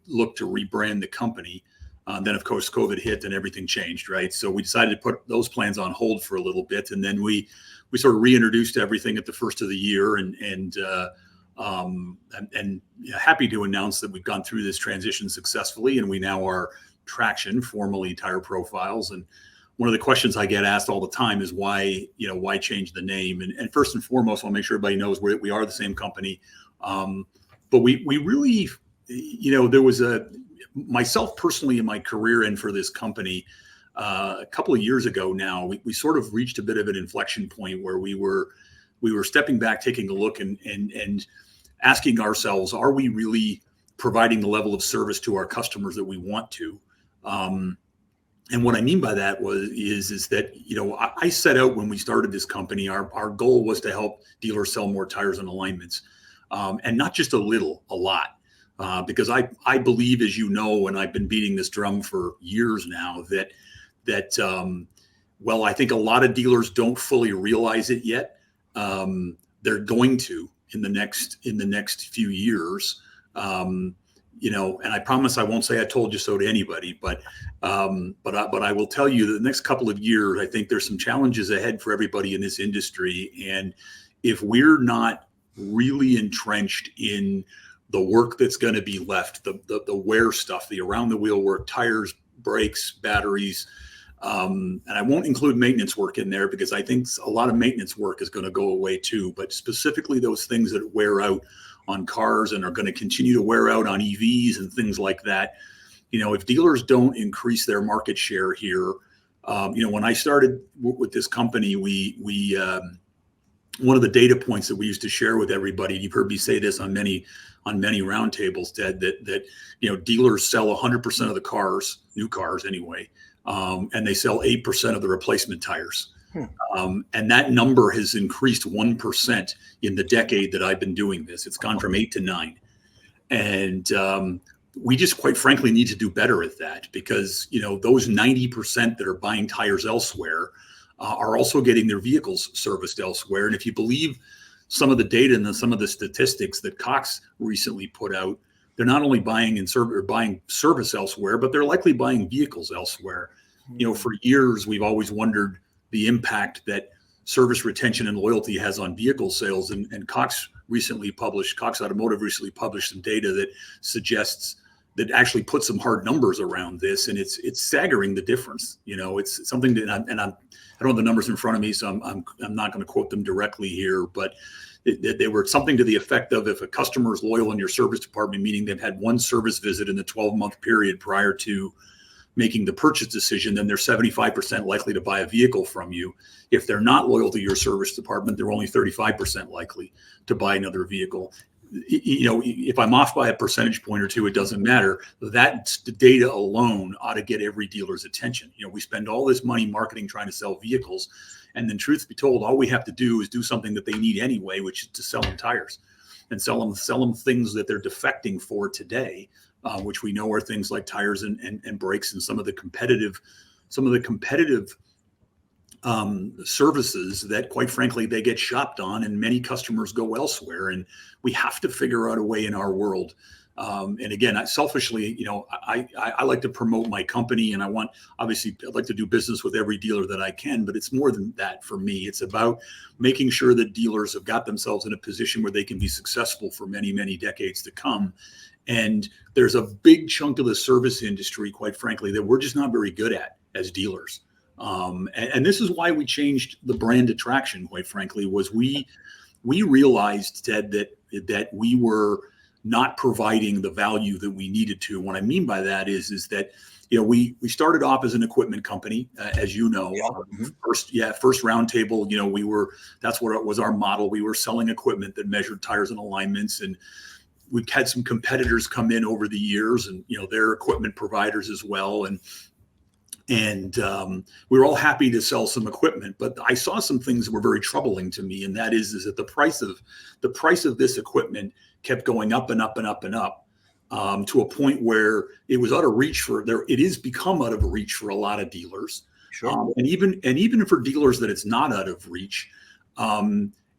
[SPEAKER 5] look to rebrand the company. Then, of course, COVID hit and everything changed, right? So we decided to put those plans on hold for a little bit, and then we sort of reintroduced everything at the first of the year, and happy to announce that we've gone through this transition successfully, and we now are TraXtion, formerly Tire Profiles. And one of the questions I get asked all the time is why change the name? And first and foremost, I'll make sure everybody knows we are the same company. But we really, there was myself personally in my career and for this company, a couple of years ago now, we sort of reached a bit of an inflection point where we were stepping back, taking a look and asking ourselves, are we really providing the level of service to our customers that we want to? And what I mean by that is that, you know, I set out when we started this company, our goal was to help dealers sell more tires and alignments, and not just a little, a lot. Because I believe, as you know, and I've been beating this drum for years now, that well, I think a lot of dealers don't fully realize it yet. They're going to in the next few years. You know, and I promise I won't say I told you so to anybody, but I will tell you that the next couple of years, I think there's some challenges ahead for everybody in this industry. And if we're not really entrenched in the work that's going to be left, the wear stuff, the around the wheel work, tires, brakes, batteries, and I won't include maintenance work in there because I think a lot of maintenance work is going to go away too, but specifically those things that wear out on cars and are going to continue to wear out on EVs and things like that. You know, if dealers don't increase their market share here, you know, when I started with this company, we one of the data points that we used to share with everybody, you've heard me say this on many roundtables, Ted, that you know, dealers sell 100% of the cars, new cars anyway, and they sell 8% of the replacement tires. And that number has increased 1% in the decade that I've been doing this. It's gone from 8 to 9. And we just, quite frankly, need to do better at that because, you know, those 90% that are buying tires elsewhere are also getting their vehicles serviced elsewhere. And if you believe some of the data and some of the statistics that Cox recently put out, they're not only buying buying service elsewhere, but they're likely buying vehicles elsewhere. You know, for years, we've always wondered the impact that service retention and loyalty has on vehicle sales. And Cox Automotive recently published some data that suggests that actually put some hard numbers around this. And it's staggering, the difference. You know, it's something that, I don't have the numbers in front of me, so I'm not going to quote them directly here, but they were something to the effect of, if a customer is loyal in your service department, meaning they've had one service visit in the 12-month period prior to making the purchase decision, then they're 75% likely to buy a vehicle from you. If they're not loyal to your service department, they're only 35% likely to buy another vehicle. You know, if I'm off by a percentage point or two, it doesn't matter. That data alone ought to get every dealer's attention. You know, we spend all this money marketing trying to sell vehicles, and then truth be told, all we have to do is do something that they need anyway, which is to sell them tires and sell them things that they're defecting for today. Which we know are things like tires and brakes and some of the competitive services that, quite frankly, they get shopped on, and many customers go elsewhere. And we have to figure out a way in our world. And again, selfishly, you know, I like to promote my company, and obviously I'd like to do business with every dealer that I can, but it's more than that for me. It's about making sure that dealers have got themselves in a position where they can be successful for many, many decades to come. And there's a big chunk of the service industry, quite frankly, that we're just not very good at as dealers. And this is why we changed the brand to TraXtion, quite frankly, was we realized, Ted, that we were not providing the value that we needed to. What I mean by that is that, you know, we started off as an equipment company, as you know. First Roundtable, you know, that's what was our model. We were selling equipment that measured tires and alignments, and we've had some competitors come in over the years, and, you know, they're equipment providers as well. And we were all happy to sell some equipment, but I saw some things that were very troubling to me. And that is that the price of this equipment kept going up and up and up and up, to a point where it was out of reach it is become out of reach for a lot of dealers. Sure. And even for dealers that it's not out of reach,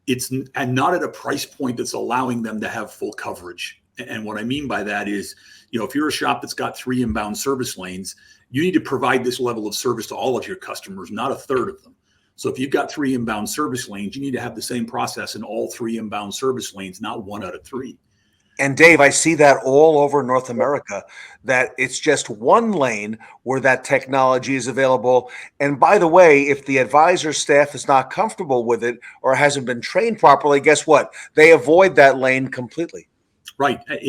[SPEAKER 5] it's not at a price point that's allowing them to have full coverage. And what I mean by that is, you know, if you're a shop that's got 3 inbound service lanes, you need to provide this level of service to all of your customers, not a third of them. So if you've got 3 inbound service lanes, you need to have the same process in all 3 inbound service lanes, not 1 out of 3.
[SPEAKER 2] And Dave, I see that all over North America, that it's just one lane where that technology is available. And by the way, if the advisor staff is not comfortable with it or hasn't been trained properly, guess what? They avoid that lane completely.
[SPEAKER 5] Right. And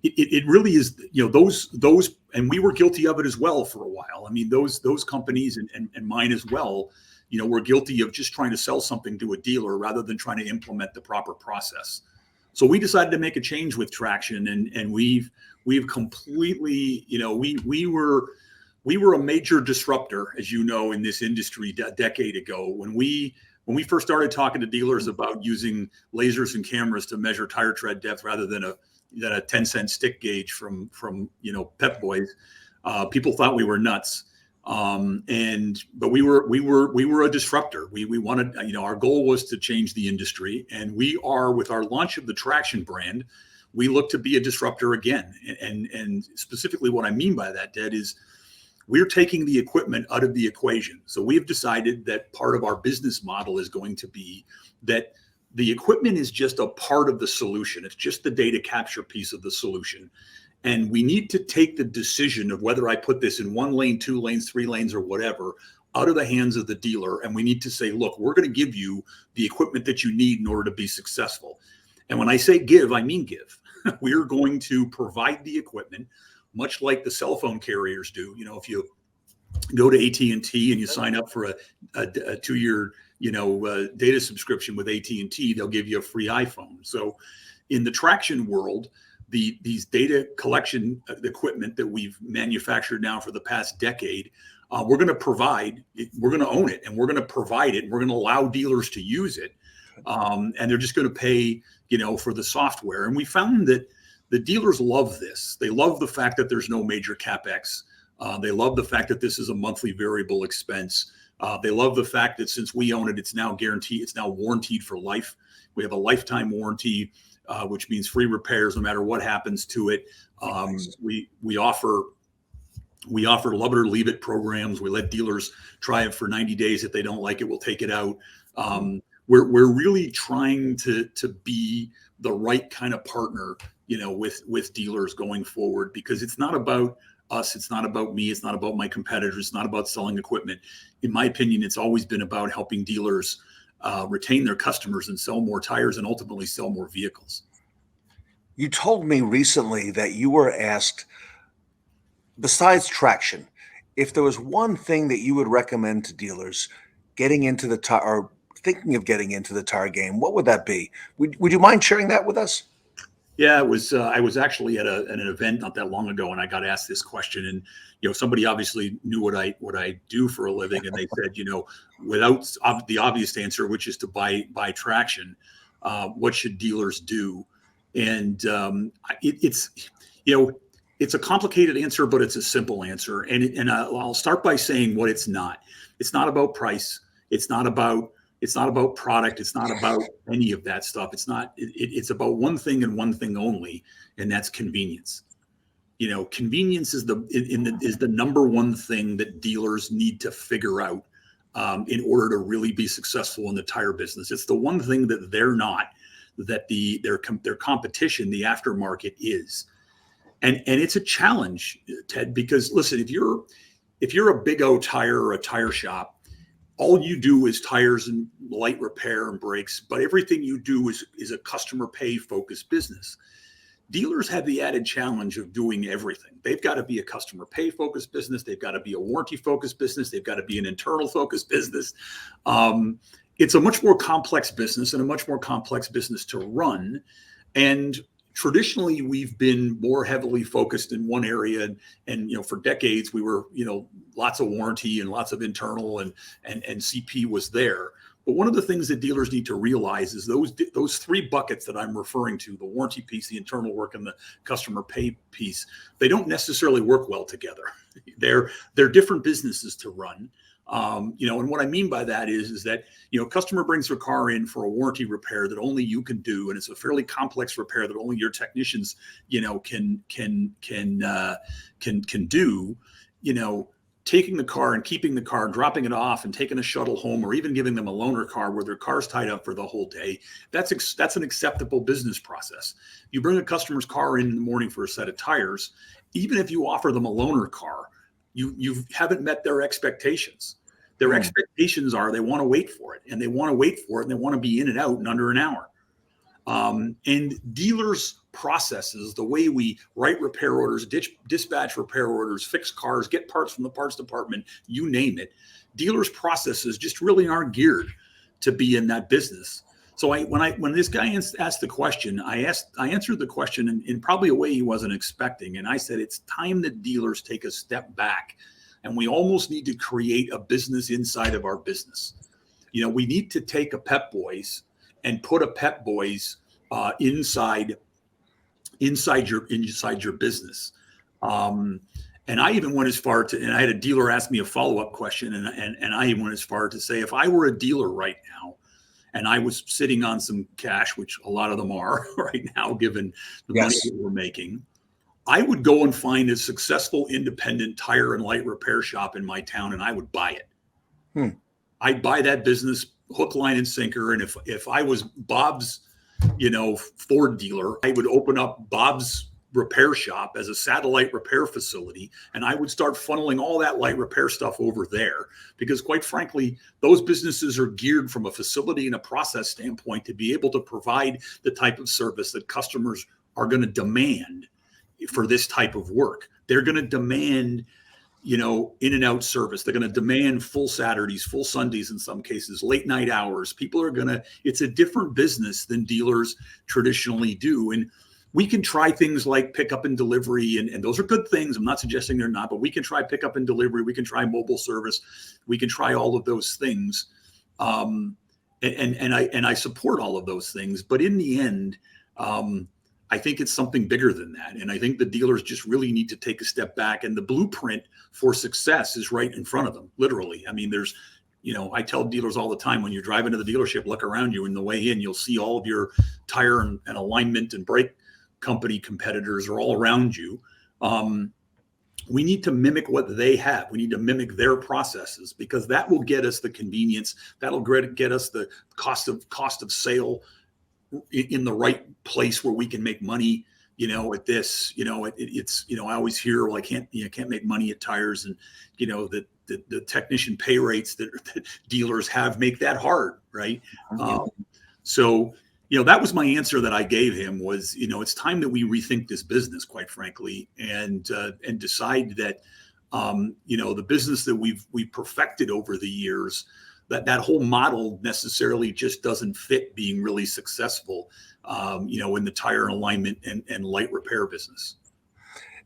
[SPEAKER 5] it really is, you know, those, and we were guilty of it as well for a while. I mean, those companies and mine as well, you know, were guilty of just trying to sell something to a dealer rather than trying to implement the proper process. So we decided to make a change with TraXtion, and we've completely, you know, we were we were a major disruptor, as you know, in this industry a decade ago. When we first started talking to dealers about using lasers and cameras to measure tire tread depth rather than a 10-cent stick gauge from Pep Boys, people thought we were nuts. But we were a disruptor. We wanted, our goal was to change the industry, and we are, with our launch of the TraXtion brand, we look to be a disruptor again. And specifically what I mean by that, Ted, is we're taking the equipment out of the equation. So we've decided that part of our business model is going to be that the equipment is just a part of the solution. It's just the data capture piece of the solution. And we need to take the decision of whether I put this in 1 lane, 2 lanes, 3 lanes, or whatever, out of the hands of the dealer. And we need to say, look, we're going to give you the equipment that you need in order to be successful. And when I say give, I mean give. We're going to provide the equipment, much like the cell phone carriers do. If you go to AT&T and you sign up for a 2-year, data subscription with AT&T, they'll give you a free iPhone. So in the TraXtion world, these data collection equipment that we've manufactured now for the past decade, we're going to provide, we're going to own it, and we're going to provide it, and we're going to allow dealers to use it. And they're just going to pay, for the software. And we found that the dealers love this. They love the fact that there's no major CapEx. They love the fact that this is a monthly variable expense. They love the fact that since we own it, it's now guaranteed, it's now warranted for life. We have a lifetime warranty, which means free repairs no matter what happens to it. We offer love it or leave it programs. We let dealers try it for 90 days. If they don't like it, we'll take it out. We're really trying to be the right kind of partner, with dealers going forward, because it's not about us. It's not about me. It's not about my competitors. It's not about selling equipment. In my opinion, it's always been about helping dealers retain their customers and sell more tires and ultimately sell more vehicles.
[SPEAKER 2] You told me recently that you were asked, besides TraXtion, if there was one thing that you would recommend to dealers getting into the tire, or thinking of getting into the tire game, what would that be? Would you mind sharing that with us?
[SPEAKER 5] Yeah, it was. I was actually at an event not that long ago, and I got asked this question. And somebody obviously knew what I do for a living, and they said, without the obvious answer, which is to buy TraXtion, what should dealers do? And it's a complicated answer, but it's a simple answer. And I'll start by saying what it's not. It's not about price. It's not about product. It's not about any of that stuff. It's about one thing and one thing only, and that's convenience. Convenience is the number one thing that dealers need to figure out in order to really be successful in the tire business. It's the one thing that they're not, that their competition, the aftermarket, is. And it's a challenge, Ted, because listen, if you're a Big O tire or a tire shop, all you do is tires and light repair and brakes, but everything you do is a customer pay focused business. Dealers have the added challenge of doing everything. They've got to be a customer pay focused business. They've got to be a warranty focused business. They've got to be an internal focused business. It's a much more complex business and a much more complex business to run. And traditionally, we've been more heavily focused in one area, and for decades we were, lots of warranty and lots of internal, and CP was there. But one of the things that dealers need to realize is those 3 buckets that I'm referring to, the warranty piece, the internal work, and the customer pay piece, they don't necessarily work well together. They're different businesses to run. And what I mean by that is that, customer brings their car in for a warranty repair that only you can do. And it's a fairly complex repair that only your technicians, can do, taking the car and keeping the car, dropping it off and taking a shuttle home, or even giving them a loaner car where their car's tied up for the whole day. That's an acceptable business process. You bring a customer's car in the morning for a set of tires, even if you offer them a loaner car, you haven't met their expectations. Their expectations are they want to wait for it, and they want to be in and out in under an hour. And dealers' processes, the way we write repair orders, dispatch repair orders, fix cars, get parts from the parts department, you name it, dealers' processes just really aren't geared to be in that business. So when this guy asked the question, I answered the question in probably a way he wasn't expecting. And I said, it's time that dealers take a step back And we almost need to create a business inside of our business. We need to take a Pep Boys and put a Pep Boys inside your business. And I even went as far to, and I had a dealer ask me a follow-up question, and I even went as far to say, if I were a dealer right now, and I was sitting on some cash, which a lot of them are right now, given the money that we're making, I would go and find a successful independent tire and light repair shop in my town, and I would buy it. I'd buy that business hook, line, and sinker. And if I was Bob's, Ford dealer, I would open up Bob's repair shop as a satellite repair facility, and I would start funneling all that light repair stuff over there, because quite frankly, those businesses are geared from a facility and a process standpoint to be able to provide the type of service that customers are going to demand for this type of work. They're going to demand, in and out service. They're going to demand full Saturdays, full Sundays in some cases, late night hours. It's a different business than dealers traditionally do. And we can try things like pickup and delivery, and those are good things. I'm not suggesting they're not, but we can try pickup and delivery. We can try mobile service. We can try all of those things. And I support all of those things. But in the end, I think it's something bigger than that. And I think the dealers just really need to take a step back. And the blueprint for success is right in front of them, literally. I mean, I tell dealers all the time, when you're driving to the dealership, look around you. On the way in, you'll see all of your tire and alignment and brake company competitors are all around you. We need to mimic what they have. We need to mimic their processes, because that will get us the convenience. That'll get us the cost of sale in the right place where we can make money. At this, I always hear, well, I can't make money at tires, and the technician pay rates that dealers have make that hard, right? So that was my answer that I gave him was, it's time that we rethink this business, quite frankly, and decide that, the business that we've perfected over the years, that whole model necessarily just doesn't fit being really successful, in the tire and alignment and light repair business.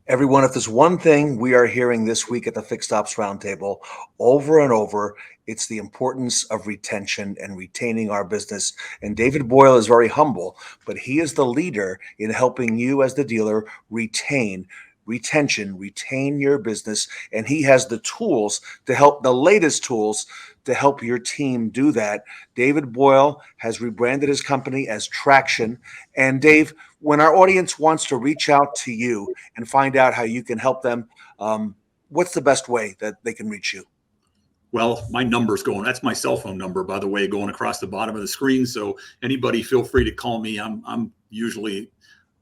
[SPEAKER 2] Everyone, if there's one thing we are hearing this week at the Fixed Ops Roundtable over and over, it's the importance of retention and retaining our business. And David Boyle is very humble, but he is the leader in helping you as the dealer retain your business. And he has the tools to help, the latest tools to help your team do that. David Boyle has rebranded his company as TraXtion. And Dave, when our audience wants to reach out to you and find out how you can help them, what's the best way that they can reach you?
[SPEAKER 5] Well, my number's that's my cell phone number, by the way, going across the bottom of the screen. So anybody feel free to call me. I'm usually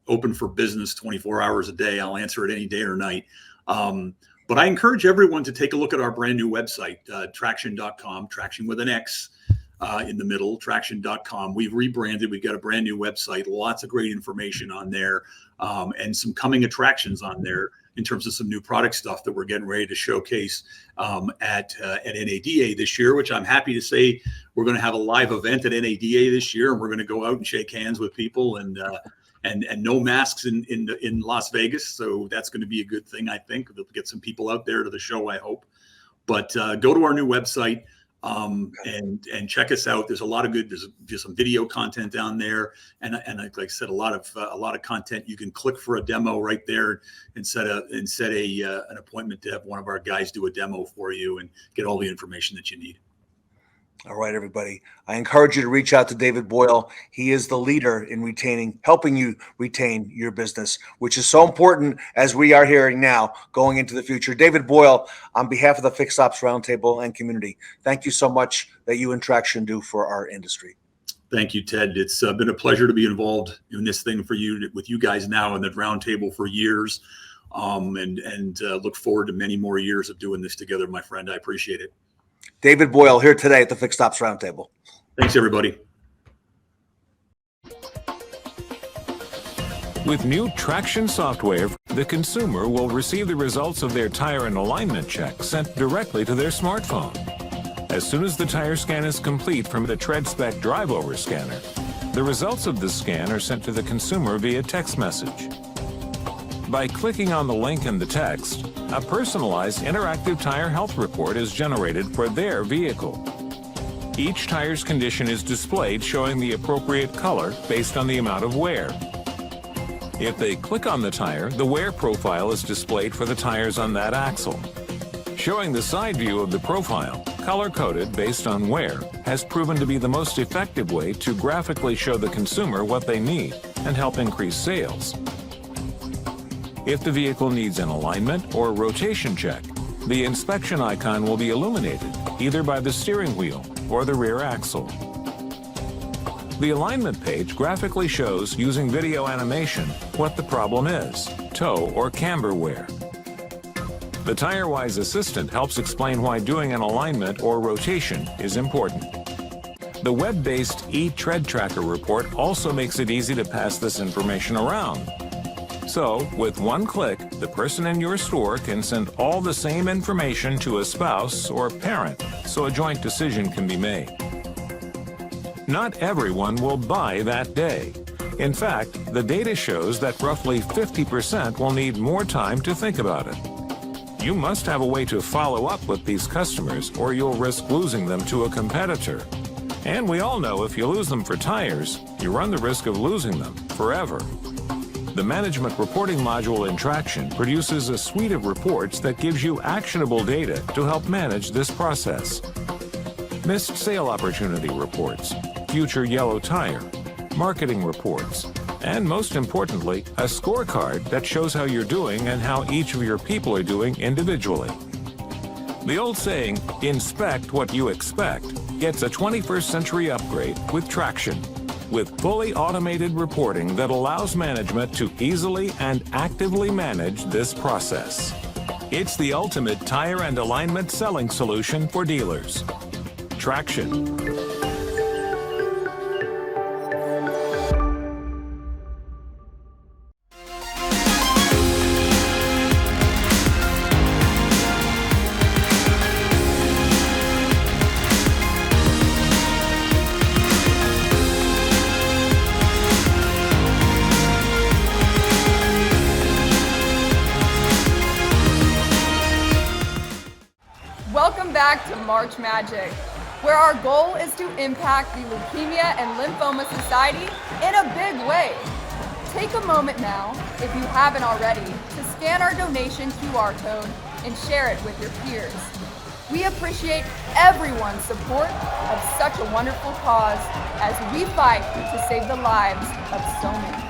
[SPEAKER 5] open for business 24 hours a day. I'll answer it any day or night. But I encourage everyone to take a look at our brand new website, TraXtion.com, TraXtion with an X in the middle, TraXtion.com. We've rebranded. We've got a brand new website, lots of great information on there, and some coming attractions on there in terms of some new product stuff that we're getting ready to showcase at NADA this year, which I'm happy to say we're going to have a live event at NADA this year, and we're going to go out and shake hands with people and no masks in Las Vegas. So that's going to be a good thing, I think. We'll get some people out there to the show, I hope. But go to our new website and check us out. There's a lot of good. There's some video content down there, and like I said, a lot of content. You can click for a demo right there and set an appointment to have one of our guys do a demo for you and get all the information that you need.
[SPEAKER 2] All right, everybody. I encourage you to reach out to David Boyle. He is the leader in helping you retain your business, which is so important as we are hearing now going into the future. David Boyle, on behalf of the Fixed Ops Roundtable and community, thank you so much that you and TraXtion do for our industry.
[SPEAKER 5] Thank you, Ted. It's been a pleasure to be involved in this thing with you guys now in the Roundtable for years, and look forward to many more years of doing this together, my friend. I appreciate it.
[SPEAKER 2] David Boyle here today at the Fixed Ops Roundtable.
[SPEAKER 5] Thanks, everybody.
[SPEAKER 6] With new TraXtion software, the consumer will receive the results of their tire and alignment check sent directly to their smartphone. As soon as the tire scan is complete from the TreadSpec drive-over scanner, the results of the scan are sent to the consumer via text message. By clicking on the link in the text, a personalized interactive tire health report is generated for their vehicle. Each tire's condition is displayed showing the appropriate color based on the amount of wear. If they click on the tire, the wear profile is displayed for the tires on that axle. Showing the side view of the profile, color-coded based on wear, has proven to be the most effective way to graphically show the consumer what they need and help increase sales. If the vehicle needs an alignment or rotation check, the inspection icon will be illuminated either by the steering wheel or the rear axle. The alignment page graphically shows, using video animation, what the problem is, toe or camber wear. The TireWise assistant helps explain why doing an alignment or rotation is important. The web-based e-tread tracker report also makes it easy to pass this information around. So, with one click, the person in your store can send all the same information to a spouse or parent, so a joint decision can be made. Not everyone will buy that day. In fact, the data shows that roughly 50% will need more time to think about it. You must have a way to follow up with these customers, or you'll risk losing them to a competitor. And we all know if you lose them for tires, you run the risk of losing them forever. The management reporting module in TraXtion produces a suite of reports that gives you actionable data to help manage this process. Missed sale opportunity reports, future yellow tire, marketing reports, and most importantly, a scorecard that shows how you're doing and how each of your people are doing individually. The old saying, inspect what you expect, gets a 21st century upgrade with TraXtion, with fully automated reporting that allows management to easily and actively manage this process. It's the ultimate tire and alignment selling solution for dealers. TraXtion.
[SPEAKER 1] Welcome back to March Magic, where our goal is to impact the Leukemia and Lymphoma Society in a big way. Take a moment now, if you haven't already, to scan our donation QR code and share it with your peers. We appreciate everyone's support of such a wonderful cause as we fight to save the lives of so many.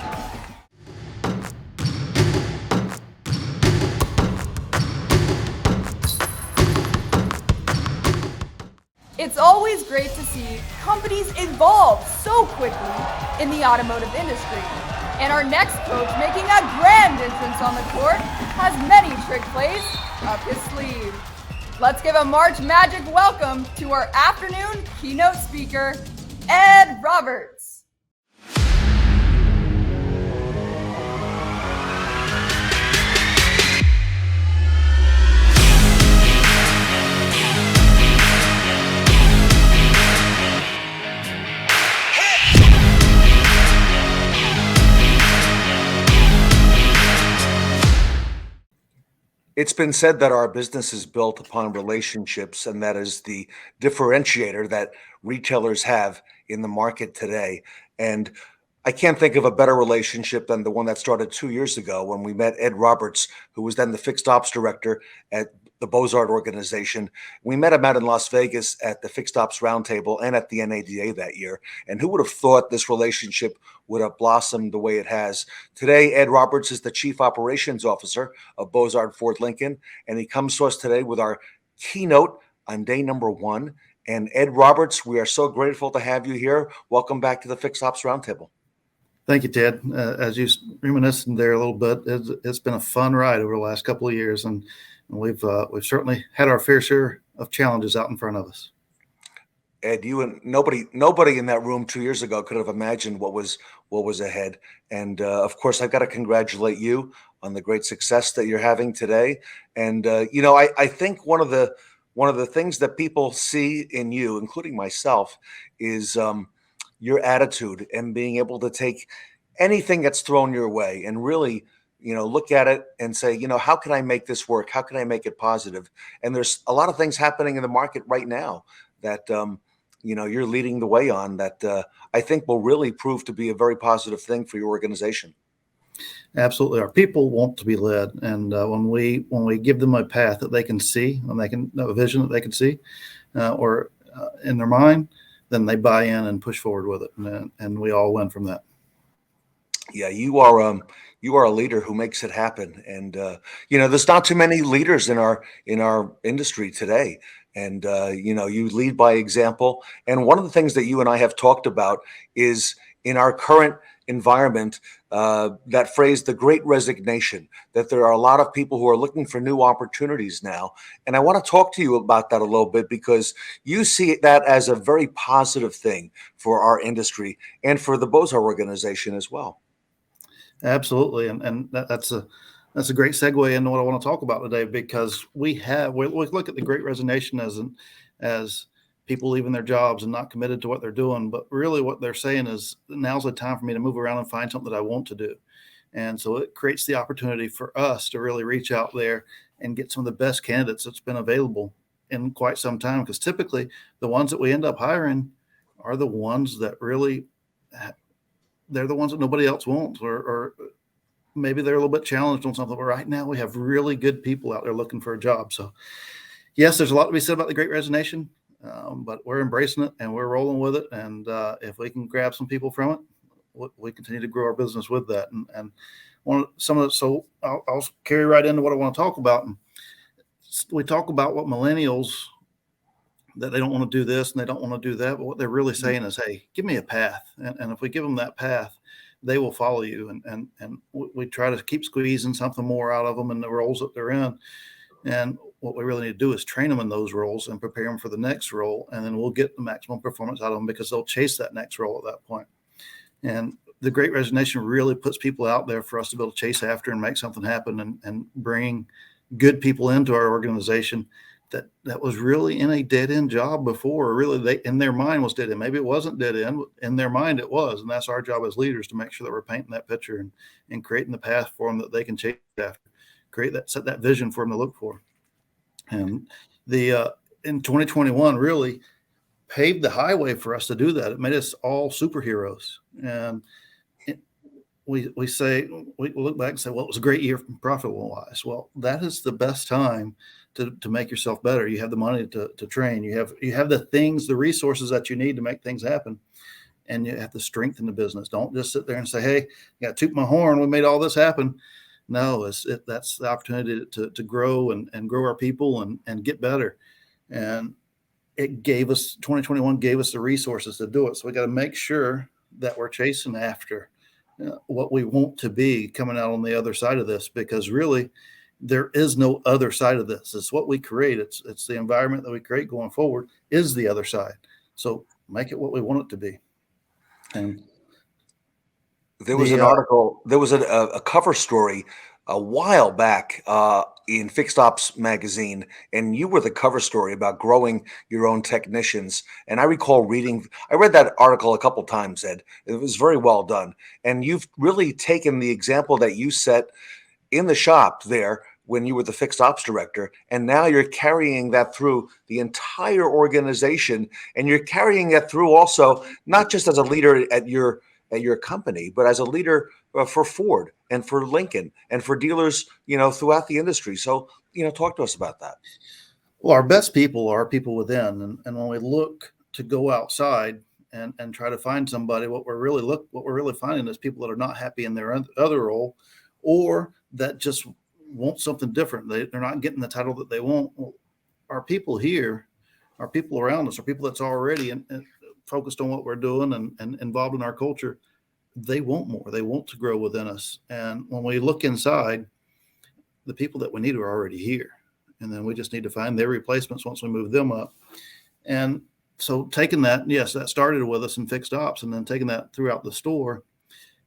[SPEAKER 1] It's always great to see companies evolve so quickly in the automotive industry. And our next coach, making a grand entrance on the court, has many trick plays up his sleeve. Let's give a March Magic welcome to our afternoon keynote speaker, Ed Roberts.
[SPEAKER 2] It's been said that our business is built upon relationships, and that is the differentiator that retailers have in the market today. And I can't think of a better relationship than the one that started 2 years ago when we met Ed Roberts, who was then the fixed ops director at the Bozard organization. We met him out in Las Vegas at the Fixed Ops Roundtable and at the NADA that year. And who would have thought this relationship would have blossomed the way it has? Today, Ed Roberts is the Chief Operations Officer of Bozard Ford Lincoln, and he comes to us today with our keynote on day number 1. And Ed Roberts, we are so grateful to have you here. Welcome back to the Fixed Ops Roundtable.
[SPEAKER 10] Thank you, Ted. As you reminisced there a little bit, it's been a fun ride over the last couple of years, and we've certainly had our fair share of challenges out in front of us.
[SPEAKER 2] Ed, you and nobody in that room 2 years ago could have imagined what was ahead. And of course, I've got to congratulate you on the great success that you're having today. And I think one of the things that people see in you, including myself, is your attitude and being able to take anything that's thrown your way and really look at it and say, how can I make this work? How can I make it positive? And there's a lot of things happening in the market right now that, you're leading the way on that I think will really prove to be a very positive thing for your organization.
[SPEAKER 10] Absolutely. Our people want to be led. And when we give them a path that they can see, when they can a vision that they can see or in their mind, then they buy in and push forward with it. And we all win from that.
[SPEAKER 2] Yeah, you are a leader who makes it happen. And, there's not too many leaders in our industry today. And, you lead by example. And one of the things that you and I have talked about is in our current environment, that phrase, the great resignation, that there are a lot of people who are looking for new opportunities now. And I want to talk to you about that a little bit because you see that as a very positive thing for our industry and for the Bozard organization as well.
[SPEAKER 10] Absolutely. And that's a great segue into what I want to talk about today, because we look at the great resignation as people leaving their jobs and not committed to what they're doing. But really what they're saying is, now's the time for me to move around and find something that I want to do. And so it creates the opportunity for us to really reach out there and get some of the best candidates that's been available in quite some time. Because typically the ones that we end up hiring are the ones that really, they're the ones that nobody else wants, or maybe they're a little bit challenged on something. But right now we have really good people out there looking for a job. So yes, there's a lot to be said about the great resignation. But we're embracing it and we're rolling with it. And if we can grab some people from it, we continue to grow our business with that. And so I'll carry right into what I want to talk about. And we talk about what millennials, that they don't want to do this and they don't want to do that. But what they're really saying is, hey, give me a path. And if we give them that path, they will follow you. And we try to keep squeezing something more out of them in the roles that they're in. And what we really need to do is train them in those roles and prepare them for the next role. And then we'll get the maximum performance out of them, because they'll chase that next role at that point. And the great resignation really puts people out there for us to be able to chase after and make something happen and bring good people into our organization that was really in a dead end job before. Really, they in their mind was dead end. Maybe it wasn't dead end. In their mind it was. And that's our job as leaders, to make sure that we're painting that picture and creating the path for them that they can chase after, set that vision for them to look for. And in 2021 really paved the highway for us to do that. It made us all superheroes. And we look back and say, well, it was a great year profitable wise. Well, that is the best time to make yourself better. You have the money to train. You have the things, the resources that you need to make things happen. And you have to strengthen the business. Don't just sit there and say, hey, I got to toot my horn, we made all this happen. No, that's the opportunity to grow and grow our people and get better. And 2021 gave us the resources to do it. So we got to make sure that we're chasing after what we want to be coming out on the other side of this, because really there is no other side of this. It's what we create. It's the environment that we create going forward is the other side. So make it what we want it to be. And
[SPEAKER 2] there was an article, there was a cover story a while back in Fixed Ops magazine, and you were the cover story about growing your own technicians. And I recall I read that article a couple times, Ed. It was very well done. And you've really taken the example that you set in the shop there when you were the Fixed Ops director, and now you're carrying that through the entire organization, and you're carrying it through also, not just as a leader at your company, but as a leader for Ford and for Lincoln and for dealers, throughout the industry. So, talk to us about that.
[SPEAKER 10] Well, our best people are people within. And when we look to go outside and try to find somebody, what we're really finding is people that are not happy in their other role, or that just want something different. They're not getting the title that they want. Well, our people here, our people around us, are people that's already focused on what we're doing and involved in our culture. They want more. They want to grow within us. And when we look inside, the people that we need are already here. And then we just need to find their replacements once we move them up. And so taking that, yes, that started with us in Fixed Ops, and then taking that throughout the store,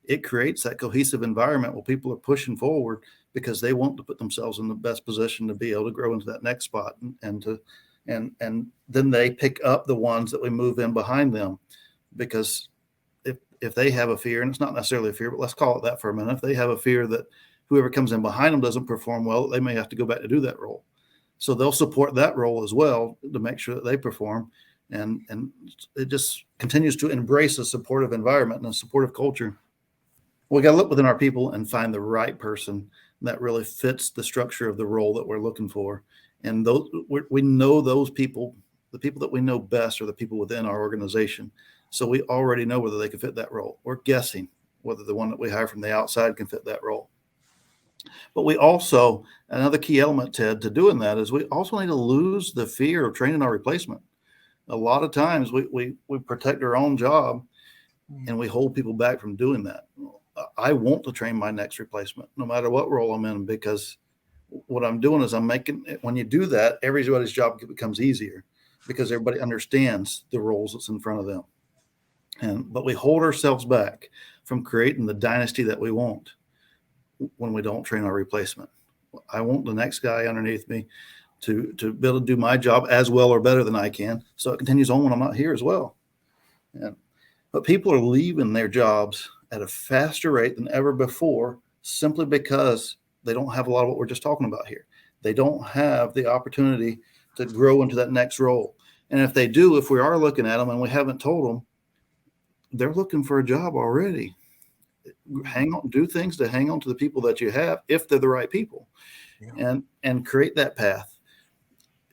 [SPEAKER 10] it creates that cohesive environment where people are pushing forward because they want to put themselves in the best position to be able to grow into that next spot and then they pick up the ones that we move in behind them. Because if they have a fear, and it's not necessarily a fear, but let's call it that for a minute, if they have a fear that, whoever comes in behind them doesn't perform well, they may have to go back to do that role. So they'll support that role as well to make sure that they perform. And it just continues to embrace a supportive environment and a supportive culture. We got to look within our people and find the right person that really fits the structure of the role that we're looking for. And those we know those people, the people that we know best are the people within our organization. So we already know whether they can fit that role. We're guessing whether the one that we hire from the outside can fit that role. But we also, another key element, Ted, to doing that is we also need to lose the fear of training our replacement. A lot of times we protect our own job and we hold people back from doing that. I want to train my next replacement, no matter what role I'm in, because what I'm doing is I'm making, when you do that, everybody's job becomes easier because everybody understands the roles that's in front of them. But we hold ourselves back from creating the dynasty that we want when we don't train our replacement. I want the next guy underneath me to be able to do my job as well or better than I can, so it continues on when I'm not here as well. But people are leaving their jobs at a faster rate than ever before simply because they don't have a lot of what we're just talking about here. They don't have the opportunity to grow into that next role. And if they do, if we are looking at them and we haven't told them, they're looking for a job already. Hang on, do things to hang on to the people that you have if they're the right people, and create that path.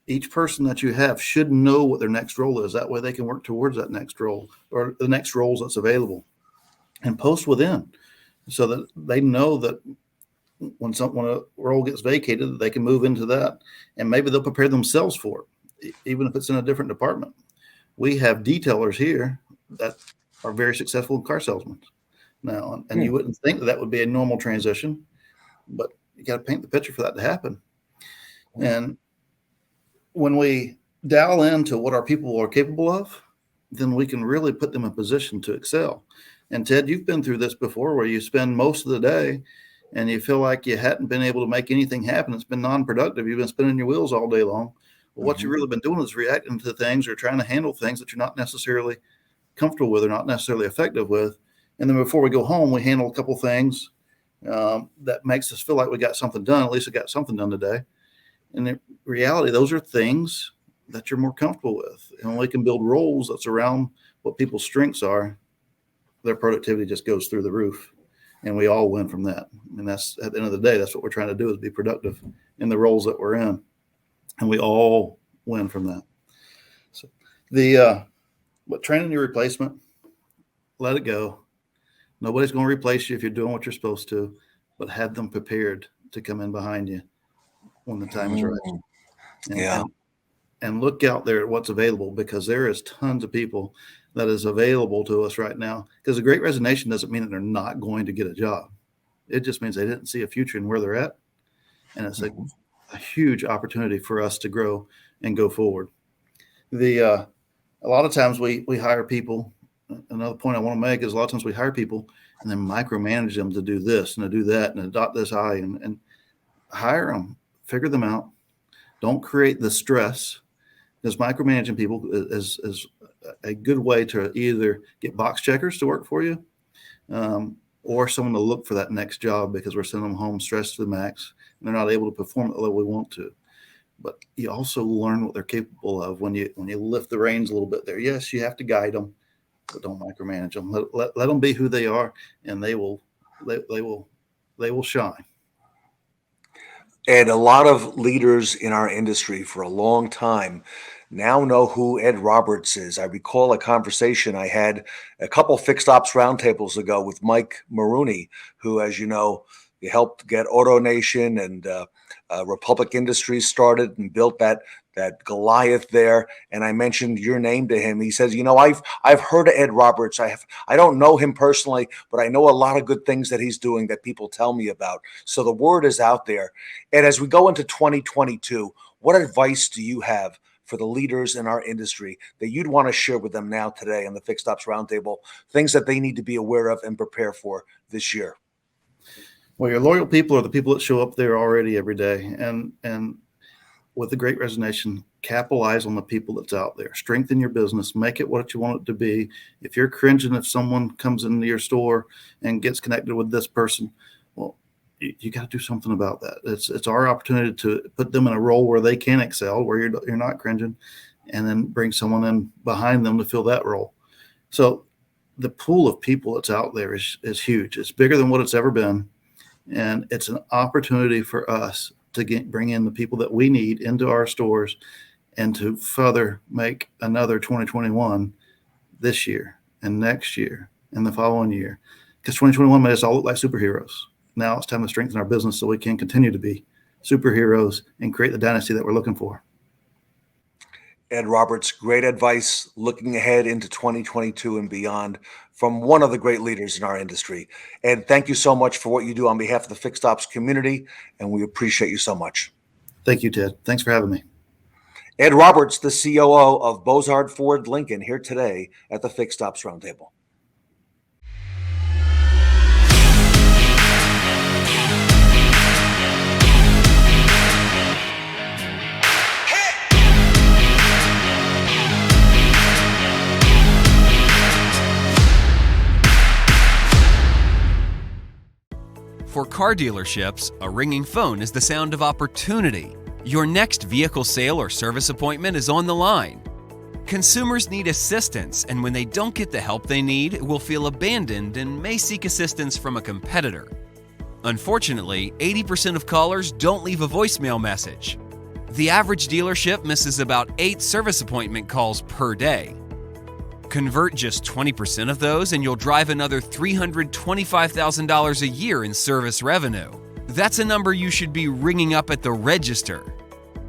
[SPEAKER 10] Each person that you have should know what their next role is. That way they can work towards that next role or the next roles that's available, and post within so that they know that when a role gets vacated, they can move into that, and maybe they'll prepare themselves for it, even if it's in a different department. We have detailers here that are very successful car salesmen now, and you wouldn't think that would be a normal transition, but you got to paint the picture for that to happen. And when we dial into what our people are capable of, then we can really put them in position to excel. And Ted, you've been through this before where you spend most of the day and you feel like you hadn't been able to make anything happen. It's been non-productive. You've been spinning your wheels all day long. Well, what you've really been doing is reacting to things or trying to handle things that you're not necessarily comfortable with or not necessarily effective with. And then before we go home, we handle a couple things that makes us feel like we got something done. At least I got something done today. And in reality, those are things that you're more comfortable with. And when we can build roles that's around what people's strengths are, their productivity just goes through the roof. And we all win from that. And that's, at the end of the day, that's what we're trying to do, is be productive in the roles that we're in. And we all win from that. So but training your replacement, let it go. Nobody's going to replace you if you're doing what you're supposed to, but have them prepared to come in behind you when the time is right. And look out there at what's available, because there is tons of people that is available to us right now. Because the Great Resignation doesn't mean that they're not going to get a job. It just means they didn't see a future in where they're at. And it's a huge opportunity for us to grow and go forward. A lot of times we hire people. Another point I want to make is a lot of times we hire people and then micromanage them to do this and to do that and adopt this high and hire them, figure them out. Don't create the stress, because micromanaging people is a good way to either get box checkers to work for you or someone to look for that next job, because we're sending them home stressed to the max and they're not able to perform at the level we want to. But you also learn what they're capable of when you lift the reins a little bit there. Yes, you have to guide them, but don't micromanage them. Let them be who they are, and they will shine.
[SPEAKER 2] And a lot of leaders in our industry for a long time now know who Ed Roberts is. I recall a conversation I had a couple Fixed Ops roundtables ago with Mike Maroney, who, as you know, he helped get AutoNation and Republic Industries started and built that Goliath there. And I mentioned your name to him. He says, I've heard of Ed Roberts. I don't know him personally, but I know a lot of good things that he's doing that people tell me about. So the word is out there. And as we go into 2022, what advice do you have for the leaders in our industry that you'd want to share with them now today on the Fixed Ops Roundtable, things that they need to be aware of and prepare for this year?
[SPEAKER 10] Well, your loyal people are the people that show up there already every day. And with the Great Resignation, capitalize on the people that's out there. Strengthen your business. Make it what you want it to be. If you're cringing if someone comes into your store and gets connected with this person, well, you got to do something about that. It's our opportunity to put them in a role where they can excel, where you're not cringing, and then bring someone in behind them to fill that role. So the pool of people that's out there is huge. It's bigger than what it's ever been, and it's an opportunity for us to bring in the people that we need into our stores and to further make another 2021 this year and next year and the following year. Because 2021 made us all look like superheroes. Now it's time to strengthen our business so we can continue to be superheroes and create the dynasty that we're looking for.
[SPEAKER 2] Ed Roberts, great advice looking ahead into 2022 and beyond from one of the great leaders in our industry. Ed, thank you so much for what you do on behalf of the Fixed Ops community, and we appreciate you so much.
[SPEAKER 10] Thank you, Ted. Thanks for having me.
[SPEAKER 2] Ed Roberts, the COO of Bozard Ford Lincoln, here today at the Fixed Ops Roundtable.
[SPEAKER 7] For car dealerships, a ringing phone is the sound of opportunity. Your next vehicle sale or service appointment is on the line. Consumers need assistance, and when they don't get the help they need, will feel abandoned and may seek assistance from a competitor. Unfortunately, 80% of callers don't leave a voicemail message. The average dealership misses about 8 service appointment calls per day. Convert just 20% of those and you'll drive another $325,000 a year in service revenue. That's a number you should be ringing up at the register.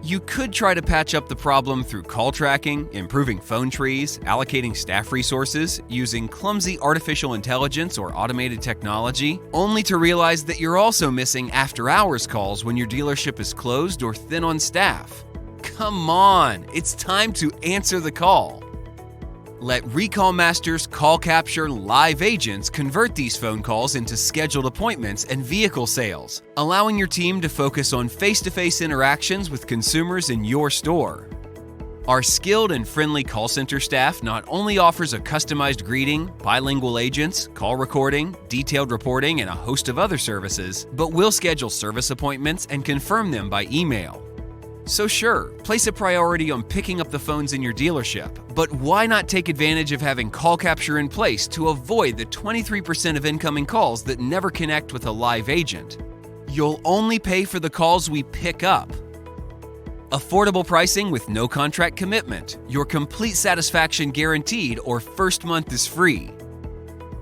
[SPEAKER 7] You could try to patch up the problem through call tracking, improving phone trees, allocating staff resources, using clumsy artificial intelligence or automated technology, only to realize that you're also missing after-hours calls when your dealership is closed or thin on staff. Come on, it's time to answer the call. Let Recall Masters Call Capture live agents convert these phone calls into scheduled appointments and vehicle sales, allowing your team to focus on face-to-face interactions with consumers in your store. Our skilled and friendly call center staff not only offers a customized greeting, bilingual agents, call recording, detailed reporting, and a host of other services, but will schedule service appointments and confirm them by email. So sure, place a priority on picking up the phones in your dealership, but why not take advantage of having call capture in place to avoid the 23% of incoming calls that never connect with a live agent? You'll only pay for the calls we pick up. Affordable pricing with no contract commitment, your complete satisfaction guaranteed, or first month is free.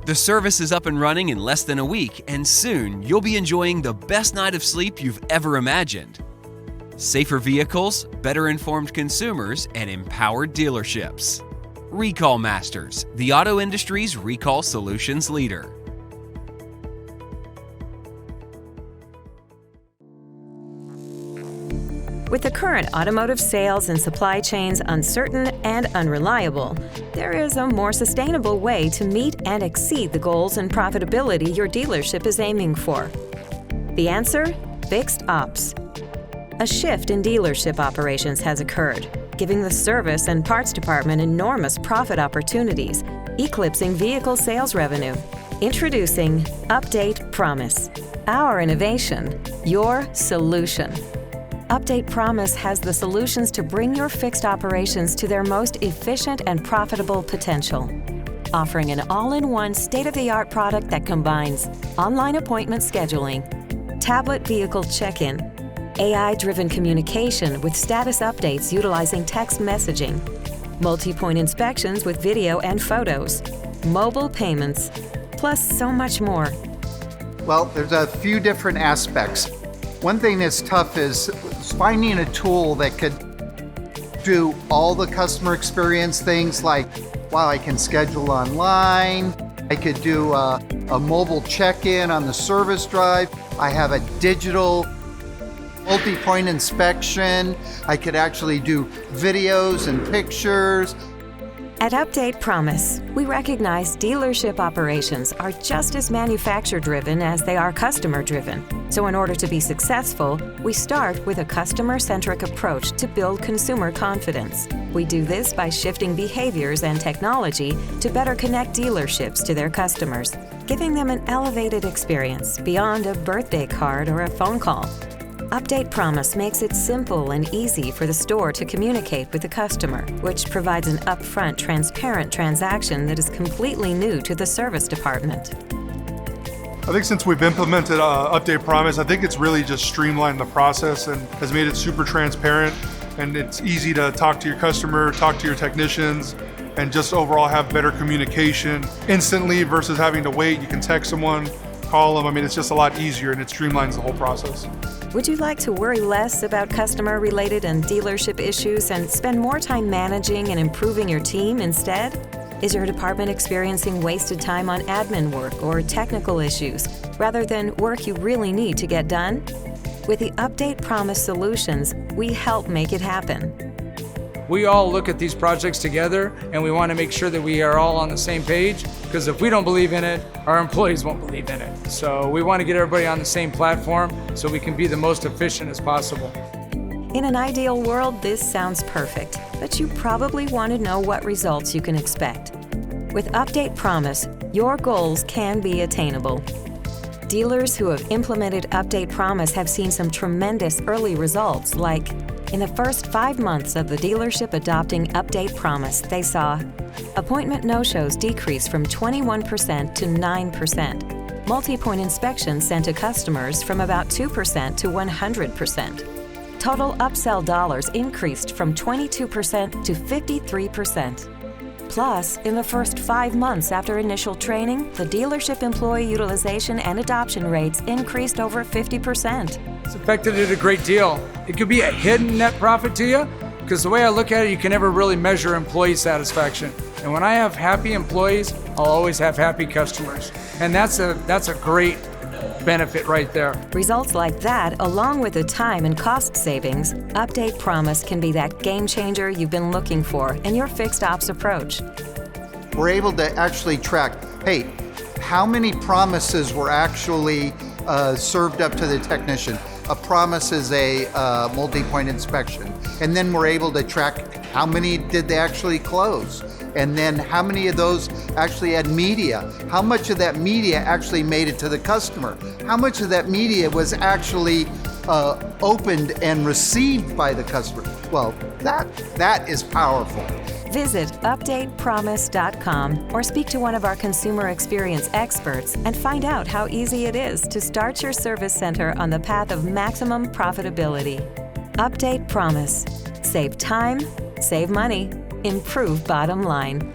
[SPEAKER 7] The service is up and running in less than a week, and soon you'll be enjoying the best night of sleep you've ever imagined. Safer vehicles, better informed consumers, and empowered dealerships. Recall Masters, the auto industry's recall solutions leader.
[SPEAKER 8] With the current automotive sales and supply chains uncertain and unreliable, there is a more sustainable way to meet and exceed the goals and profitability your dealership is aiming for. The answer? Fixed Ops. A shift in dealership operations has occurred, giving the service and parts department enormous profit opportunities, eclipsing vehicle sales revenue. Introducing UpdatePromise, our innovation, your solution. UpdatePromise has the solutions to bring your fixed operations to their most efficient and profitable potential, offering an all-in-one state-of-the-art product that combines online appointment scheduling, tablet vehicle check-in, AI-driven communication with status updates utilizing text messaging, multi-point inspections with video and photos, mobile payments, plus so much more.
[SPEAKER 11] Well, there's a few different aspects. One thing that's tough is finding a tool that could do all the customer experience things like, wow, I can schedule online, I could do a mobile check-in on the service drive, I have a digital multi-point inspection. I could actually do videos and pictures.
[SPEAKER 8] At UpdatePromise, we recognize dealership operations are just as manufacturer-driven as they are customer-driven. So in order to be successful, we start with a customer-centric approach to build consumer confidence. We do this by shifting behaviors and technology to better connect dealerships to their customers, giving them an elevated experience beyond a birthday card or a phone call. UpdatePromise makes it simple and easy for the store to communicate with the customer, which provides an upfront, transparent transaction that is completely new to the service department.
[SPEAKER 4] I think since we've implemented UpdatePromise, I think it's really just streamlined the process and has made it super transparent, and it's easy to talk to your customer, talk to your technicians, and just overall have better communication instantly versus having to wait. You can text someone, call them. I mean, it's just a lot easier and it streamlines the whole process.
[SPEAKER 8] Would you like to worry less about customer-related and dealership issues and spend more time managing and improving your team instead? Is your department experiencing wasted time on admin work or technical issues rather than work you really need to get done? With the UpdatePromise solutions, we help make it happen.
[SPEAKER 12] We all look at these projects together and we want to make sure that we are all on the same page, because if we don't believe in it, our employees won't believe in it. So we want to get everybody on the same platform so we can be the most efficient as possible.
[SPEAKER 8] In an ideal world, this sounds perfect, but you probably want to know what results you can expect. With UpdatePromise, your goals can be attainable. Dealers who have implemented UpdatePromise have seen some tremendous early results, like in the first 5 months of the dealership adopting UpdatePromise, they saw appointment no-shows decrease from 21% to 9%, multi-point inspections sent to customers from about 2% to 100%. Total upsell dollars increased from 22% to 53%. Plus, in the first 5 months after initial training, the dealership employee utilization and adoption rates increased over 50%.
[SPEAKER 12] It's affected it a great deal. It could be a hidden net profit to you, because the way I look at it, you can never really measure employee satisfaction. And when I have happy employees, I'll always have happy customers. And that's a great benefit right there.
[SPEAKER 8] Results like that, along with the time and cost savings, UpdatePromise can be that game changer you've been looking for in your fixed ops approach.
[SPEAKER 11] We're able to actually track, hey, how many promises were actually served up to the technician? A promise is a multi-point inspection. And then we're able to track how many did they actually close? And then how many of those actually had media? How much of that media actually made it to the customer? How much of that media was actually opened and received by the customer? Well, that is powerful.
[SPEAKER 8] Visit UpdatePromise.com or speak to one of our consumer experience experts and find out how easy it is to start your service center on the path of maximum profitability. UpdatePromise. Save time, save money, improve bottom line.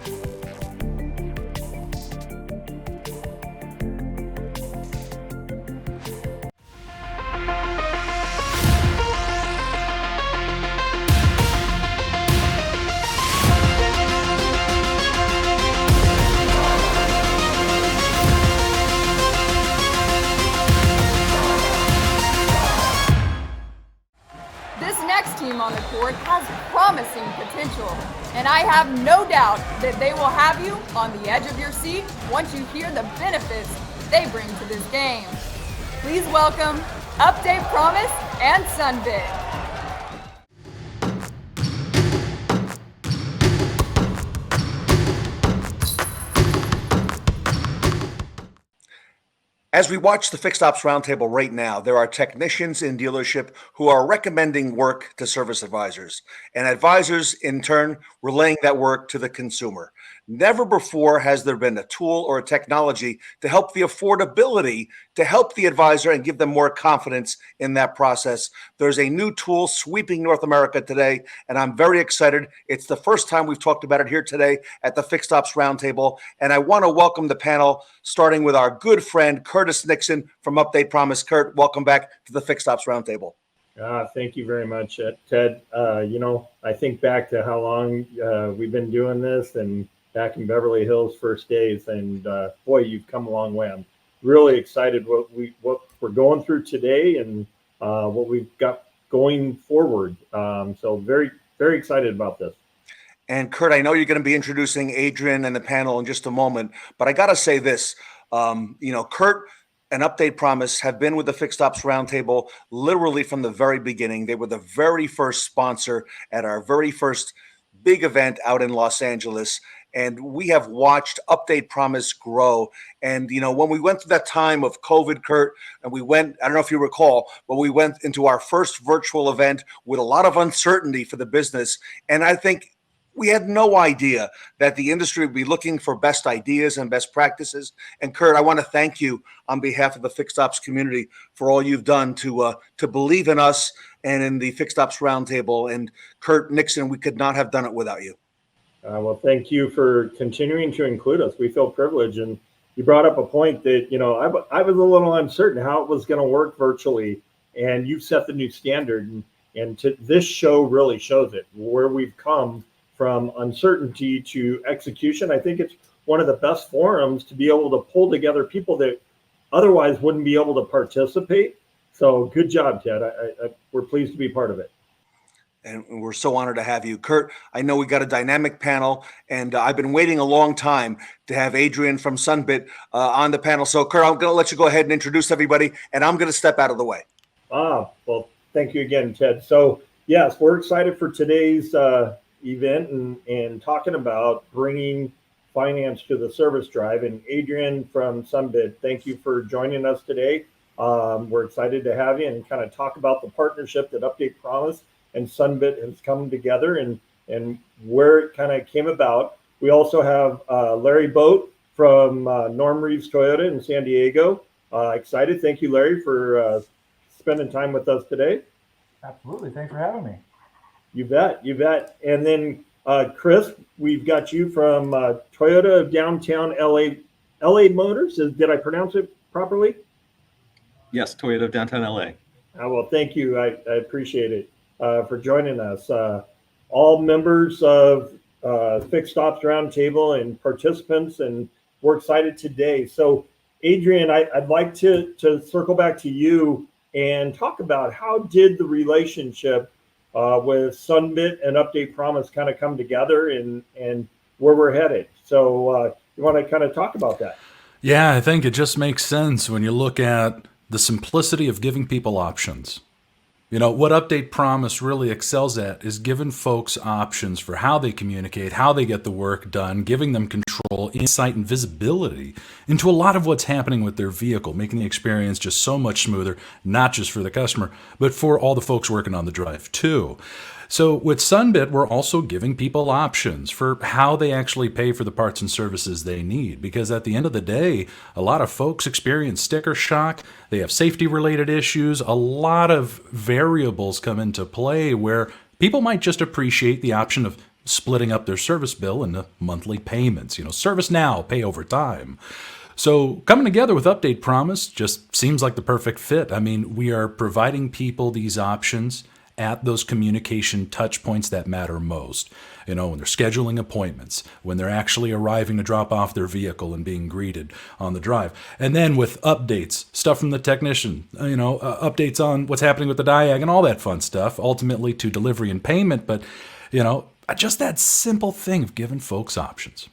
[SPEAKER 1] On the court has promising potential, and I have no doubt that they will have you on the edge of your seat once you hear the benefits they bring to this game. Please welcome UpdatePromise and Sunbit.
[SPEAKER 2] As we watch the Fixed Ops Roundtable right now, there are technicians in dealership who are recommending work to service advisors, and advisors, in turn, relaying that work to the consumer. Never before has there been a tool or a technology to help the affordability, to help the advisor and give them more confidence in that process. There's a new tool sweeping North America today, and I'm very excited. It's the first time we've talked about it here today at the Fixed Ops Roundtable, and I want to welcome the panel, starting with our good friend, Curtis Nixon from UpdatePromise. Kurt, welcome back to the Fixed Ops Roundtable.
[SPEAKER 14] Thank you very much, Ted. I think back to how long we've been doing this, and back in Beverly Hills first days, and boy, you've come a long way. I'm really excited what we're going through today and what we've got going forward. So very, very excited about this.
[SPEAKER 2] And Kurt, I know you're going to be introducing Adrian and the panel in just a moment, but I got to say this, Kurt and UpdatePromise have been with the Fixed Ops Roundtable literally from the very beginning. They were the very first sponsor at our very first big event out in Los Angeles. And we have watched UpdatePromise grow. And, when we went through that time of COVID, Kurt, and I don't know if you recall, but we went into our first virtual event with a lot of uncertainty for the business. And I think we had no idea that the industry would be looking for best ideas and best practices. And Kurt, I want to thank you on behalf of the Fixed Ops community for all you've done to believe in us and in the Fixed Ops Roundtable. And Kurt, Nixon, we could not have done it without you.
[SPEAKER 14] Well, thank you for continuing to include us. We feel privileged. And you brought up a point that, I was a little uncertain how it was going to work virtually. And you've set the new standard. And this show really shows it, where we've come from uncertainty to execution. I think it's one of the best forums to be able to pull together people that otherwise wouldn't be able to participate. So good job, Ted. We're pleased to be part of it.
[SPEAKER 2] And we're so honored to have you. Kurt, I know we got a dynamic panel, and I've been waiting a long time to have Adrian from Sunbit on the panel. So, Kurt, I'm going to let you go ahead and introduce everybody, and I'm going to step out of the way.
[SPEAKER 14] Well, thank you again, Ted. So, yes, we're excited for today's event and talking about bringing finance to the service drive. And Adrian from Sunbit, thank you for joining us today. We're excited to have you and kind of talk about the partnership that UpdatePromise and Sunbit has come together and where it kind of came about. We also have Larry Boat from Norm Reeves Toyota in San Diego. Excited. Thank you, Larry, for spending time with us today.
[SPEAKER 15] Absolutely. Thanks for having me.
[SPEAKER 14] You bet. And then Chris, we've got you from Toyota of Downtown LA Motors. Did I pronounce it properly?
[SPEAKER 16] Yes, Toyota of Downtown LA.
[SPEAKER 14] Well, thank you. I appreciate it for joining us. All members of Fixed Ops Roundtable and participants, and we're excited today. So, Adrian, I'd like to circle back to you and talk about how did the relationship with Sunbit and UpdatePromise kind of come together and where we're headed. So you want to kind of talk about that?
[SPEAKER 18] Yeah, I think it just makes sense when you look at the simplicity of giving people options. What UpdatePromise really excels at is giving folks options for how they communicate, how they get the work done, giving them control, insight, and visibility into a lot of what's happening with their vehicle, making the experience just so much smoother, not just for the customer, but for all the folks working on the drive too. So with Sunbit, we're also giving people options for how they actually pay for the parts and services they need. Because at the end of the day, a lot of folks experience sticker shock. They have safety-related issues. A lot of variables come into play where people might just appreciate the option of splitting up their service bill into monthly payments. Service now, pay over time. So coming together with UpdatePromise just seems like the perfect fit. I mean, we are providing people these options at those communication touch points that matter most. When they're scheduling appointments, when they're actually arriving to drop off their vehicle and being greeted on the drive. And then with updates, stuff from the technician, updates on what's happening with the diag and all that fun stuff, ultimately to delivery and payment. But, just that simple thing of giving folks options.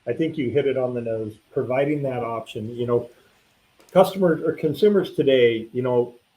[SPEAKER 14] I think you hit it on the nose, providing that option. Customers or consumers today,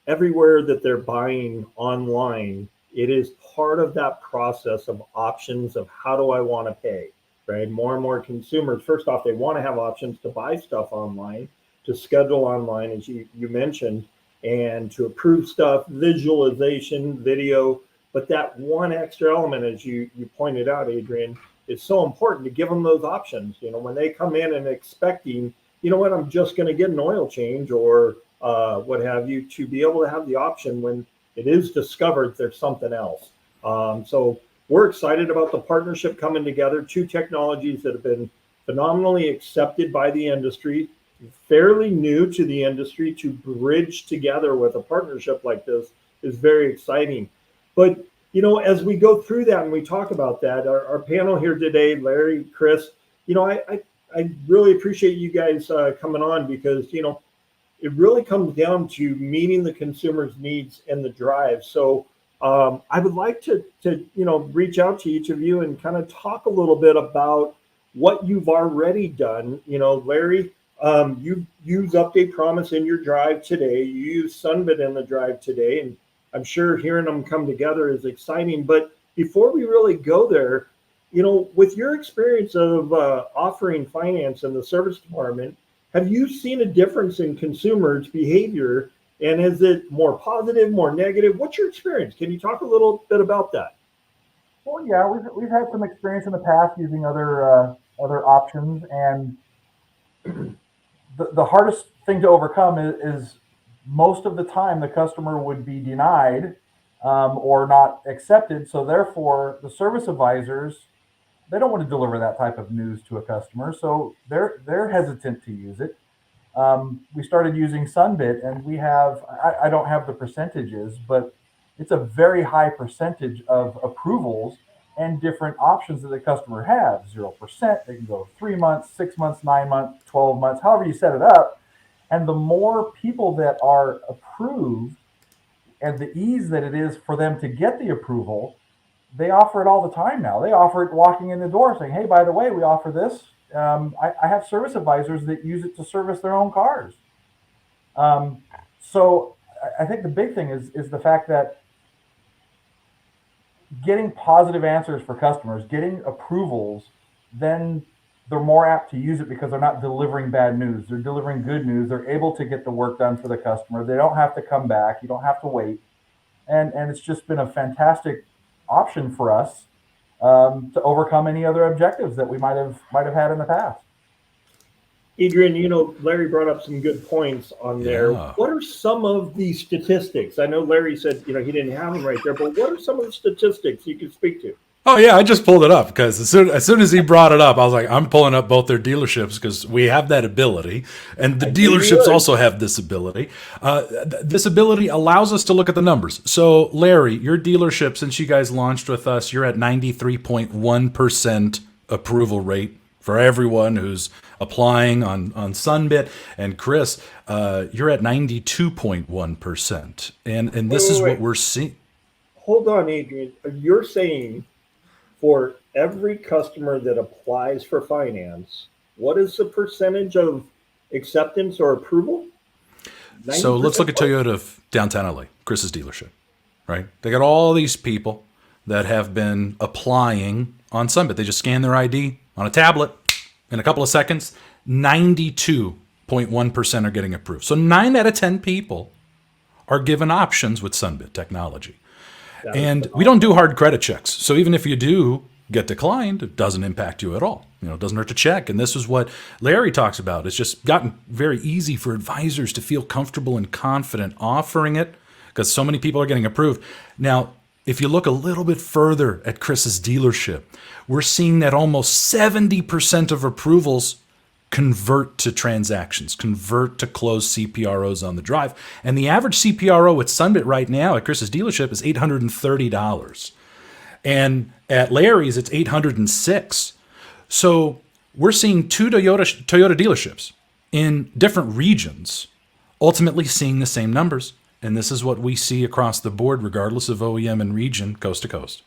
[SPEAKER 14] everywhere that they're buying online, it is part of that process of options of how do I want to pay, right? More and more consumers, first off, they want to have options to buy stuff online, to schedule online, as you mentioned, and to approve stuff, visualization, video. But that one extra element, as you pointed out, Adrian, is so important to give them those options. When they come in and expecting, I'm just going to get an oil change or what have you, to be able to have the option when it is discovered there's something else. So we're excited about the partnership coming together. Two technologies that have been phenomenally accepted by the industry, fairly new to the industry. To bridge together with a partnership like this is very exciting. But, as we go through that and we talk about that, our panel here today, Larry, Chris, I really appreciate you guys coming on because, it really comes down to meeting the consumer's needs in the drive. So I would like to reach out to each of you and kind of talk a little bit about what you've already done. Larry, you use UpdatePromise in your drive today. You use Sunbit in the drive today, and I'm sure hearing them come together is exciting. But before we really go there, with your experience of offering finance in the service department, have you seen a difference in consumers' behavior? And is it more positive, more negative? What's your experience? Can you talk a little bit about that?
[SPEAKER 15] Well, yeah, we've had some experience in the past using other options, and the hardest thing to overcome is most of the time the customer would be denied or not accepted. So therefore, the service advisors, they don't want to deliver that type of news to a customer, so they're hesitant to use it. We started using Sunbit, and we have, I don't have the percentages, but it's a very high percentage of approvals and different options that the customer has. 0%, they can go 3 months, 6 months, 9 months, 12 months, however you set it up. And the more people that are approved and the ease that it is for them to get the approval, they offer it all the time now. They offer it walking in the door saying, hey, by the way, we offer this. I have service advisors that use it to service their own cars. So I think the big thing is the fact that getting positive answers for customers, getting approvals, then they're more apt to use it because they're not delivering bad news. They're delivering good news. They're able to get the work done for the customer. They don't have to come back. You don't have to wait. And it's just been a fantastic option for us to overcome any other objectives that we might have had in the past.
[SPEAKER 14] Adrian, Larry brought up some good points on there.
[SPEAKER 18] Yeah.
[SPEAKER 14] What are some of the statistics? I know Larry said, he didn't have them right there, but what are some of the statistics you can speak to?
[SPEAKER 18] Oh yeah, I just pulled it up because as soon as he brought it up, I was like, I'm pulling up both their dealerships because we have that ability, and the dealerships also have this ability. This ability allows us to look at the numbers. So Larry, your dealership, since you guys launched with us, you're at 93.1% approval rate for everyone who's applying on Sunbit. And Chris, you're at 92.1%. And this is what we're seeing.
[SPEAKER 14] Hold on, Adrian. You're saying for every customer that applies for finance, what is the percentage of acceptance or approval?
[SPEAKER 18] So let's look at Toyota of downtown LA, Chris's dealership, right? They got all these people that have been applying on Sunbit. They just scan their ID on a tablet in a couple of seconds. 92.1% are getting approved. So 9 out of 10 people are given options with Sunbit technology. And we don't do hard credit checks. So even if you do get declined, it doesn't impact you at all. It doesn't hurt to check. And this is what Larry talks about. It's just gotten very easy for advisors to feel comfortable and confident offering it because so many people are getting approved. Now, if you look a little bit further at Chris's dealership, we're seeing that almost 70% of approvals convert to transactions, convert to closed CPROs on the drive. And the average CPRO at Sunbit right now at Chris's dealership is $830. And at Larry's, it's $806. So we're seeing 2 Toyota dealerships in different regions ultimately seeing the same numbers. And this is what we see across the board, regardless of OEM and region, coast to coast.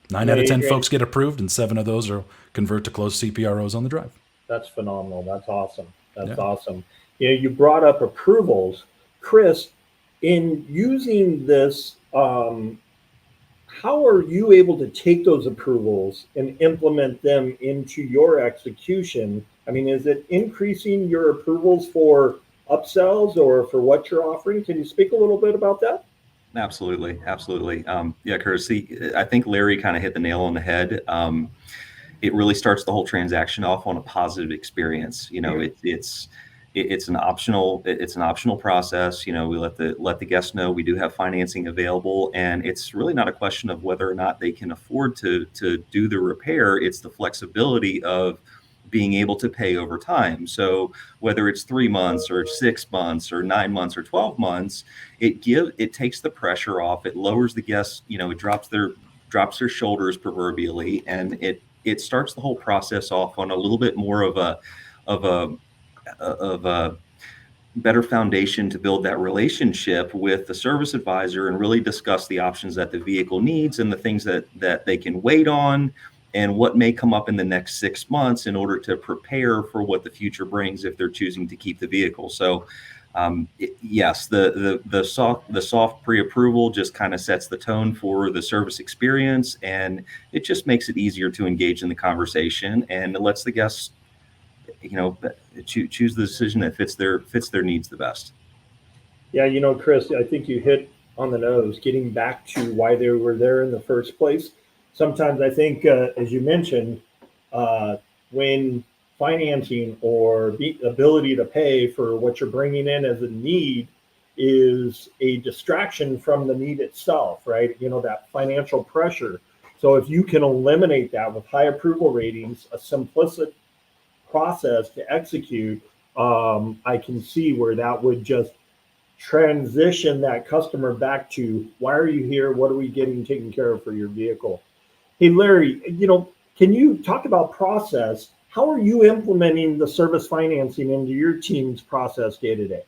[SPEAKER 18] 9 out of 10 folks get approved, and 7 of those are convert to closed CPROs on the drive.
[SPEAKER 14] That's phenomenal. That's awesome. That's awesome. You brought up approvals. Chris, in using this, how are you able to take those approvals and implement them into your execution? I mean, is it increasing your approvals for upsells or for what you're offering? Can you speak a little bit about that?
[SPEAKER 16] Absolutely. Yeah, Curtis, I think Larry kind of hit the nail on the head. It really starts the whole transaction off on a positive experience. It's an optional process. We let the guests know we do have financing available, and it's really not a question of whether or not they can afford to do the repair. It's the flexibility of being able to pay over time. So whether it's 3 months or 6 months or 9 months or 12 months, it takes the pressure off. It lowers the guests. It drops their shoulders proverbially, and it starts the whole process off on a little bit more of a better foundation to build that relationship with the service advisor and really discuss the options that the vehicle needs and the things that they can wait on and what may come up in the next 6 months in order to prepare for what the future brings if they're choosing to keep the vehicle. So yes, the soft pre-approval just kind of sets the tone for the service experience, and it just makes it easier to engage in the conversation, and it lets the guests, choose the decision that fits their needs the best.
[SPEAKER 14] Yeah, Chris, I think you hit on the nose. Getting back to why they were there in the first place. Sometimes I think, as you mentioned, when financing or the ability to pay for what you're bringing in as a need is a distraction from the need itself, right? That financial pressure. So if you can eliminate that with high approval ratings, a simplistic process to execute, I can see where that would just transition that customer back to, why are you here? What are we getting taken care of for your vehicle? Hey, Larry, can you talk about process? How are you implementing the service financing into your team's process day to day?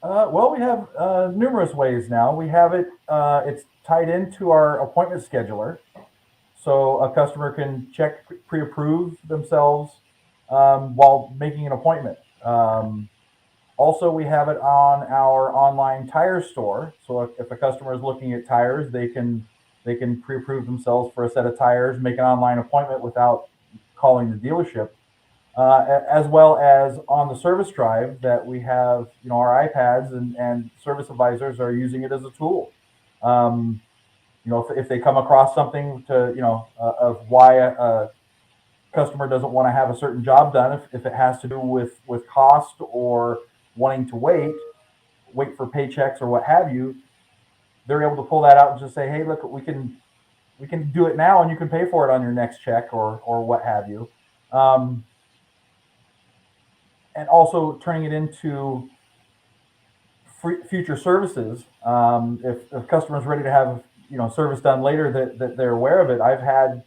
[SPEAKER 15] Well, we have numerous ways now. We have it, it's tied into our appointment scheduler. So a customer can check pre-approve themselves while making an appointment. Also, we have it on our online tire store. So if a customer is looking at tires, they can pre-approve themselves for a set of tires, make an online appointment without calling the dealership, as well as on the service drive that we have, our iPads and service advisors are using it as a tool. If they come across something of why a customer doesn't want to have a certain job done, if it has to do with cost or wanting to wait for paychecks or what have you, they're able to pull that out and just say, hey, look, we can do it now and you can pay for it on your next check or what have you. And also turning it into future services. If a customer's ready to have service done later that they're aware of it, I've had,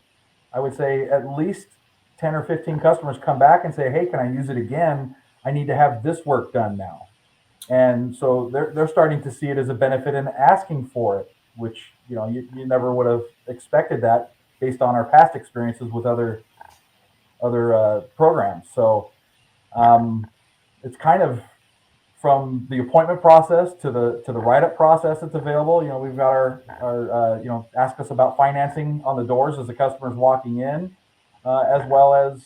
[SPEAKER 15] I would say, at least 10 or 15 customers come back and say, hey, can I use it again? I need to have this work done now. And so they're starting to see it as a benefit and asking for it, which you never would have expected that based on our past experiences with other programs. So it's kind of from the appointment process to the write-up process that's available. We've got our ask us about financing on the doors as the customer's walking in, as well as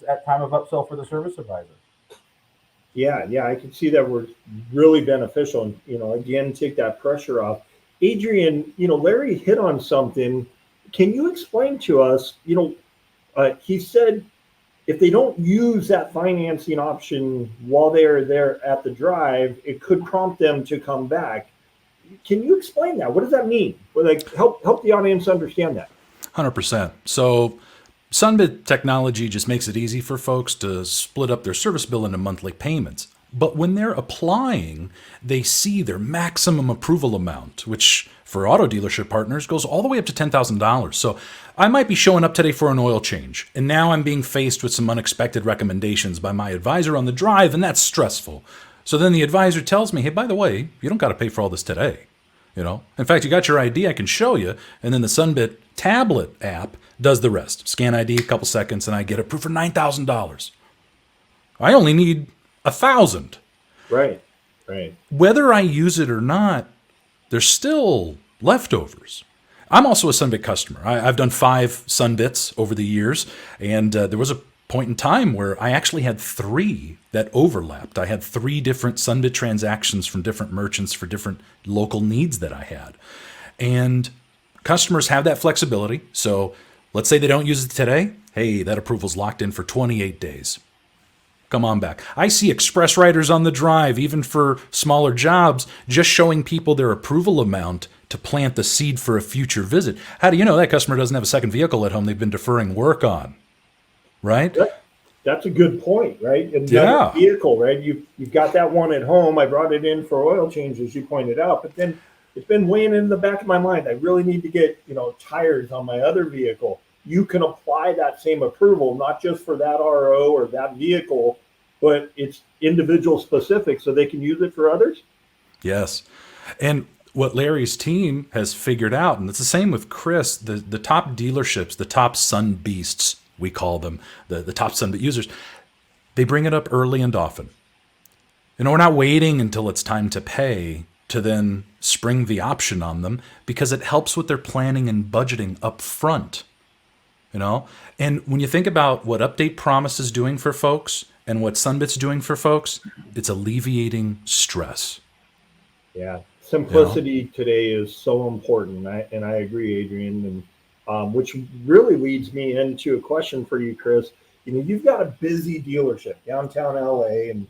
[SPEAKER 15] at time of upsell for the service advisor.
[SPEAKER 14] Yeah, I can see that we're really beneficial and, again, take that pressure off. Adrian, Larry hit on something. Can you explain to us, he said if they don't use that financing option while they're there at the drive, it could prompt them to come back. Can you explain that? What does that mean? Help the audience understand that.
[SPEAKER 18] 100%. So Sunbit technology just makes it easy for folks to split up their service bill into monthly payments. But when they're applying, they see their maximum approval amount, which for auto dealership partners goes all the way up to $10,000. So I might be showing up today for an oil change, and now I'm being faced with some unexpected recommendations by my advisor on the drive, and that's stressful. So then the advisor tells me, hey, by the way, you don't got to pay for all this today. In fact, you got your ID, I can show you, and then the Sunbit tablet app does the rest. Scan ID, a couple seconds, and I get approved for $9,000. I only need $1,000.
[SPEAKER 14] Right.
[SPEAKER 18] Whether I use it or not, there's still leftovers. I'm also a Sunbit customer. I've done 5 Sunbits over the years, and there was a point in time where I actually had 3 that overlapped. I had 3 different Sunbit transactions from different merchants for different local needs that I had. And customers have that flexibility. So let's say they don't use it today. Hey, that approval's locked in for 28 days. Come on back. I see express writers on the drive, even for smaller jobs, just showing people their approval amount to plant the seed for a future visit. How do you know that customer doesn't have a second vehicle at home they've been deferring work on? Right?
[SPEAKER 14] That's a good point, right?
[SPEAKER 18] Yeah.
[SPEAKER 14] Vehicle, right? You've got that one at home. I brought it in for oil change, as you pointed out, but then it's been weighing in the back of my mind. I really need to get, tires on my other vehicle. You can apply that same approval, not just for that RO or that vehicle, but it's individual specific so they can use it for others.
[SPEAKER 18] Yes. And what Larry's team has figured out, and it's the same with Chris, the top dealerships, the top sun beasts, we call them, the top Sunbit users, they bring it up early and often. You know, we're not waiting until it's time to pay to then spring the option on them, because it helps with their planning and budgeting up front. You know, and when you think about what UpdatePromise is doing for folks and what Sunbit's doing for folks, it's alleviating stress.
[SPEAKER 14] Yeah, simplicity today is so important, and I agree, Adrian. And which really leads me into a question for you, Chris. You know, you've got a busy dealership downtown LA, and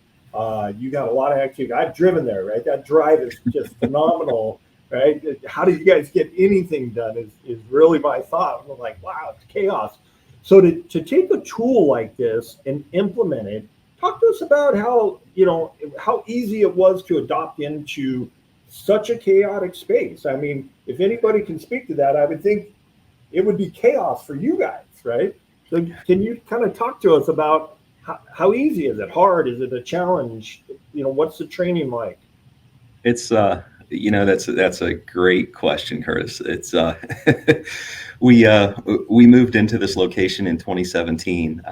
[SPEAKER 14] you got a lot of activity. I've driven there, right? That drive is just phenomenal, right? How do you guys get anything done is really my thought. We're like, wow, it's chaos. So to take a tool like this and implement it, talk to us about how easy it was to adopt into such a chaotic space. I mean, if anybody can speak to that, I would think it would be chaos for you guys, right? So can you kind of talk to us about how easy is it? Hard? Is it a challenge? You know, what's the training like?
[SPEAKER 16] It's that's a great question, Curtis. It's we moved into this location in 2017,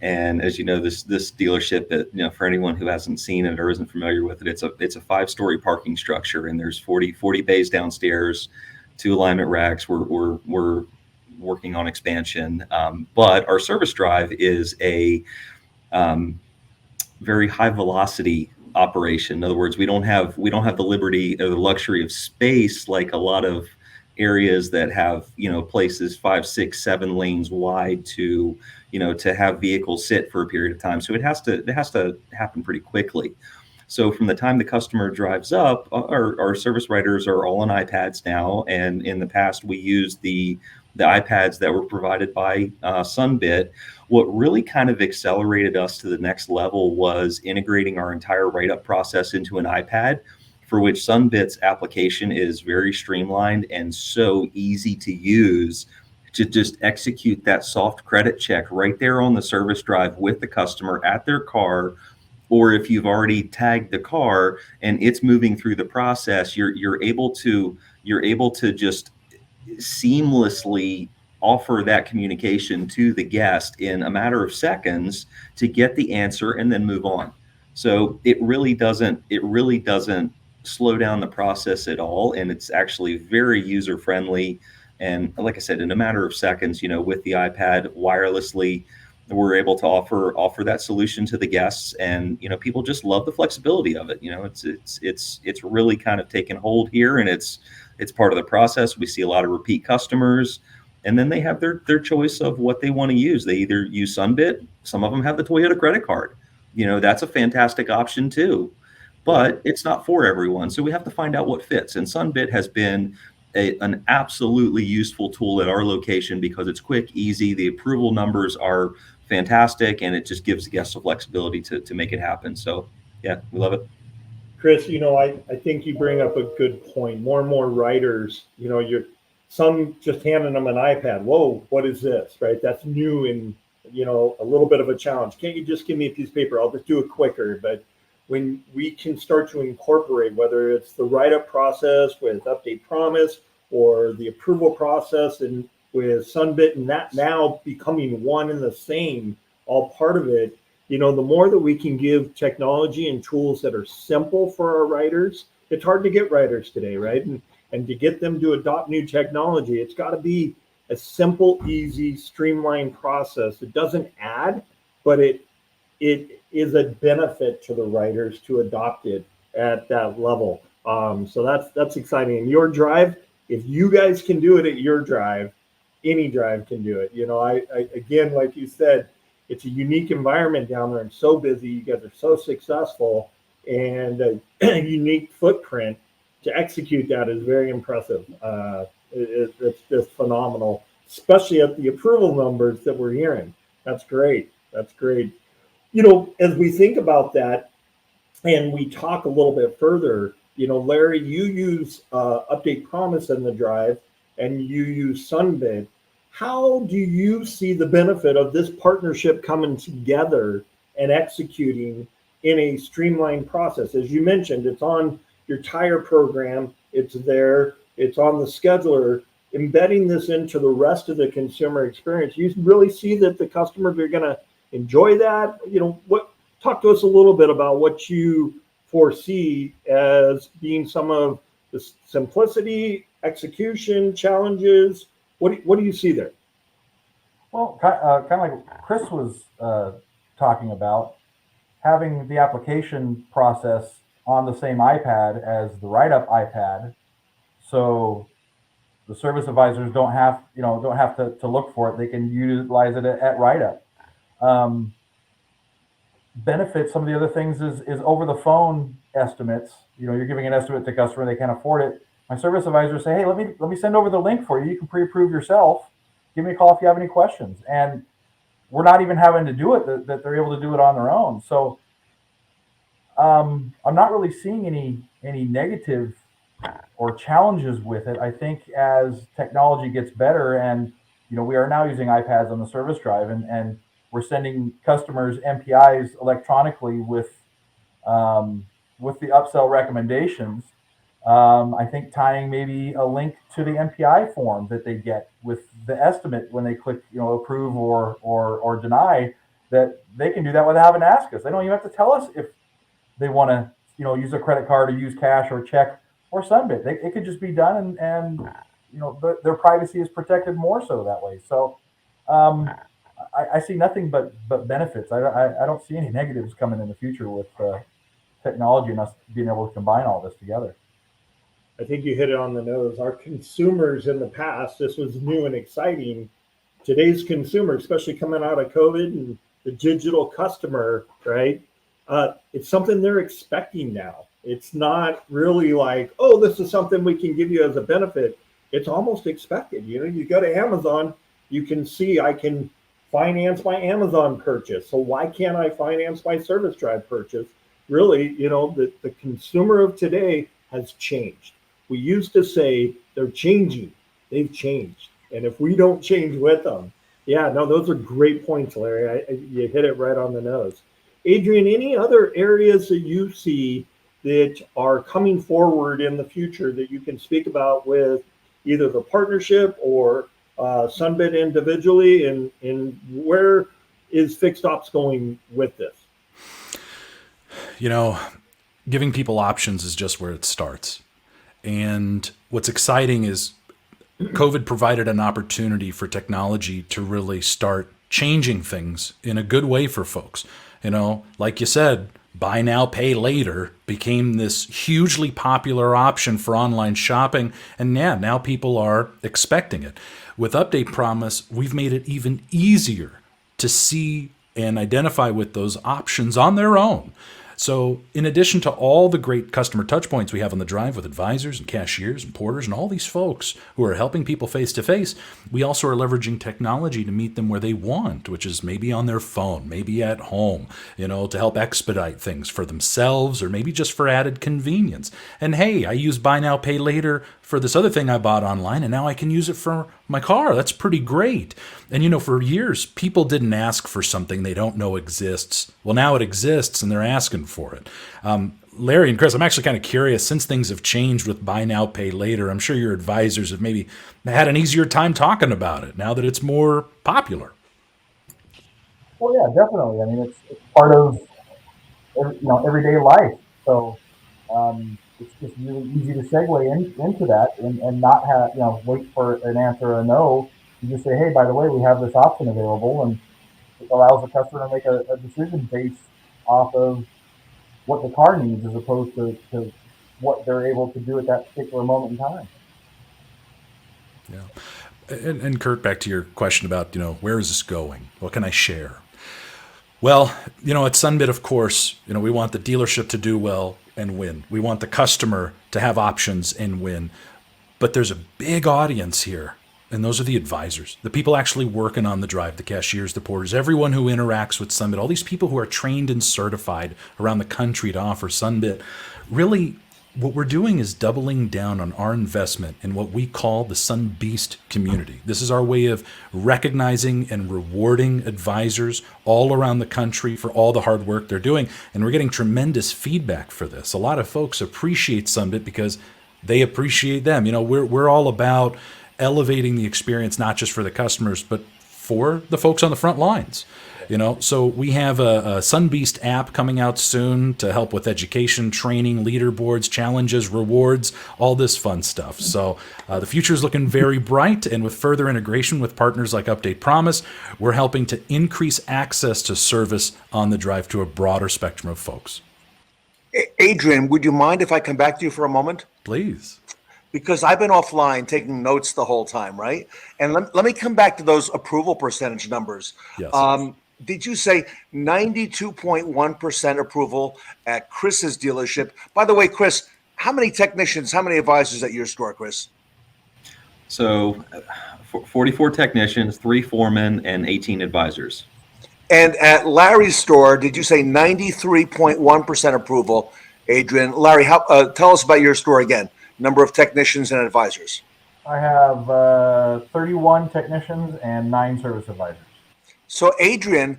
[SPEAKER 16] and as you know, this dealership, for anyone who hasn't seen it or isn't familiar with it, it's a 5-story parking structure, and there's 40 bays downstairs, 2 alignment racks. We're working on expansion, but our service drive is a very high velocity operation. In other words, we don't have the liberty or the luxury of space like a lot of areas that have, places 5, 6, 7 lanes wide to have vehicles sit for a period of time. So it has to happen pretty quickly. So from the time the customer drives up, our service writers are all on iPads now. And in the past, we used the iPads that were provided by Sunbit. What really kind of accelerated us to the next level was integrating our entire write-up process into an iPad, for which Sunbit's application is very streamlined and so easy to use to just execute that soft credit check right there on the service drive with the customer at their car. Or if you've already tagged the car and it's moving through the process, you're able to just seamlessly offer that communication to the guest in a matter of seconds to get the answer and then move on. So it really doesn't slow down the process at all, and it's actually very user friendly. And like I said, in a matter of seconds, with the iPad wirelessly, we're able to offer that solution to the guests, and people just love the flexibility of it. It's really kind of taken hold here, and it's part of the process. We see a lot of repeat customers, and then they have their choice of what they want to use. They either use Sunbit. Some of them have the Toyota credit card. That's a fantastic option too, but it's not for everyone. So we have to find out what fits. And Sunbit has been an absolutely useful tool at our location because it's quick, easy. The approval numbers are fantastic, and it just gives the guests the flexibility to make it happen. So yeah, we love it.
[SPEAKER 14] Chris, I think you bring up a good point. More and more writers, some just handing them an iPad. Whoa, what is this, right? That's new and, a little bit of a challenge. Can't you just give me a piece of paper? I'll just do it quicker. But when we can start to incorporate, whether it's the write-up process with UpdatePromise or the approval process and with Sunbit, and that now becoming one and the same, all part of it, the more that we can give technology and tools that are simple for our writers. It's hard to get writers today, right? And to get them to adopt new technology, it's got to be a simple, easy, streamlined process. It doesn't add, but it is a benefit to the writers to adopt it at that level. So that's exciting. And your drive, if you guys can do it at your drive, any drive can do it. I again, like you said, it's a unique environment down there and so busy. You guys are so successful, and a unique footprint to execute that is very impressive. It's just phenomenal, especially at the approval numbers that we're hearing. That's great. That's great. As we think about that and we talk a little bit further, Larry, you use UpdatePromise in the drive and you use Sunbit. How do you see the benefit of this partnership coming together and executing in a streamlined process. As you mentioned, it's on your tire program, it's there, it's on the scheduler. Embedding this into the rest of the consumer experience, you really see that the customers are going to enjoy that. Talk to us a little bit about what you foresee as being some of the simplicity, execution challenges. What do you see there?
[SPEAKER 15] Well, kind of like Chris was talking about, having the application process on the same iPad as the write-up iPad, so the service advisors don't have to look for it. They can utilize it at write-up. Benefits, some of the other things is over the phone estimates. You're giving an estimate to customer, they can't afford it. My service advisors say, hey, let me send over the link for you. You can pre-approve yourself. Give me a call if you have any questions. And we're not even having to do it, that they're able to do it on their own. So I'm not really seeing any negative or challenges with it. I think as technology gets better, and we are now using iPads on the service drive, and we're sending customers MPIs electronically with the upsell recommendations. I think tying maybe a link to the MPI form that they get with the estimate when they click approve or deny, that they can do that without having to ask us. They don't even have to tell us if they want to use a credit card or use cash or check or Sunbit. It could just be done, and their privacy is protected more so that way. So I see nothing but benefits. I don't see any negatives coming in the future with technology and us being able to combine all this together.
[SPEAKER 14] I think you hit it on the nose. Our consumers in the past, this was new and exciting. Today's consumer, especially coming out of COVID and the digital customer, right? It's something they're expecting now. It's not really like, oh, this is something we can give you as a benefit. It's almost expected. You go to Amazon, you can see I can finance my Amazon purchase. So why can't I finance my service drive purchase? Really, the consumer of today has changed. We used to say they're changing. They've changed. And if we don't change with them, those are great points, Larry. You hit it right on the nose. Adrian, any other areas that you see that are coming forward in the future that you can speak about with either the partnership or Sunbit individually, and where is Fixed Ops going with this?
[SPEAKER 18] Giving people options is just where it starts. And what's exciting is COVID provided an opportunity for technology to really start changing things in a good way for folks. Like you said, buy now, pay later became this hugely popular option for online shopping. And now people are expecting it. With UpdatePromise, we've made it even easier to see and identify with those options on their own. So in addition to all the great customer touch points we have on the drive with advisors and cashiers and porters and all these folks who are helping people face to face, we also are leveraging technology to meet them where they want, which is maybe on their phone, maybe at home, to help expedite things for themselves or maybe just for added convenience. And hey, I use buy now, pay later for this other thing I bought online, and now I can use it for my car. That's pretty great. And for years, people didn't ask for something they don't know exists. Well, now it exists and they're asking for it. Larry and Chris, I'm actually kind of curious, since things have changed with buy now, pay later, I'm sure your advisors have maybe had an easier time talking about it now that it's more popular.
[SPEAKER 15] Well, yeah, definitely. I mean, it's part of everyday life. So it's just really easy to segue into that and not have, wait for an answer or a no. You just say, hey, by the way, we have this option available, and it allows the customer to make a decision based off of what the car needs as opposed to what they're able to do at that particular moment in time.
[SPEAKER 18] Yeah. And Kurt, back to your question about, where is this going? What can I share? Well, at Sunbit, of course, we want the dealership to do well and win. We want the customer to have options and win. But there's a big audience here, and those are the advisors, the people actually working on the drive, the cashiers, the porters, everyone who interacts with Sunbit, all these people who are trained and certified around the country to offer Sunbit. Really, What we're doing is doubling down on our investment in what we call the Sunbeast community. This is our way of recognizing and rewarding advisors all around the country for all the hard work they're doing. And we're getting tremendous feedback for this. A lot of folks appreciate Sunbit because they appreciate them. You know, we're all about elevating the experience, not just for the customers, but for the folks on the front lines. You know, so we have a Sunbeast app coming out soon to help with education, training, leaderboards, challenges, rewards, all this fun stuff. So the future is looking very bright, and with further integration with partners like UpdatePromise, we're helping to increase access to service on the drive to a broader spectrum of folks.
[SPEAKER 2] Adrian, would you mind if I come back to you for a moment?
[SPEAKER 18] Please.
[SPEAKER 2] Because I've been offline taking notes the whole time, right? And let me come back to those approval percentage numbers.
[SPEAKER 18] Yes.
[SPEAKER 2] Did you say 92.1% approval at Chris's dealership? By the way, Chris, how many technicians, how many advisors at your store, Chris?
[SPEAKER 16] So 44 technicians, 3 foremen, and 18 advisors.
[SPEAKER 2] And at Larry's store, did you say 93.1% approval, Adrian? Larry, tell us about your store again. Number of technicians and advisors.
[SPEAKER 15] I have 31 technicians and 9 service advisors.
[SPEAKER 2] So, Adrian,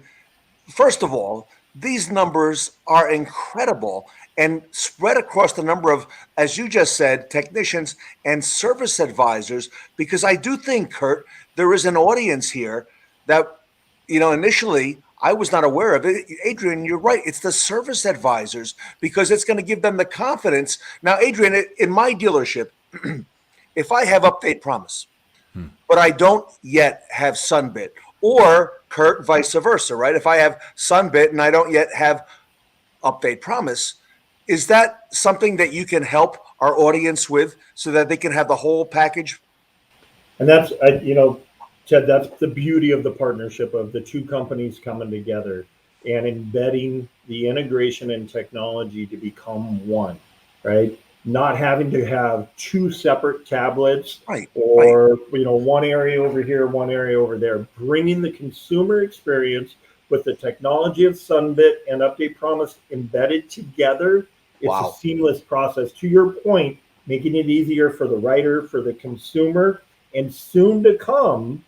[SPEAKER 2] first of all, these numbers are incredible and spread across the number of, as you just said, technicians and service advisors, because I do think, Kurt, there is an audience here that, you know, initially I was not aware of it. Adrian, you're right. It's the service advisors, because it's going to give them the confidence. Now, Adrian, in my dealership, if I have UpdatePromise, but I don't yet have Sunbit, or Kurt, vice versa, right? If I have Sunbit and I don't yet have UpdatePromise, is that something that you can help our audience with so that they can have the whole package?
[SPEAKER 14] And that's, you know, Ted, that's the beauty of the partnership of the two companies coming together and embedding the integration and technology to become one, right? Not having to have 2 separate tablets, or you know, one area over here, one area over there. Bringing the consumer experience with the technology of Sunbit and UpdatePromise embedded together. It's a seamless process. To your point, making it easier for the writer, for the consumer, and soon to come,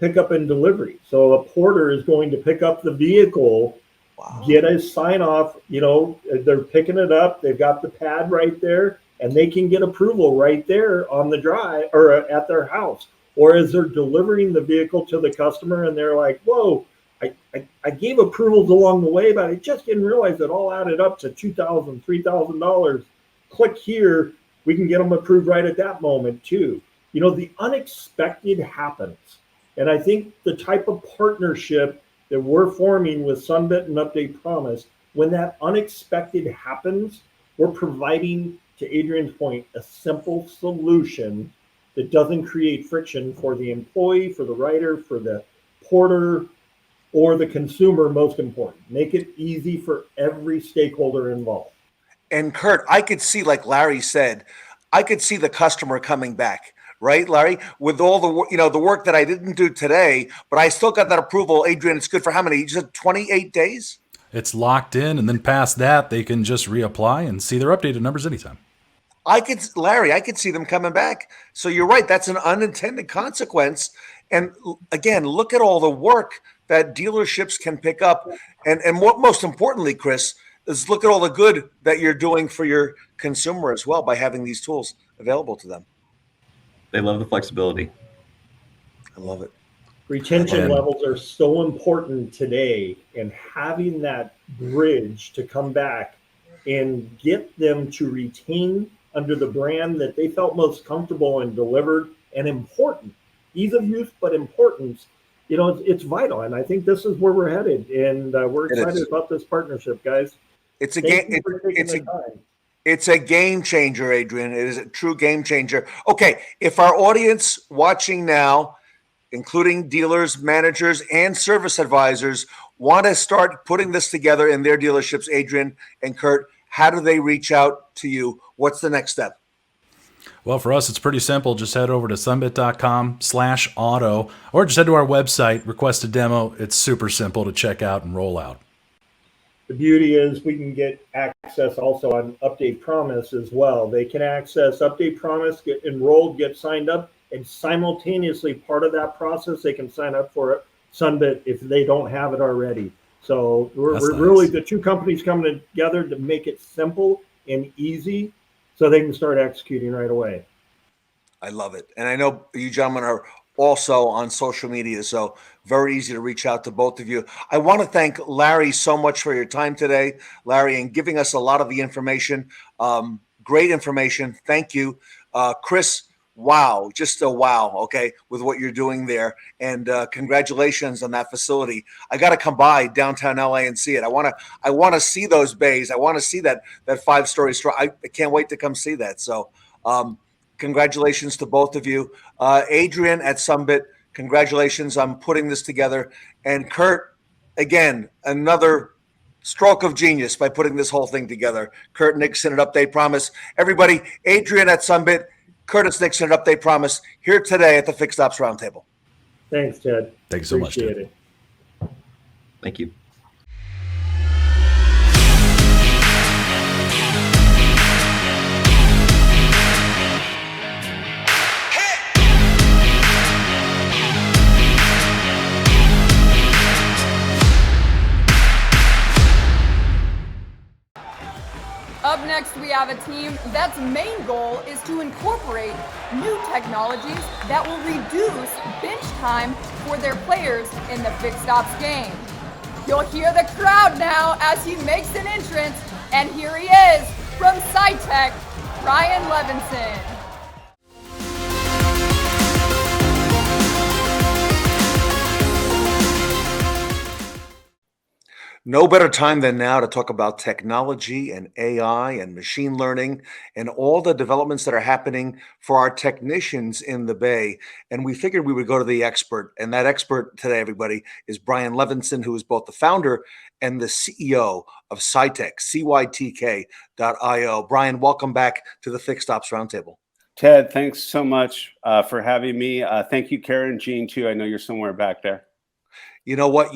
[SPEAKER 14] pickup and delivery. So a porter is going to pick up the vehicle, get a sign off, you know, they're picking it up, they've got the pad right there, and they can get approval right there on the drive or at their house. Or as they're delivering the vehicle to the customer and they're like, whoa, I gave approvals along the way, but I just didn't realize it all added up to $2,000, $3,000. Click here, we can get them approved right at that moment too. You know, the unexpected happens. And I think the type of partnership that we're forming with Sunbit and UpdatePromise, when that unexpected happens, we're providing, to Adrian's point, a simple solution that doesn't create friction for the employee, for the writer, for the porter, or the consumer, most important. Make it easy for every stakeholder involved.
[SPEAKER 2] And Kurt, I could see, like Larry said, I could see the customer coming back. Right, Larry, with all the, you know, the work that I didn't do today, but I still got that approval. Adrian, it's good for how many? You said 28 days?
[SPEAKER 18] It's locked in, and then past that, they can just reapply and see their updated numbers anytime.
[SPEAKER 2] Larry, I could see them coming back. So you're right. That's an unintended consequence. And again, look at all the work that dealerships can pick up. And what most importantly, Chris, is look at all the good that you're doing for your consumer as well by having these tools available to them.
[SPEAKER 16] They love the flexibility.
[SPEAKER 2] I love it.
[SPEAKER 14] Retention levels are so important today, and having that bridge to come back and get them to retain under the brand that they felt most comfortable and delivered, and important. Ease of use, but importance. You know, it's vital. And I think this is where we're headed. And we're excited about this partnership, guys.
[SPEAKER 2] It's a game. It's a game changer, Adrian. It is a true game changer. Okay, if our audience watching now, including dealers, managers, and service advisors, want to start putting this together in their dealerships, Adrian and Kurt, how do they reach out to you? What's the next step?
[SPEAKER 18] Well, for us, it's pretty simple. Just head over to sunbit.com/auto, or just head to our website, request a demo. It's super simple to check out and roll out.
[SPEAKER 14] the beauty is we can get access also on UpdatePromise as well. They can access UpdatePromise, get enrolled, get signed up, and simultaneously part of that process, they can sign up for Sunbit if they don't have it already. So we're
[SPEAKER 18] nice.
[SPEAKER 14] really the two companies coming together to make it simple and easy so they can start executing right away.
[SPEAKER 2] I love it. And I know you gentlemen are also on social media, so very easy to reach out to both of you. I want to thank Larry so much for your time today, Larry, and giving us a lot of the information. Great information. Thank you. Chris, wow, just a wow, okay, with what you're doing there. And congratulations on that facility. I got to come by downtown LA and see it. I want to see those bays. I want to see that 5-story store. I can't wait to come see that. So congratulations to both of you. Adrian at Sunbit, congratulations on putting this together. And Kurt, again, another stroke of genius by putting this whole thing together. Kurt Nixon at UpdatePromise. Everybody, Adrian at Sunbit, Curtis Nixon at UpdatePromise, here today at the Fixed Ops Roundtable.
[SPEAKER 14] Thanks, Ted.
[SPEAKER 18] Thanks so much, Ted.
[SPEAKER 14] Appreciate it.
[SPEAKER 16] Thank you.
[SPEAKER 1] Up next, we have a team that's main goal is to incorporate new technologies that will reduce bench time for their players in the fixed ops game. You'll hear the crowd now as he makes an entrance, and here he is from CYTK, Bryan Levenson.
[SPEAKER 2] No better time than now to talk about technology and AI and machine learning and all the developments that are happening for our technicians in the Bay. And we figured we would go to the expert. And that expert today, everybody, is Bryan Levenson, who is both the founder and the CEO of CYTK, CYTK.io. Bryan, welcome back to the Fixed Ops Roundtable.
[SPEAKER 17] Ted, thanks so much for having me. Thank you, Kara and Gene, too. I know you're somewhere back there.
[SPEAKER 2] You know what?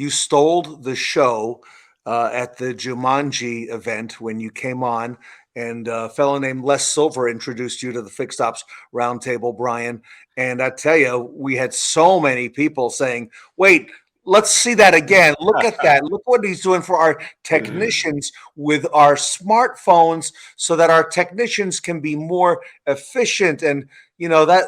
[SPEAKER 2] You stole the show at the Jumanji event when you came on, and a fellow named Les Silver introduced you to the Fixed Ops Roundtable, Bryan. And I tell you, we had so many people saying, wait, let's see that again. Look at that. Look what he's doing for our technicians with our smartphones so that our technicians can be more efficient. And, you know, that,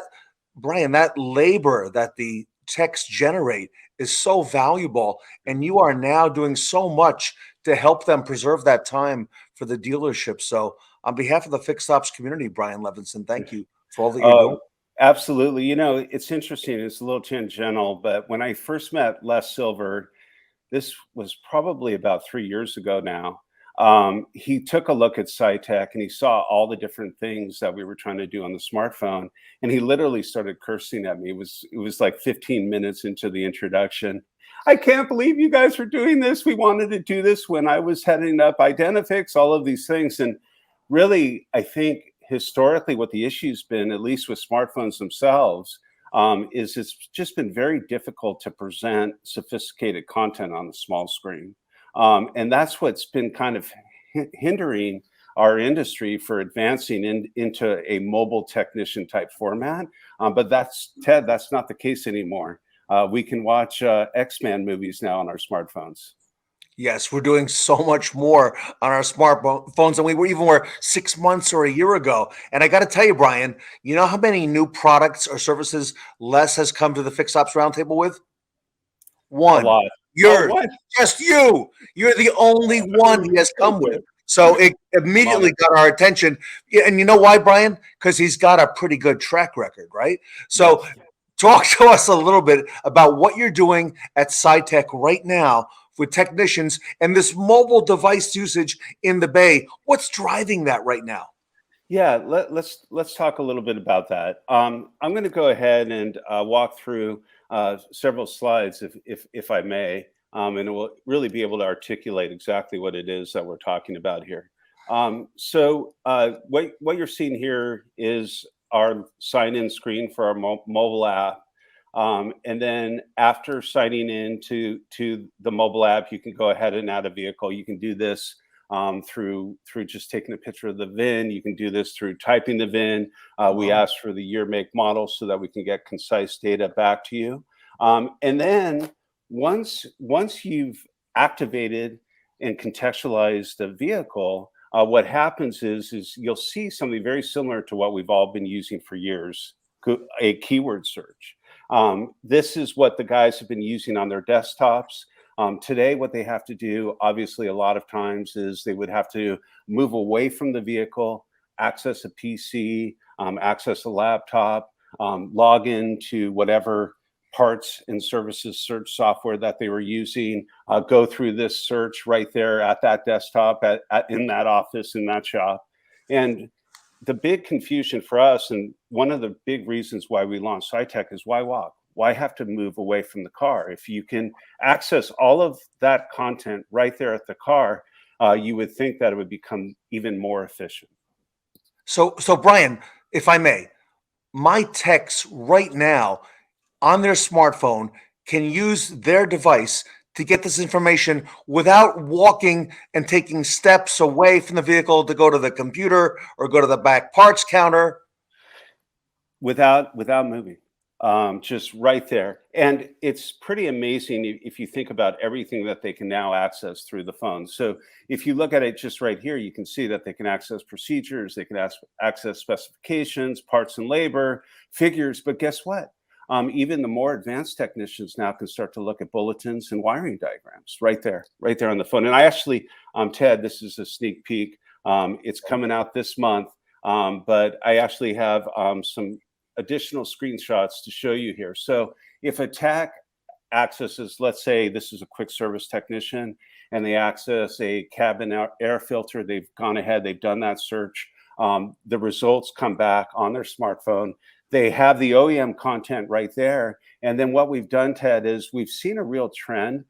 [SPEAKER 2] Bryan, that labor that the techs generate is so valuable, and you are now doing so much to help them preserve that time for the dealership. So on behalf of the Fixed Ops community, Bryan Levenson, thank you for all that you're doing.
[SPEAKER 17] Absolutely. You know, it's interesting. It's a little tangential, but when I first met Les Silver, this was probably about 3 years ago now. He took a look at CYTK and he saw all the different things that we were trying to do on the smartphone. And he literally started cursing at me. It was like 15 minutes into the introduction. I can't believe you guys are doing this. We wanted to do this when I was heading up Identifix, all of these things. And really, I think historically what the issue's been, at least with smartphones themselves, is it's just been very difficult to present sophisticated content on the small screen. And that's what's been kind of hindering our industry for advancing into a mobile technician type format. But Ted, that's not the case anymore. We can watch X-Men movies now on our smartphones.
[SPEAKER 2] Yes, we're doing so much more on our smartphones than we were 6 months or a year ago. And I got to tell you, Bryan, you know how many new products or services Les has come to the Fixed Ops Roundtable with? One.
[SPEAKER 17] A lot.
[SPEAKER 2] You're just you. You're the only one he has come with. So it immediately got our attention. And you know why, Bryan? Because he's got a pretty good track record, right? So talk to us a little bit about what you're doing at CYTK right now with technicians and this mobile device usage in the Bay. What's driving that right now?
[SPEAKER 17] Yeah, let's talk a little bit about that. I'm going to go ahead and walk through several slides, if I may, and it will really be able to articulate exactly what it is that we're talking about here. So what you're seeing here is our sign-in screen for our mobile app. And then after signing in to the mobile app, you can go ahead and add a vehicle. You can do this through just taking a picture of the VIN. You can do this through typing the VIN. We ask for the year, make, model so that we can get concise data back to you. And then once you've activated and contextualized the vehicle, what happens is you'll see something very similar to what we've all been using for years, a keyword search. This is what the guys have been using on their desktops. Today, what they have to do, obviously, a lot of times is they would have to move away from the vehicle, access a PC, access a laptop, log into whatever parts and services search software that they were using, go through this search right there at that desktop, in that office, in that shop. And the big confusion for us, and one of the big reasons why we launched CYTK, is why walk? Why have to move away from the car? If you can access all of that content right there at the car, you would think that it would become even more efficient.
[SPEAKER 2] So Bryan, if I may, my techs right now on their smartphone can use their device to get this information without walking and taking steps away from the vehicle to go to the computer or go to the back parts counter.
[SPEAKER 17] Without moving, just right there. And it's pretty amazing if you think about everything that they can now access through the phone. So if you look at it just right here, you can see that they can access procedures, they can access specifications, parts and labor, figures, but guess what? Even the more advanced technicians now can start to look at bulletins and wiring diagrams right there on the phone. And I actually, Ted, this is a sneak peek. It's coming out this month, but I actually have some additional screenshots to show you here. So if a tech accesses, let's say this is a quick service technician, and they access a cabin air filter, they've gone ahead, they've done that search. The results come back on their smartphone. They have the OEM content right there. And then what we've done, Ted, is we've seen a real trend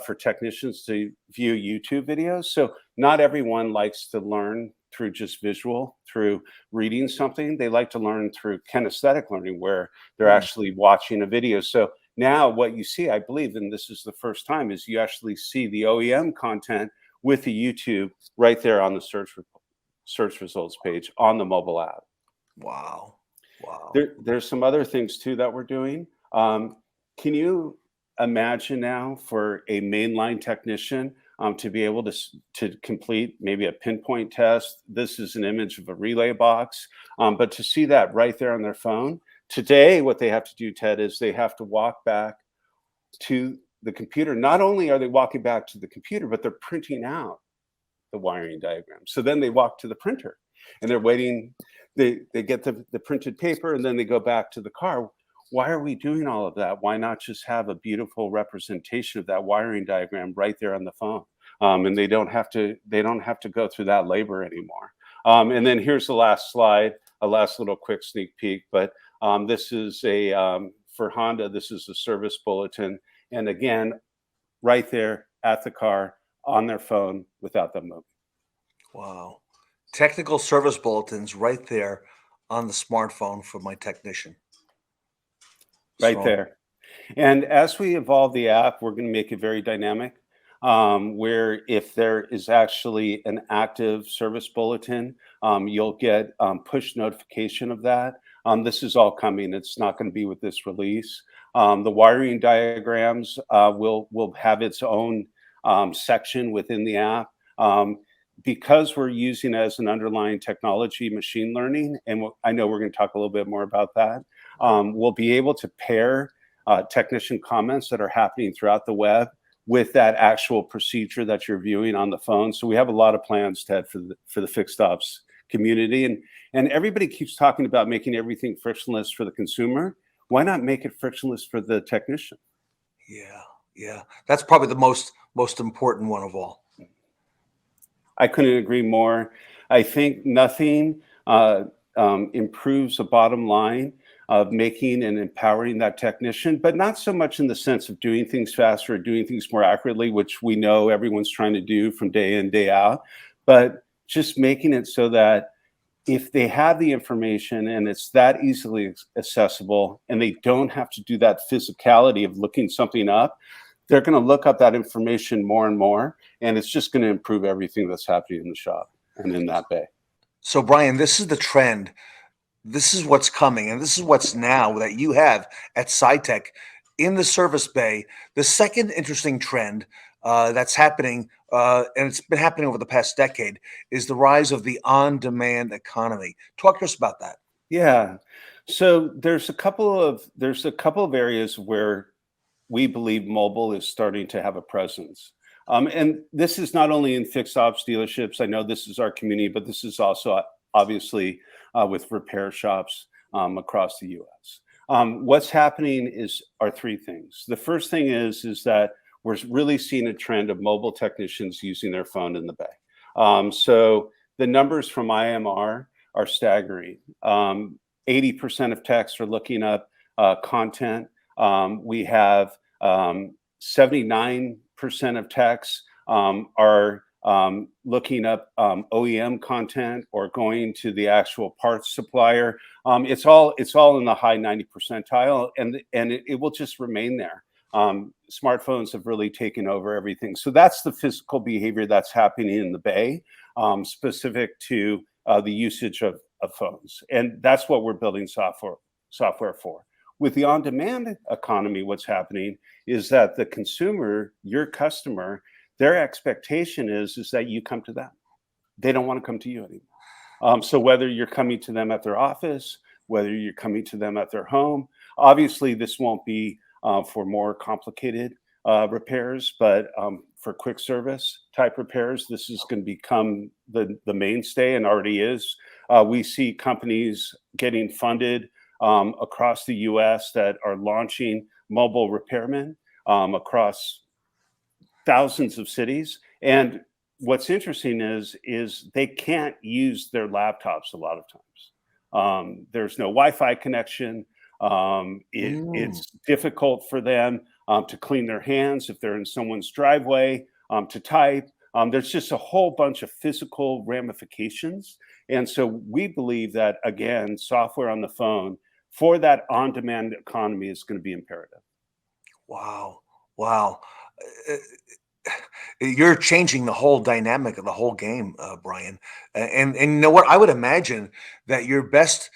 [SPEAKER 17] for technicians to view YouTube videos. So not everyone likes to learn through just visual, through reading something. They like to learn through kinesthetic learning, where they're actually watching a video. So now what you see, I believe, and this is the first time, is you actually see the OEM content with the YouTube right there on the search results page on the mobile app.
[SPEAKER 2] Wow. Wow.
[SPEAKER 17] There's some other things too that we're doing. Can you imagine now for a mainline technician to be able to complete maybe a pinpoint test? This is an image of a relay box, but to see that right there on their phone. Today, what they have to do, Ted, is they have to walk back to the computer. Not only are they walking back to the computer, but they're printing out the wiring diagram. So then they walk to the printer and they're waiting. They get the printed paper and then they go back to the car. Why are we doing all of that? Why not just have a beautiful representation of that wiring diagram right there on the phone? And they don't have to go through that labor anymore. And then here's the last slide, a last little quick sneak peek. But this is for Honda, this is a service bulletin. And again, right there at the car on their phone without them moving.
[SPEAKER 2] Wow. Technical service bulletins right there on the smartphone for my technician.
[SPEAKER 17] Right there. And as we evolve the app, we're going to make it very dynamic, where if there is actually an active service bulletin, you'll get push notification of that. This is all coming. It's not going to be with this release. The wiring diagrams will have its own section within the app. Because we're using as an underlying technology machine learning, and I know we're going to talk a little bit more about that, we'll be able to pair technician comments that are happening throughout the web with that actual procedure that you're viewing on the phone. So we have a lot of plans, Ted, for the fixed ops community. And everybody keeps talking about making everything frictionless for the consumer. Why not make it frictionless for the technician?
[SPEAKER 2] Yeah. That's probably the most important one of all.
[SPEAKER 17] I couldn't agree more. I think nothing improves the bottom line of making and empowering that technician, but not so much in the sense of doing things faster or doing things more accurately, which we know everyone's trying to do from day in, day out, but just making it so that if they have the information and it's that easily accessible and they don't have to do that physicality of looking something up, they're going to look up that information more and more, and it's just going to improve everything that's happening in the shop and in that bay.
[SPEAKER 2] So, Bryan, this is the trend. This is what's coming, and this is what's now that you have at CYTK in the service bay. The second interesting trend that's happening, and it's been happening over the past decade, is the rise of the on-demand economy. Talk to us about that.
[SPEAKER 17] Yeah. So there's a couple of areas where we believe mobile is starting to have a presence. And this is not only in fixed ops dealerships. I know this is our community, but this is also obviously with repair shops across the U.S. What's happening are three things. The first thing is that we're really seeing a trend of mobile technicians using their phone in the bay. So the numbers from IMR are staggering. 80% of techs are looking up content. We have 79% of techs are looking up OEM content or going to the actual parts supplier. It's all in the high 90 percentile, and it will just remain there. Smartphones have really taken over everything. So that's the physical behavior that's happening in the bay, specific to the usage of phones. And that's what we're building software for. With the on-demand economy, what's happening is that the consumer, your customer, their expectation is that you come to them. They don't want to come to you anymore. So whether you're coming to them at their office, whether you're coming to them at their home, obviously this won't be for more complicated repairs, but for quick service type repairs, this is going to become the mainstay and already is. We see companies getting funded across the US that are launching mobile repairmen across thousands of cities. And what's interesting is they can't use their laptops a lot of times. There's no Wi-Fi connection. It's difficult for them to clean their hands if they're in someone's driveway, to type. There's just a whole bunch of physical ramifications. And so we believe that, again, software on the phone for that on-demand economy is going to be imperative.
[SPEAKER 2] Wow. You're changing the whole dynamic of the whole game, Bryan. And you know what? I would imagine that your best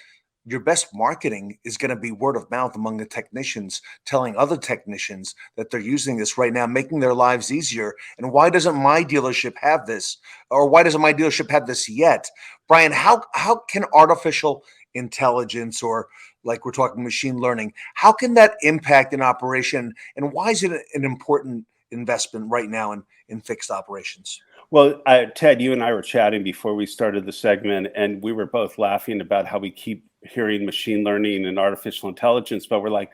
[SPEAKER 2] marketing is going to be word of mouth among the technicians, telling other technicians that they're using this right now, making their lives easier. And why doesn't my dealership have this? Or why doesn't my dealership have this yet? Bryan, how can artificial intelligence, or like we're talking machine learning, how can that impact an operation? And why is it an important investment right now in fixed operations?
[SPEAKER 17] Well, Ted, you and I were chatting before we started the segment, and we were both laughing about how we keep hearing machine learning and artificial intelligence, but we're like,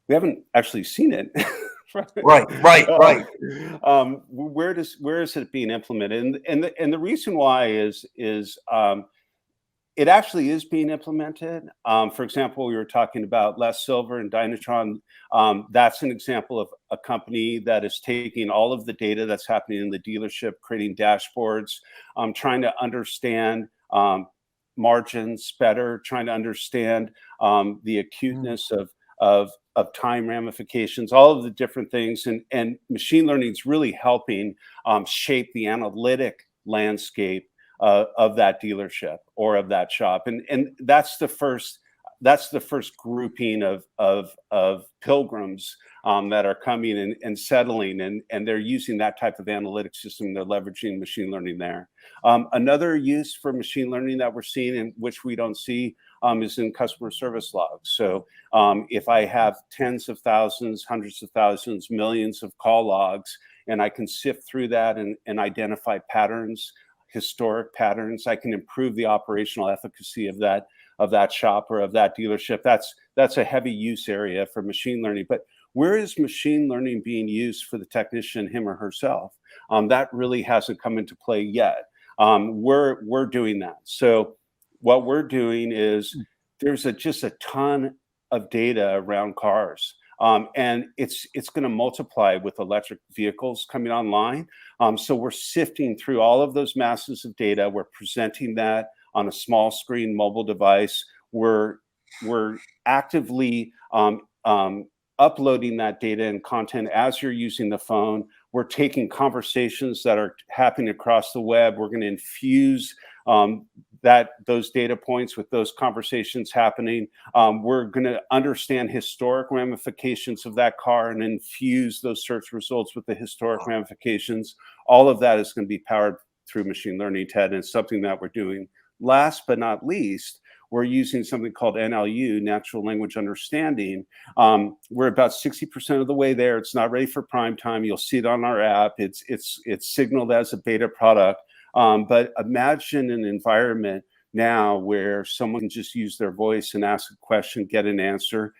[SPEAKER 17] we haven't actually seen it.
[SPEAKER 2] Right.
[SPEAKER 17] Where is it being implemented? And the reason why is it actually is being implemented. For example, we were talking about Les Silver and Dynatron. That's an example of a company that is taking all of the data that's happening in the dealership, creating dashboards, trying to understand margins better, trying to understand the acuteness of time ramifications, all of the different things. And machine learning is really helping shape the analytic landscape of that dealership or of that shop. And that's the first grouping of pilgrims that are coming and settling, and they're using that type of analytic system. They're leveraging machine learning there. Another use for machine learning that we're seeing, and which we don't see, is in customer service logs. So if I have tens of thousands, hundreds of thousands, millions of call logs, and I can sift through that and identify patterns, historic patterns, I can improve the operational efficacy of that shop or of that dealership. That's a heavy use area for machine learning. But where is machine learning being used for the technician, him or herself? That really hasn't come into play yet. We're doing that. So what we're doing is there's just a ton of data around cars. And it's going to multiply with electric vehicles coming online. So we're sifting through all of those masses of data. We're presenting that on a small screen mobile device. We're actively uploading that data and content as you're using the phone. We're taking conversations that are happening across the web. We're going to infuse those data points with those conversations happening. We're going to understand historic ramifications of that car and infuse those search results with the historic ramifications. All of that is going to be powered through machine learning, Ted, and it's something that we're doing. Last but not least, we're using something called NLU, natural language understanding. We're about 60% of the way there. It's not ready for prime time. You'll see it on our app. It's signaled as a beta product. But imagine an environment now where someone can just use their voice and ask a question, get an answer.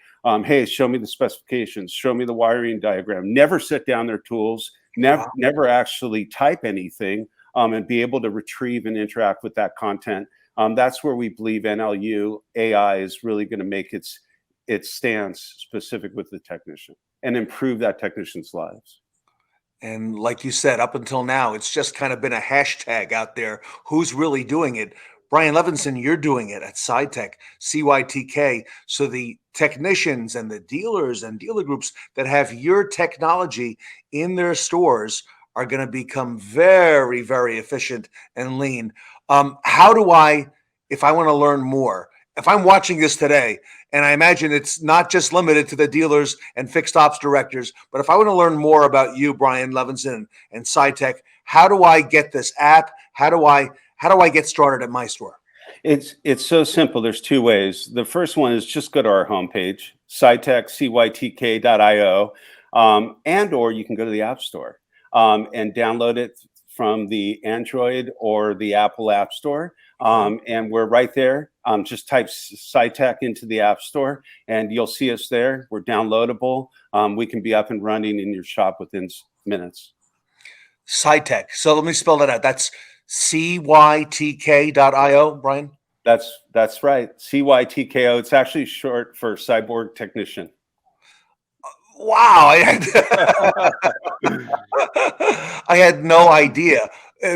[SPEAKER 17] Hey, show me the specifications, show me the wiring diagram. Never set down their tools, never actually type anything, and be able to retrieve and interact with that content. That's where we believe NLU AI is really going to make its stance specific with the technician and improve that technician's lives.
[SPEAKER 2] And like you said, up until now, it's just kind of been a hashtag out there. Who's really doing it? Bryan Levenson, you're doing it at CYTK, CYTK. So the technicians and the dealers and dealer groups that have your technology in their stores are going to become very, very efficient and lean. How do I, if I want to learn more, if I'm watching this today, and I imagine it's not just limited to the dealers and fixed ops directors, but if I want to learn more about you, Bryan Levenson and CYTK, how do I get this app? How do I get started at my store?
[SPEAKER 17] It's so simple. There's two ways. The first one is just go to our homepage, CYTK.io, and or you can go to the App Store and download it from the Android or the Apple App Store. And we're right there. Just type CYTK into the App Store and you'll see us there. We're downloadable. We can be up and running in your shop within minutes.
[SPEAKER 2] CYTK. So let me spell that out. That's CYTK.io, Bryan?
[SPEAKER 17] That's right. CYTKO. It's actually short for Cyborg Technician.
[SPEAKER 2] Wow. I had no idea.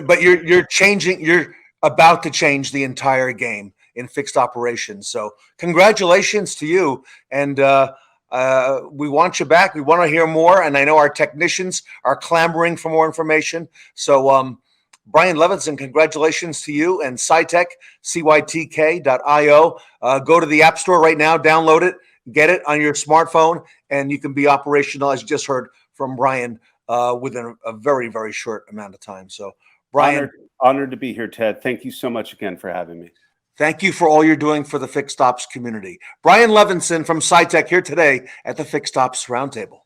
[SPEAKER 2] But you're about to change the entire game in fixed operations. So congratulations to you. And we want you back. We want to hear more. And I know our technicians are clamoring for more information. So Bryan Levenson, congratulations to you and CYTK, CYTK.io. Go to the App Store right now, download it, get it on your smartphone, and you can be operational, as you just heard from Bryan, within a very, very short amount of time. So Bryan.
[SPEAKER 17] Honored to be here, Ted. Thank you so much again for having me.
[SPEAKER 2] Thank you for all you're doing for the fixed ops community. Bryan Levenson from CYTK here today at the Fixed Ops Roundtable.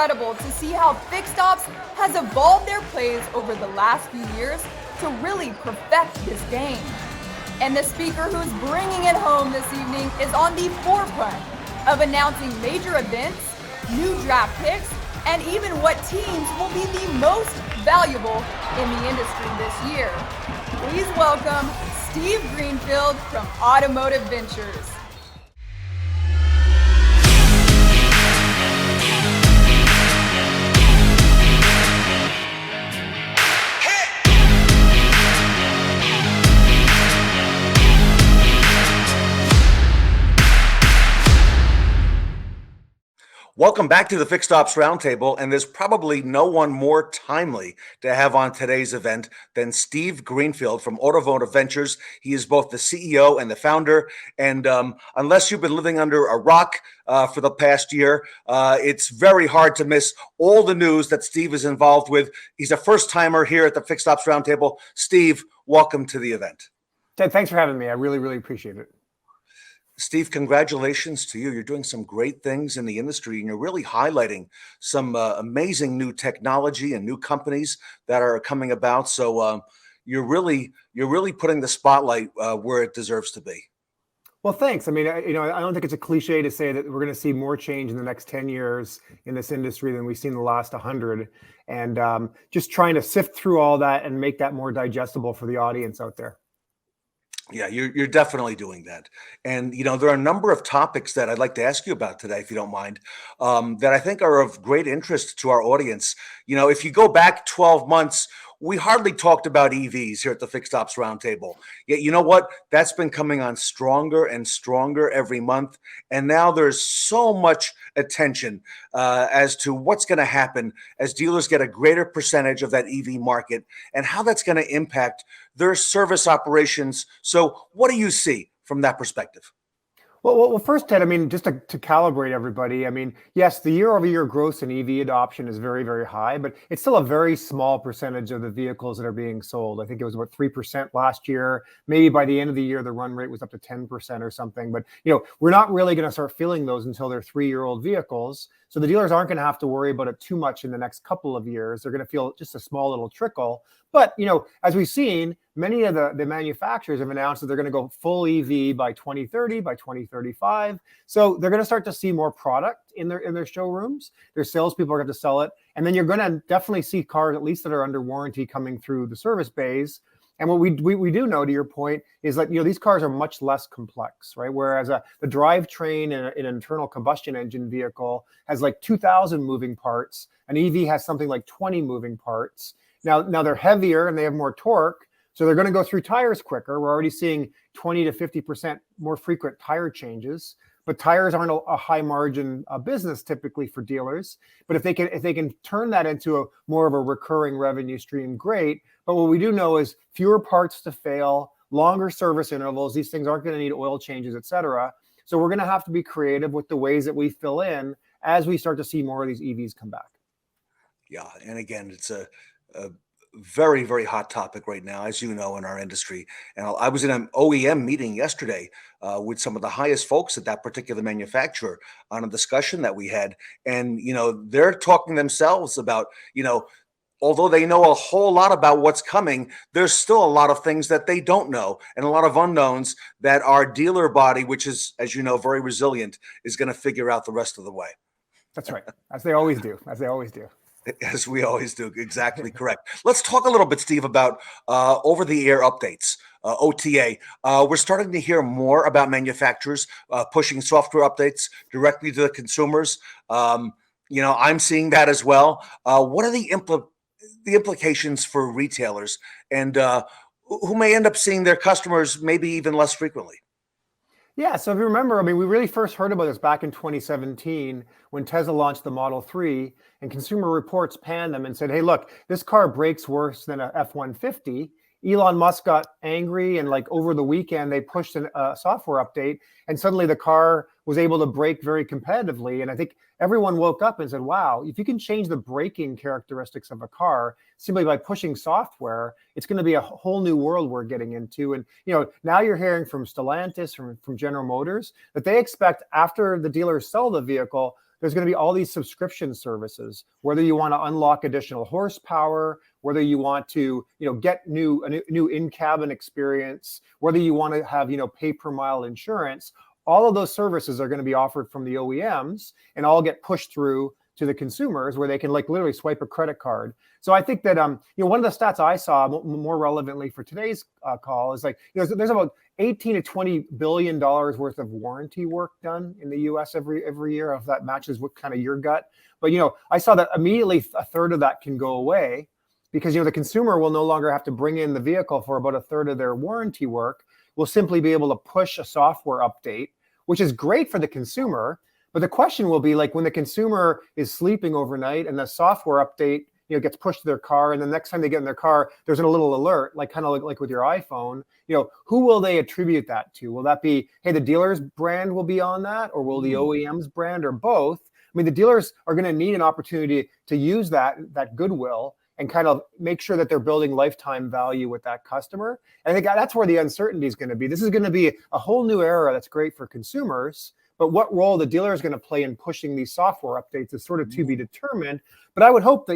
[SPEAKER 1] incredible to see how Fixed Ops has evolved their plays over the last few years to really perfect this game. And the speaker who's bringing it home this evening is on the forefront of announcing major events, new draft picks, and even what teams will be the most valuable in the industry this year. Please welcome Steve Greenfield from Automotive Ventures.
[SPEAKER 2] Welcome back to the Fixed Ops Roundtable, and there's probably no one more timely to have on today's event than Steve Greenfield from Automotive Ventures. He is both the CEO and the founder, and unless you've been living under a rock for the past year, it's very hard to miss all the news that Steve is involved with. He's a first-timer here at the Fixed Ops Roundtable. Steve, welcome to the event.
[SPEAKER 19] Ted, thanks for having me. I really, really appreciate it.
[SPEAKER 2] Steve, congratulations to you. You're doing some great things in the industry, and you're really highlighting some amazing new technology and new companies that are coming about. So you're really putting the spotlight where it deserves to be.
[SPEAKER 19] Well, thanks. I mean, I don't think it's a cliche to say that we're going to see more change in the next 10 years in this industry than we've seen in the last 100. And just trying to sift through all that and make that more digestible for the audience out there.
[SPEAKER 2] Yeah, you're definitely doing that. And, there are a number of topics that I'd like to ask you about today, if you don't mind, that I think are of great interest to our audience. If you go back 12 months, we hardly talked about EVs here at the Fixed Ops Roundtable. Yet, you know what? That's been coming on stronger and stronger every month. And now there's so much attention as to what's going to happen as dealers get a greater percentage of that EV market and how that's going to impact their service operations. So what do you see from that perspective?
[SPEAKER 19] Well, first, Ted, I mean, just to calibrate everybody, I mean, yes, the year-over-year growth in EV adoption is very, very high, but it's still a very small percentage of the vehicles that are being sold. I think it was about 3% last year. Maybe by the end of the year, the run rate was up to 10% or something. But, we're not really going to start feeling those until they're 3-year-old vehicles. So the dealers aren't going to have to worry about it too much in the next couple of years. They're going to feel just a small little trickle. But, as we've seen, many of the manufacturers have announced that they're going to go full EV by 2030, by 2035. So they're going to start to see more product in their showrooms. Their salespeople are going to sell it. And then you're going to definitely see cars, at least that are under warranty, coming through the service bays. And what we do know, to your point, is that these cars are much less complex, right? Whereas the drivetrain in an internal combustion engine vehicle has like 2,000 moving parts. An EV has something like 20 moving parts. Now they're heavier and they have more torque, so they're going to go through tires quicker. We're already seeing 20 to 50% more frequent tire changes. But tires aren't a high margin business typically for dealers. But if they can turn that into more of a recurring revenue stream, great. But what we do know is fewer parts to fail, longer service intervals. These things aren't going to need oil changes, et cetera. So we're going to have to be creative with the ways that we fill in as we start to see more of these EVs come back.
[SPEAKER 2] Yeah, and again, it's a very, very hot topic right now, as you know, in our industry. And I was in an OEM meeting yesterday with some of the highest folks at that particular manufacturer on a discussion that we had. And, they're talking themselves about, although they know a whole lot about what's coming, there's still a lot of things that they don't know and a lot of unknowns that our dealer body, which is, as you know, very resilient, is going to figure out the rest of the way.
[SPEAKER 19] That's right. As they always do.
[SPEAKER 2] As we always do. Exactly correct. Let's talk a little bit, Steve, about over-the-air updates, OTA. We're starting to hear more about manufacturers pushing software updates directly to the consumers. I'm seeing that as well. What are the implications for retailers and who may end up seeing their customers maybe even less frequently?
[SPEAKER 19] Yeah, so if you remember, I mean, we really first heard about this back in 2017 when Tesla launched the Model 3 and Consumer Reports panned them and said, hey, look, this car brakes worse than a F-150. Elon Musk got angry and over the weekend, they pushed a software update and suddenly the car was able to brake very competitively. And I think everyone woke up and said, wow, if you can change the braking characteristics of a car simply by pushing software, it's going to be a whole new world we're getting into. And, now you're hearing from Stellantis, from General Motors, that they expect after the dealers sell the vehicle, there's going to be all these subscription services, whether you want to unlock additional horsepower, whether you want to, get a new in-cabin experience, whether you want to have, pay per mile insurance. All of those services are going to be offered from the OEMs and all get pushed through to the consumers where they can literally swipe a credit card. So I think that, one of the stats I saw more relevantly for today's call is there's about 18 to $20 billion worth of warranty work done in the US every year, if that matches what kind of your gut. But, I saw that immediately a third of that can go away because, the consumer will no longer have to bring in the vehicle for about a third of their warranty work. We'll simply be able to push a software update, which is great for the consumer. But the question will be like when the consumer is sleeping overnight and the software update, gets pushed to their car, and the next time they get in their car, there's a little alert, like kind of like with your iPhone. Who will they attribute that to? Will that be, hey, the dealer's brand will be on that, or will the OEM's brand, or both? I mean, the dealers are going to need an opportunity to use that goodwill and kind of make sure that they're building lifetime value with that customer. And I think that's where the uncertainty is going to be. This is going to be a whole new era that's great for consumers, but what role the dealer is going to play in pushing these software updates is sort of to be determined. But I would hope that,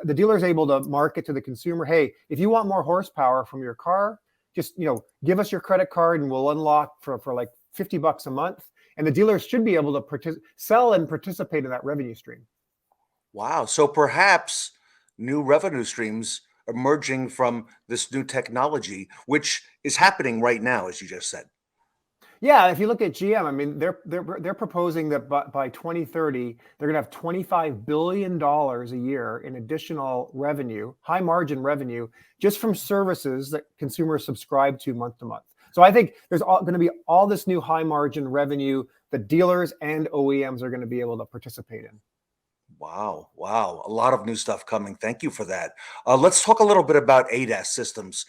[SPEAKER 19] the dealer is able to market to the consumer, hey, if you want more horsepower from your car, just, give us your credit card and we'll unlock for like $50 a month. And the dealers should be able to sell and participate in that revenue stream.
[SPEAKER 2] Wow. So perhaps new revenue streams emerging from this new technology, which is happening right now, as you just said.
[SPEAKER 19] Yeah, if you look at GM, I mean, they're proposing that by 2030, they're going to have $25 billion a year in additional revenue, high margin revenue, just from services that consumers subscribe to month. So I think there's going to be all this new high margin revenue that dealers and OEMs are going to be able to participate in.
[SPEAKER 2] Wow. A lot of new stuff coming. Thank you for that. Let's talk a little bit about ADAS systems.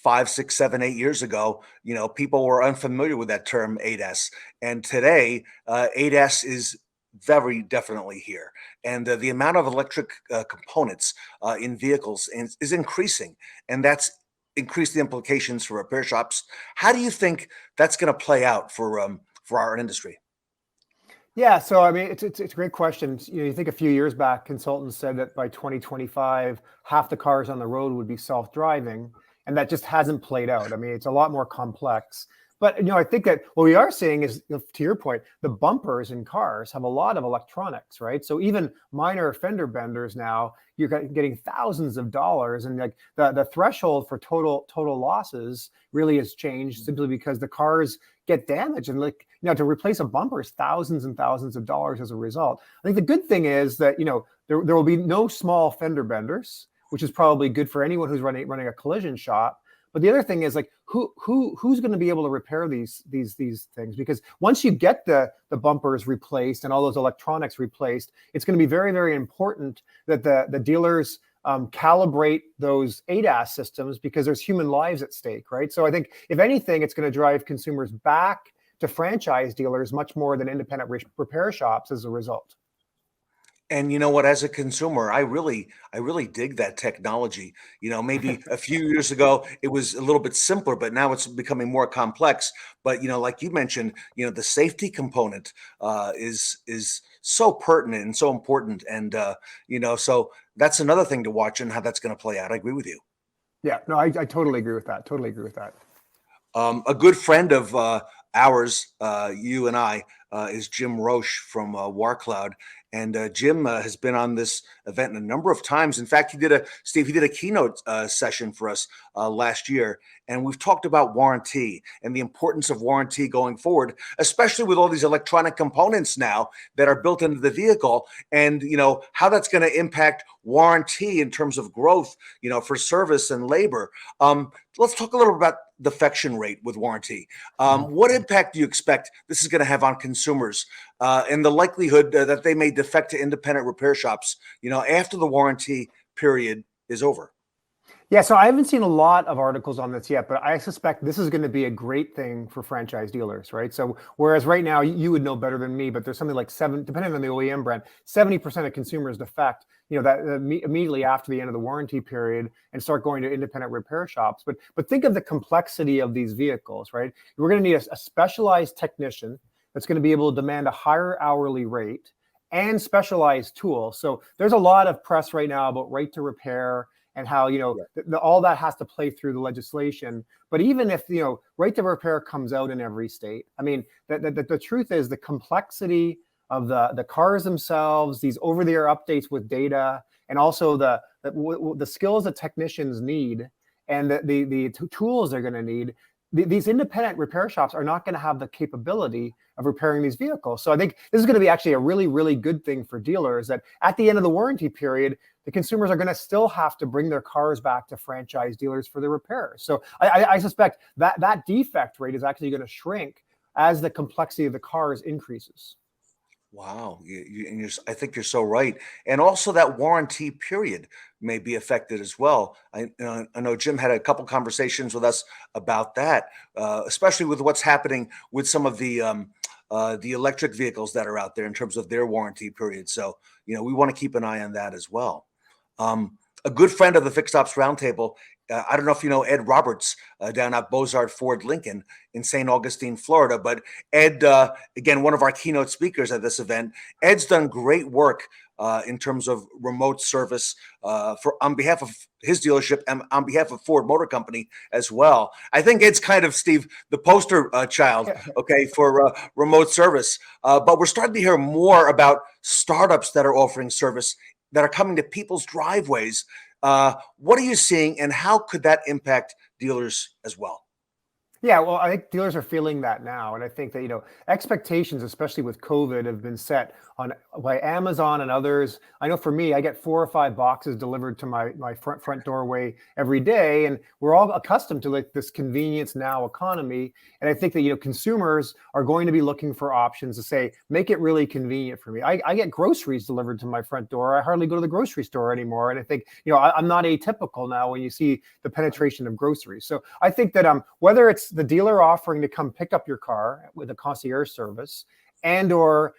[SPEAKER 2] 5, 6, 7, 8 years ago, people were unfamiliar with that term ADAS. And today, ADAS is very definitely here. And the amount of electric components in vehicles is increasing. And that's increased the implications for repair shops. How do you think that's going to play out for our industry?
[SPEAKER 19] Yeah, so I mean, it's a great question. You think a few years back, consultants said that by 2025, half the cars on the road would be self-driving. And that just hasn't played out. I mean, it's a lot more complex. But, I think that what we are seeing is, to your point, the bumpers in cars have a lot of electronics, right? So even minor fender benders now, you're getting thousands of dollars. And like the threshold for total losses really has changed simply because the cars get damaged. And to replace a bumper is thousands and thousands of dollars as a result. I think the good thing is that, there will be no small fender benders, which is probably good for anyone who's running a collision shop. But the other thing is like who's going to be able to repair these things? Because once you get the bumpers replaced and all those electronics replaced, it's going to be very, very important that the dealers calibrate those ADAS systems because there's human lives at stake, right? So I think if anything, it's going to drive consumers back to franchise dealers much more than independent repair shops as a result.
[SPEAKER 2] And you know what, as a consumer, I really dig that technology. Maybe a few years ago, it was a little bit simpler, but now it's becoming more complex. But, like you mentioned, the safety component is so pertinent and so important. And, so that's another thing to watch and how that's going to play out. I agree with you.
[SPEAKER 19] Yeah, no, I totally agree with that.
[SPEAKER 2] A good friend of ours, you and I, is Jim Roche from WarCloud. And Jim has been on this event a number of times. In fact, he did a keynote session for us last year. And we've talked about warranty and the importance of warranty going forward, especially with all these electronic components now that are built into the vehicle, and how that's going to impact warranty in terms of growth, for service and labor. Let's talk a little about defection rate with warranty. What impact do you expect this is going to have on consumers and the likelihood that they may defect to independent repair shops, after the warranty period is over?
[SPEAKER 19] Yeah, so I haven't seen a lot of articles on this yet, but I suspect this is going to be a great thing for franchise dealers, right? So whereas right now you would know better than me, but there's something like depending on the OEM brand, 70% of consumers defect, that immediately after the end of the warranty period and start going to independent repair shops. But think of the complexity of these vehicles, right? We're going to need a specialized technician that's going to be able to demand a higher hourly rate and specialized tools. So there's a lot of press right now about right to repair and how, all that has to play through the legislation. But even if, right to repair comes out in every state, I mean, the truth is the complexity of the cars themselves, these over-the-air updates with data, and also the skills that technicians need and the tools they're going to need, these independent repair shops are not going to have the capability of repairing these vehicles. So I think this is going to be actually a really, really good thing for dealers, that at the end of the warranty period, the consumers are going to still have to bring their cars back to franchise dealers for the repairs. So I suspect that defect rate is actually going to shrink as the complexity of the cars increases.
[SPEAKER 2] Wow, I think you're so right, and also that warranty period may be affected as well. I know Jim had a couple conversations with us about that, especially with what's happening with some of the electric vehicles that are out there in terms of their warranty period. So we want to keep an eye on that as well. A good friend of the Fixed Ops Roundtable, I don't know if you know Ed Roberts down at Bozard Ford Lincoln in St. Augustine, Florida, but Ed, again, one of our keynote speakers at this event, Ed's done great work in terms of remote service on behalf of his dealership and on behalf of Ford Motor Company as well. I think Ed's kind of, Steve, the poster child, okay, for remote service. But we're starting to hear more about startups that are offering service that are coming to people's driveways. What are you seeing, and how could that impact dealers as well?
[SPEAKER 19] Yeah, well, I think dealers are feeling that now. And I think that, expectations, especially with COVID, have been set on by Amazon and others. I know for me, I get 4 or 5 boxes delivered to my front doorway every day. And we're all accustomed to this convenience now economy. And I think that, consumers are going to be looking for options to say, make it really convenient for me. I get groceries delivered to my front door. I hardly go to the grocery store anymore. And I think, I'm not atypical now when you see the penetration of groceries. So I think that whether it's the dealer offering to come pick up your car with a concierge service, and or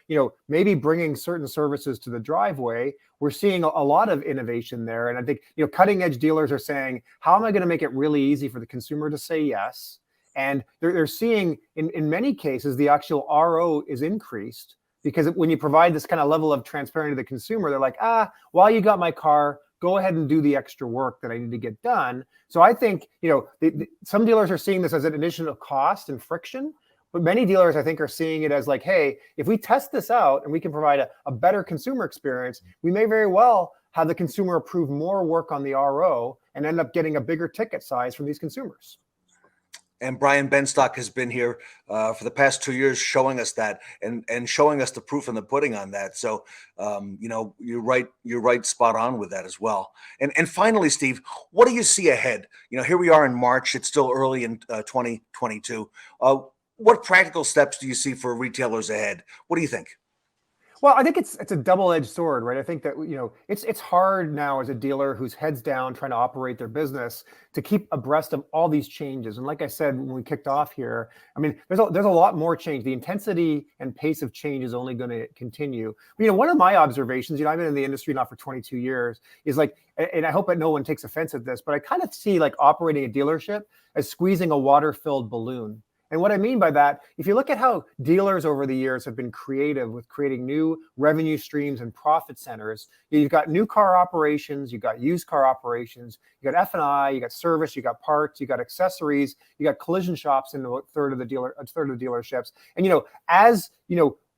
[SPEAKER 19] maybe bringing certain services to the driveway, we're seeing a lot of innovation there. And I think cutting edge dealers are saying, how am I going to make it really easy for the consumer to say yes? And they're seeing in many cases the actual RO is increased, because when you provide this kind of level of transparency to the consumer, they're like, while you got my car, go ahead and do the extra work that I need to get done. So I think, some dealers are seeing this as an additional cost and friction, but many dealers, I think, are seeing it as like, hey, if we test this out and we can provide a better consumer experience, we may very well have the consumer approve more work on the RO and end up getting a bigger ticket size from these consumers.
[SPEAKER 2] And Brian Benstock has been here for the past 2 years showing us that and showing us the proof in the pudding on that. So, you're right spot on with that as well. And finally, Steve, what do you see ahead? Here we are in March. It's still early in 2022. What practical steps do you see for retailers ahead? What do you think?
[SPEAKER 19] Well, I think it's a double-edged sword, right? I think that it's hard now as a dealer who's heads down trying to operate their business to keep abreast of all these changes. And like I said when we kicked off here, I mean, there's a lot more change. The intensity and pace of change is only going to continue. One of my observations, I've been in the industry now for 22 years, is like, and I hope that no one takes offense at this, but I kind of see like operating a dealership as squeezing a water-filled balloon. And what I mean by that, if you look at how dealers over the years have been creative with creating new revenue streams and profit centers, you've got new car operations, you've got used car operations, you got F&I, you got service, you got parts, you got accessories, you got collision shops in a third of the dealerships. And as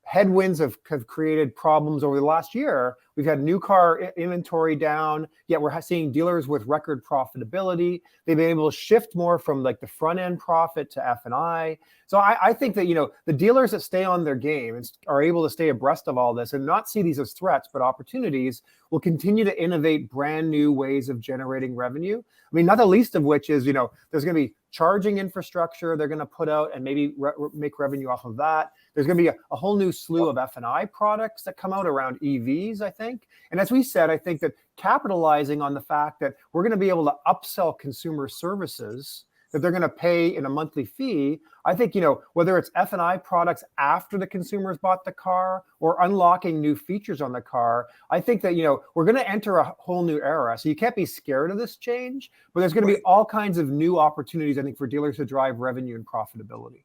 [SPEAKER 19] headwinds have created problems over the last year. We've had new car inventory down, yet we're seeing dealers with record profitability. They've been able to shift more from like the front end profit to F&I. So I think that, the dealers that stay on their game and are able to stay abreast of all this and not see these as threats, but opportunities, will continue to innovate brand new ways of generating revenue. I mean, not the least of which is, there's going to be charging infrastructure they're going to put out and maybe make revenue off of that. There's going to be a whole new slew of F&I products that come out around EVs, I think. And as we said, I think that capitalizing on the fact that we're going to be able to upsell consumer services that they're going to pay in a monthly fee. I think, whether it's F&I products after the consumer's bought the car or unlocking new features on the car, I think that, we're going to enter a whole new era. So you can't be scared of this change, but there's going to be all kinds of new opportunities, I think, for dealers to drive revenue and profitability.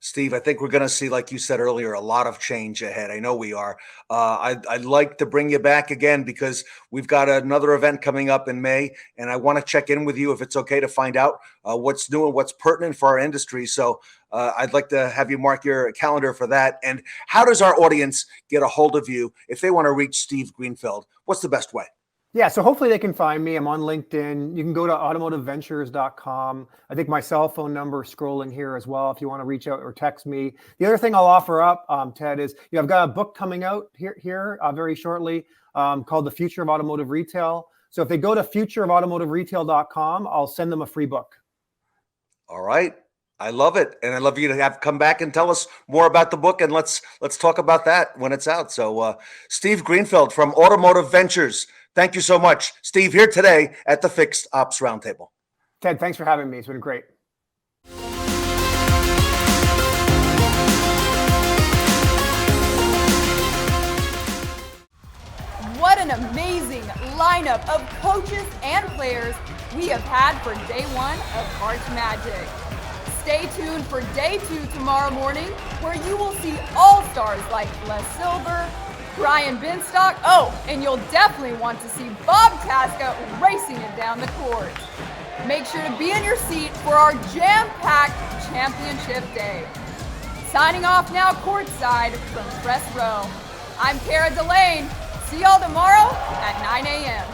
[SPEAKER 2] Steve, I think we're going to see, like you said earlier, a lot of change ahead. I know we are. I'd like to bring you back again because we've got another event coming up in May, and I want to check in with you if it's okay to find out what's new and what's pertinent for our industry. So I'd like to have you mark your calendar for that. And how does our audience get a hold of you if they want to reach Steve Greenfield? What's the best way?
[SPEAKER 19] Yeah, so hopefully they can find me. I'm on LinkedIn. You can go to automotiveventures.com. I think my cell phone number is scrolling here as well if you want to reach out or text me. The other thing I'll offer up, Ted, is I've got a book coming out here very shortly called The Future of Automotive Retail. So if they go to futureofautomotiveretail.com, I'll send them a free book.
[SPEAKER 2] All right. I love it, and I love you to have come back and tell us more about the book, and let's talk about that when it's out. So, Steve Greenfield from Automotive Ventures, thank you so much, Steve. Here today at the Fixed Ops Roundtable.
[SPEAKER 19] Ted, thanks for having me. It's been great.
[SPEAKER 1] What an amazing lineup of coaches and players we have had for day one of March Magic. Stay tuned for day 2 tomorrow morning, where you will see all-stars like Les Silver, Bryan Binstock, and you'll definitely want to see Bob Tasca racing it down the court. Make sure to be in your seat for our jam-packed championship day. Signing off now courtside from Press Row. I'm Kara Delaine. See y'all tomorrow at 9 a.m.